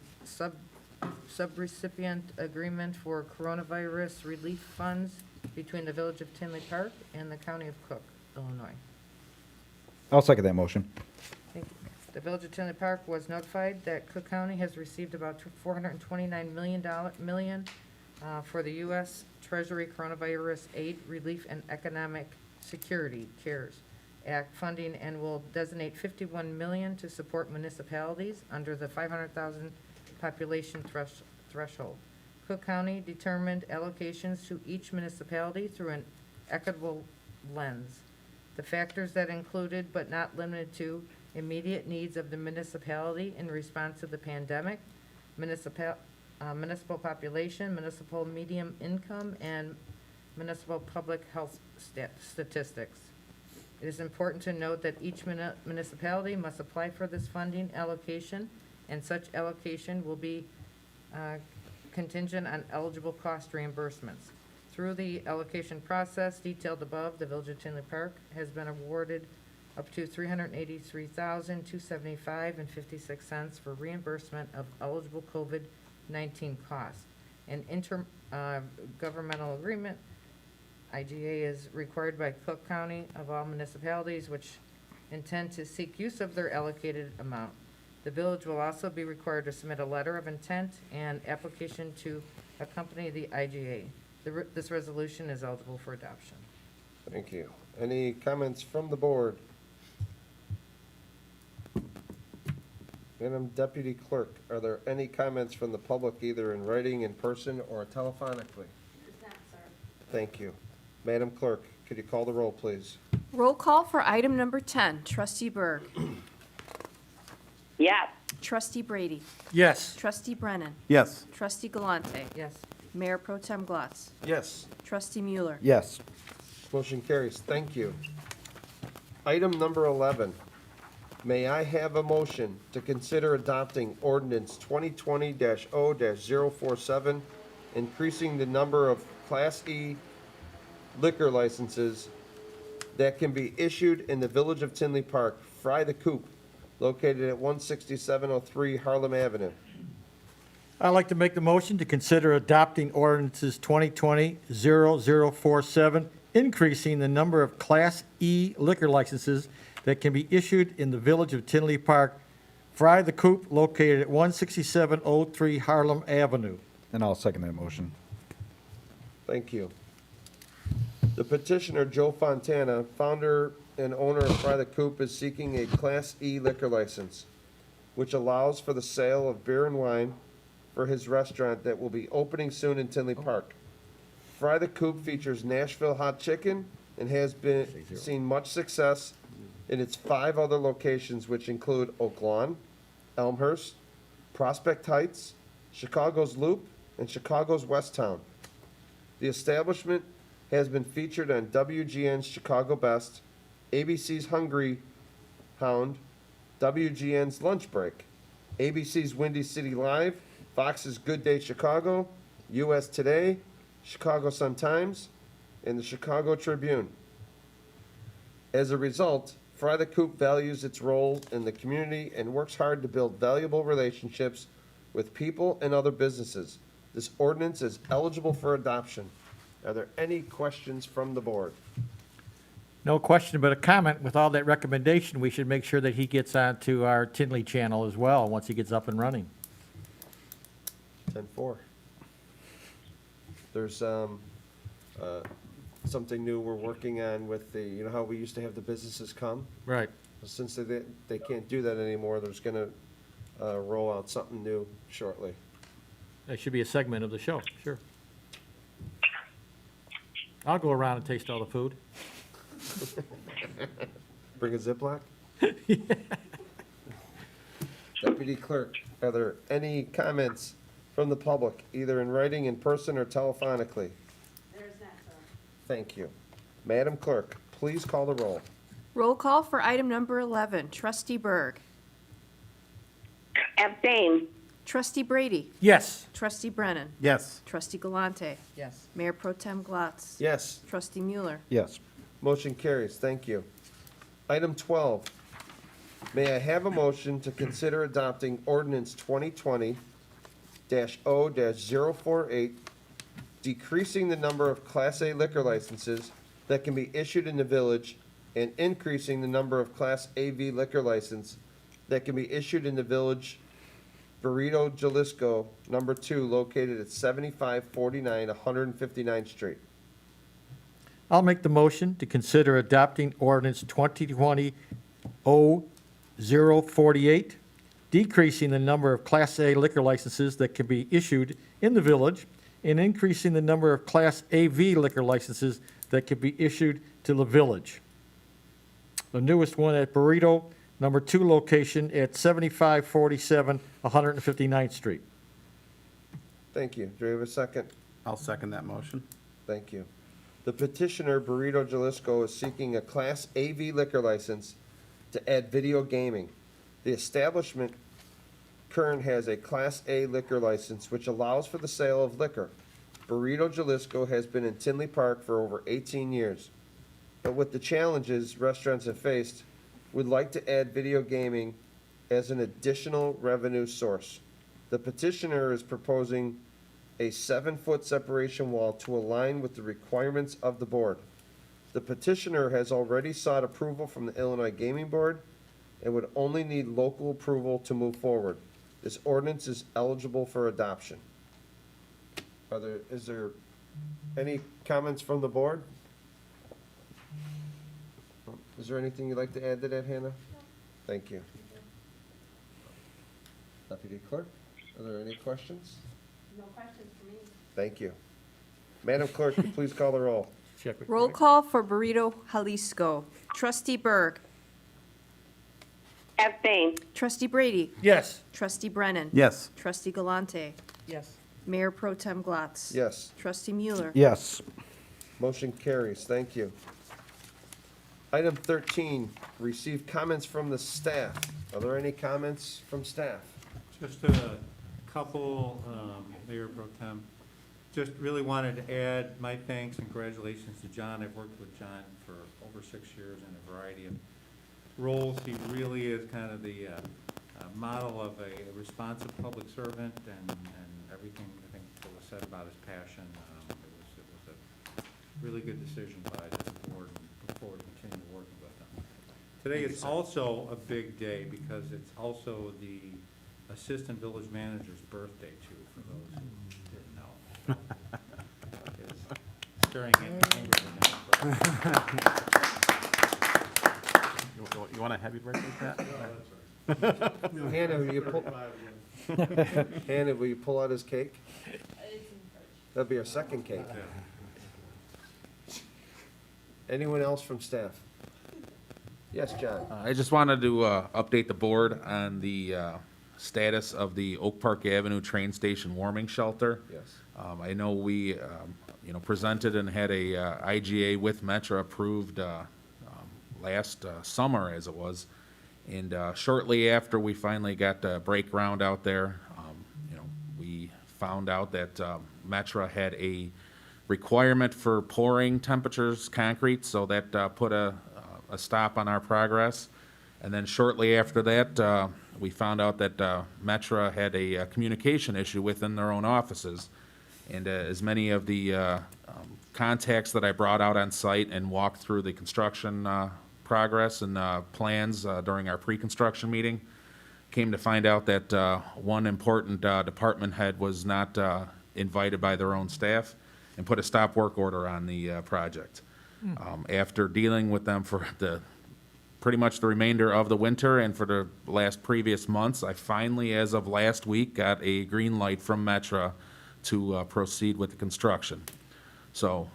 subrecipient agreement for coronavirus relief funds between the Village of Tinley Park and the County of Cook, Illinois. I'll second that motion. Thank you. The Village of Tinley Park was notified that Cook County has received about $429 million for the U.S. Treasury Coronavirus Aid, Relief, and Economic Security CARES Act funding and will designate $51 million to support municipalities under the 500,000 population threshold. Cook County determined allocations to each municipality through an equitable lens. The factors that included but not limited to immediate needs of the municipality in response to the pandemic, municipal population, municipal medium income, and municipal public health statistics. It is important to note that each municipality must apply for this funding allocation, and such allocation will be contingent on eligible cost reimbursements. Through the allocation process detailed above, the Village of Tinley Park has been awarded up to $383,275.56 for reimbursement of eligible COVID-19 costs. An intergovernmental agreement, IGA, is required by Cook County of all municipalities which intend to seek use of their allocated amount. The village will also be required to submit a letter of intent and application to accompany the IGA. This resolution is eligible for adoption. Thank you. Any comments from the board? Madam Deputy Clerk, are there any comments from the public, either in writing, in person, or telephonically? There's not, sir. Thank you. Madam Clerk, could you call the roll, please? Roll call for item number 10. Trustee Berg. Yes. Trustee Brady. Yes. Trustee Brennan. Yes. Trustee Galante. Yes. Mayor Pro Tem Glatz. Yes. Trustee Mueller. Yes. Motion carries. Thank you. Item number 11. May I have a motion to consider adopting ordinance 2020-0-047, increasing the number of Class E liquor licenses that can be issued in the Village of Tinley Park, Fry the Coop, located at 16703 Harlem Avenue. I'd like to make the motion to consider adopting ordinances 2020-0047, increasing the number of Class E liquor licenses that can be issued in the Village of Tinley Park, Fry the Coop, located at 16703 Harlem Avenue. And I'll second that motion. Thank you. The petitioner, Joe Fontana, founder and owner of Fry the Coop is seeking a Class E liquor license, which allows for the sale of beer and wine for his restaurant that will be opening soon in Tinley Park. Fry the Coop features Nashville hot chicken and has seen much success in its 5 other locations, which include Oak Lawn, Elmhurst, Prospect Heights, Chicago's Loop, and Chicago's West Town. The establishment has been featured on WGN's Chicago Best, ABC's Hungry Hound, WGN's Lunch Break, ABC's Windy City Live, Fox's Good Day Chicago, US Today, Chicago Sun-Times, and the Chicago Tribune. As a result, Fry the Coop values its role in the community and works hard to build valuable relationships with people and other businesses. This ordinance is eligible for adoption. Are there any questions from the board? No question, but a comment. With all that recommendation, we should make sure that he gets onto our Tinley channel as well, once he gets up and running. 10-4. There's something new we're working on with the, you know how we used to have the businesses come? Right. Since they can't do that anymore, there's gonna roll out something new shortly. That should be a segment of the show, sure. I'll go around and taste all the food. Bring a Ziploc? Deputy Clerk, are there any comments from the public, either in writing, in person, or telephonically? There's not, sir. Thank you. Madam Clerk, please call the roll. Roll call for item number 11. Trustee Berg. Abstain. Trustee Brady. Yes. Trustee Brennan. Yes. Trustee Galante. Yes. Mayor Pro Tem Glatz. Yes. Trustee Mueller. Yes. Motion carries. Thank you. Item 12. May I have a motion to consider adopting ordinance 2020-0-048, decreasing the number of Class A liquor licenses that can be issued in the village and increasing the number of Class AV liquor license that can be issued in the village Burrito Jalisco, number 2, located at 7549 159th Street. I'll make the motion to consider adopting ordinance 2020-0-048, decreasing the number of Class A liquor licenses that can be issued in the village and increasing the number of Class AV liquor licenses that can be issued to the village. The newest one at Burrito, number 2 location at 7547 159th Street. Thank you. Do we have a second? I'll second that motion. Thank you. The petitioner, Burrito Jalisco, is seeking a Class AV liquor license to add video gaming. The establishment current has a Class A liquor license, which allows for the sale of liquor. Burrito Jalisco has been in Tinley Park for over 18 years. But with the challenges restaurants have faced, we'd like to add video gaming as an additional revenue source. The petitioner is proposing a 7-foot separation wall to align with the requirements of the board. The petitioner has already sought approval from the Illinois Gaming Board and would only need local approval to move forward. This ordinance is eligible for adoption. Is there any comments from the board? Is there anything you'd like to add to that, Hannah? Thank you. Deputy Clerk, are there any questions? No questions for me. Thank you. Madam Clerk, could you please call the roll. Check with Roll Greg. call for Burrito Jalisco. Trustee Berg. Abstain. Trustee Brady. Yes. Trustee Brennan. Yes. Trustee Galante. Yes. Mayor Pro Tem Glatz. Yes. Trustee Mueller. Yes. Motion carries. Thank you. Item 13, receive comments from the staff. Are there any comments from staff? Just a couple, Mayor Pro Tem. Just really wanted to add my thanks and congratulations to John. I've worked with John for over 6 years in a variety of roles. He really is kind of the model of a responsive public servant, and everything I think that was said about his passion. It was a really good decision by the board, and look forward to continuing working with them. Today is also a big day because it's also the assistant village manager's birthday too, for those who didn't know. Is staring at me angrily now. want a happy birthday, Pat? Hannah, will you pull, Hannah, will you pull out his cake? That'll be our second cake. Anyone else from staff? Yes, John? I just wanted to update the board on the status of the Oak Park Avenue train station warming shelter. Yes. I know we, presented and had a IGA with Metra approved last summer, as it was. And shortly after we finally got the break ground out there, we found out that Metra had a requirement for pouring temperatures concrete, so that put a stop on our progress. And then shortly after that, we found out that Metra had a communication issue within their own offices. And as many of the contacts that I brought out on site and walked through the construction progress and plans during our pre-construction meeting, came to find out that one important department head was not invited by their own staff and put a stop work order on the project. After dealing with them for pretty much the remainder of the winter and for the last previous months, I finally, as of last week, got a green light from Metra to proceed with the construction. So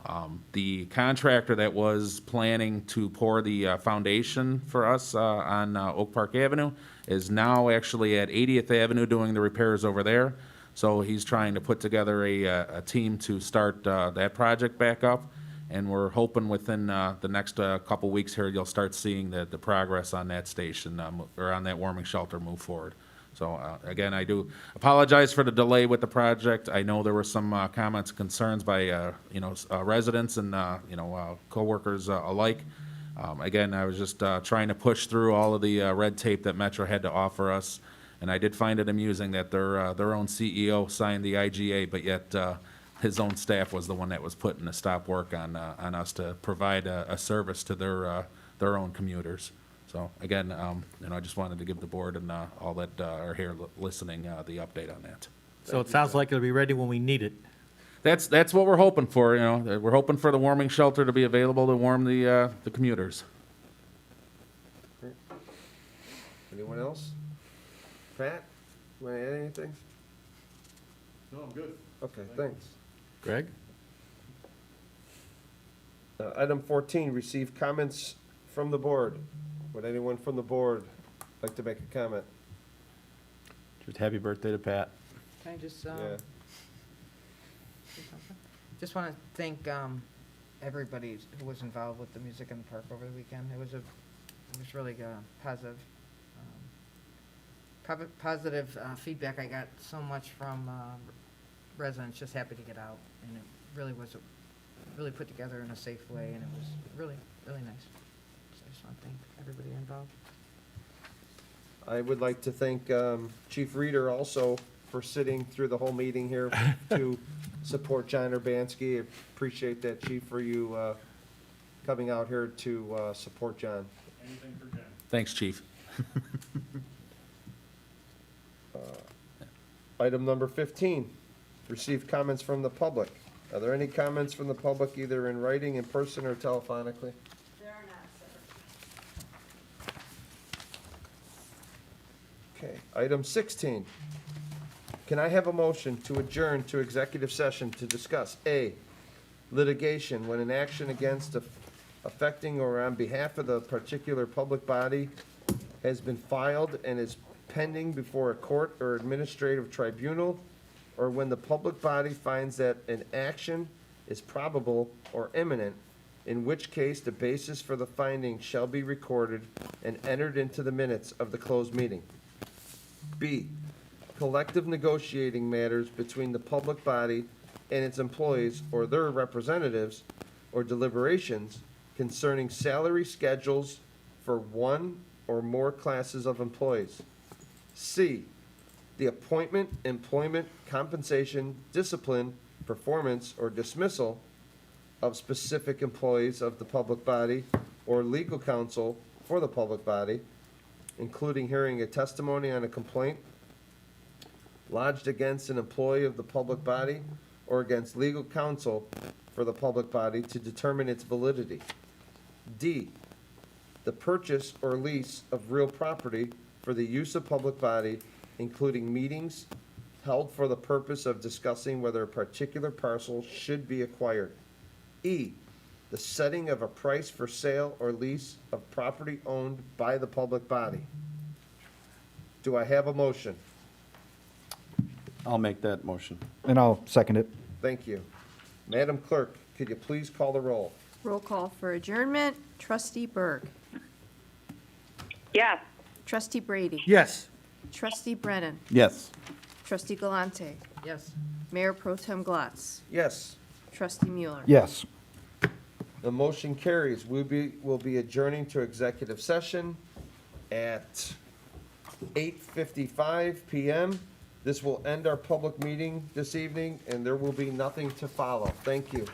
the contractor that was planning to pour the foundation for us on Oak Park Avenue is now actually at 80th Avenue doing the repairs over there. So he's trying to put together a team to start that project back up. And we're hoping within the next couple weeks here, you'll start seeing the progress on that station or on that warming shelter move forward. So again, I do apologize for the delay with the project. I know there were some comments, concerns by residents and coworkers alike. Again, I was just trying to push through all of the red tape that Metra had to offer us, and I did find it amusing that their own CEO signed the IGA, but yet his own staff was the one that was putting a stop work on us to provide a service to their own commuters. So again, I just wanted to give the board and all that are here listening the update on that. So it sounds like it'll be ready when we need it. That's what we're hoping for. We're hoping for the warming shelter to be available to warm the commuters. Anyone else? Pat, you want to add anything? No, I'm good. Okay, thanks. Greg? Item 14, receive comments from the board. Would anyone from the board like to make a comment? Just happy birthday to Pat. Can I just, Yeah. say something? Just want to thank everybody who was involved with the music in the park over the weekend. It was really positive feedback. I got so much from residents just happy to get out, and it really was really put together in a safe way, and it was really, really nice. So I just want to thank everybody involved. I would like to thank Chief Reeder also for sitting through the whole meeting here to support John Urbanski. Appreciate that, Chief, for you coming out here to support John. Anything for Jen. Thanks, Chief. Item number 15, receive comments from the public. Are there any comments from the public, either in writing, in person, or telephonically? There are not, sir. Okay, item 16. Can I have a motion to adjourn to executive session to discuss A, litigation when an action against affecting or on behalf of the particular public body has been filed and is pending before a court or administrative tribunal, or when the public body finds that an action is probable or imminent, in which case the basis for the finding shall be recorded and entered into the minutes of the closed meeting. B, collective negotiating matters between the public body and its employees or their representatives, or deliberations concerning salary schedules for one or more classes of employees. C, the appointment, employment, compensation, discipline, performance, or dismissal of specific employees of the public body or legal counsel for the public body, including hearing a testimony on a complaint lodged against an employee of the public body or against legal counsel for the public body to determine its validity. D, the purchase or lease of real property for the use of public body, including meetings held for the purpose of discussing whether a particular parcel should be acquired. E, the setting of a price for sale or lease of property owned by the public body. Do I have a motion? I'll make that motion. And I'll second it. Thank you. Madam Clerk, could you please call the roll? Roll call for adjournment. Trustee Berg. Yes. Trustee Brady. Yes. Trustee Brennan. Yes. Trustee Galante. Yes. Mayor Pro Tem Glatz. Yes. Trustee Mueller. Yes. The motion carries. We'll be adjourning to executive session at 8:55 PM. This will end our public meeting this evening, and there will be nothing to follow. Thank you.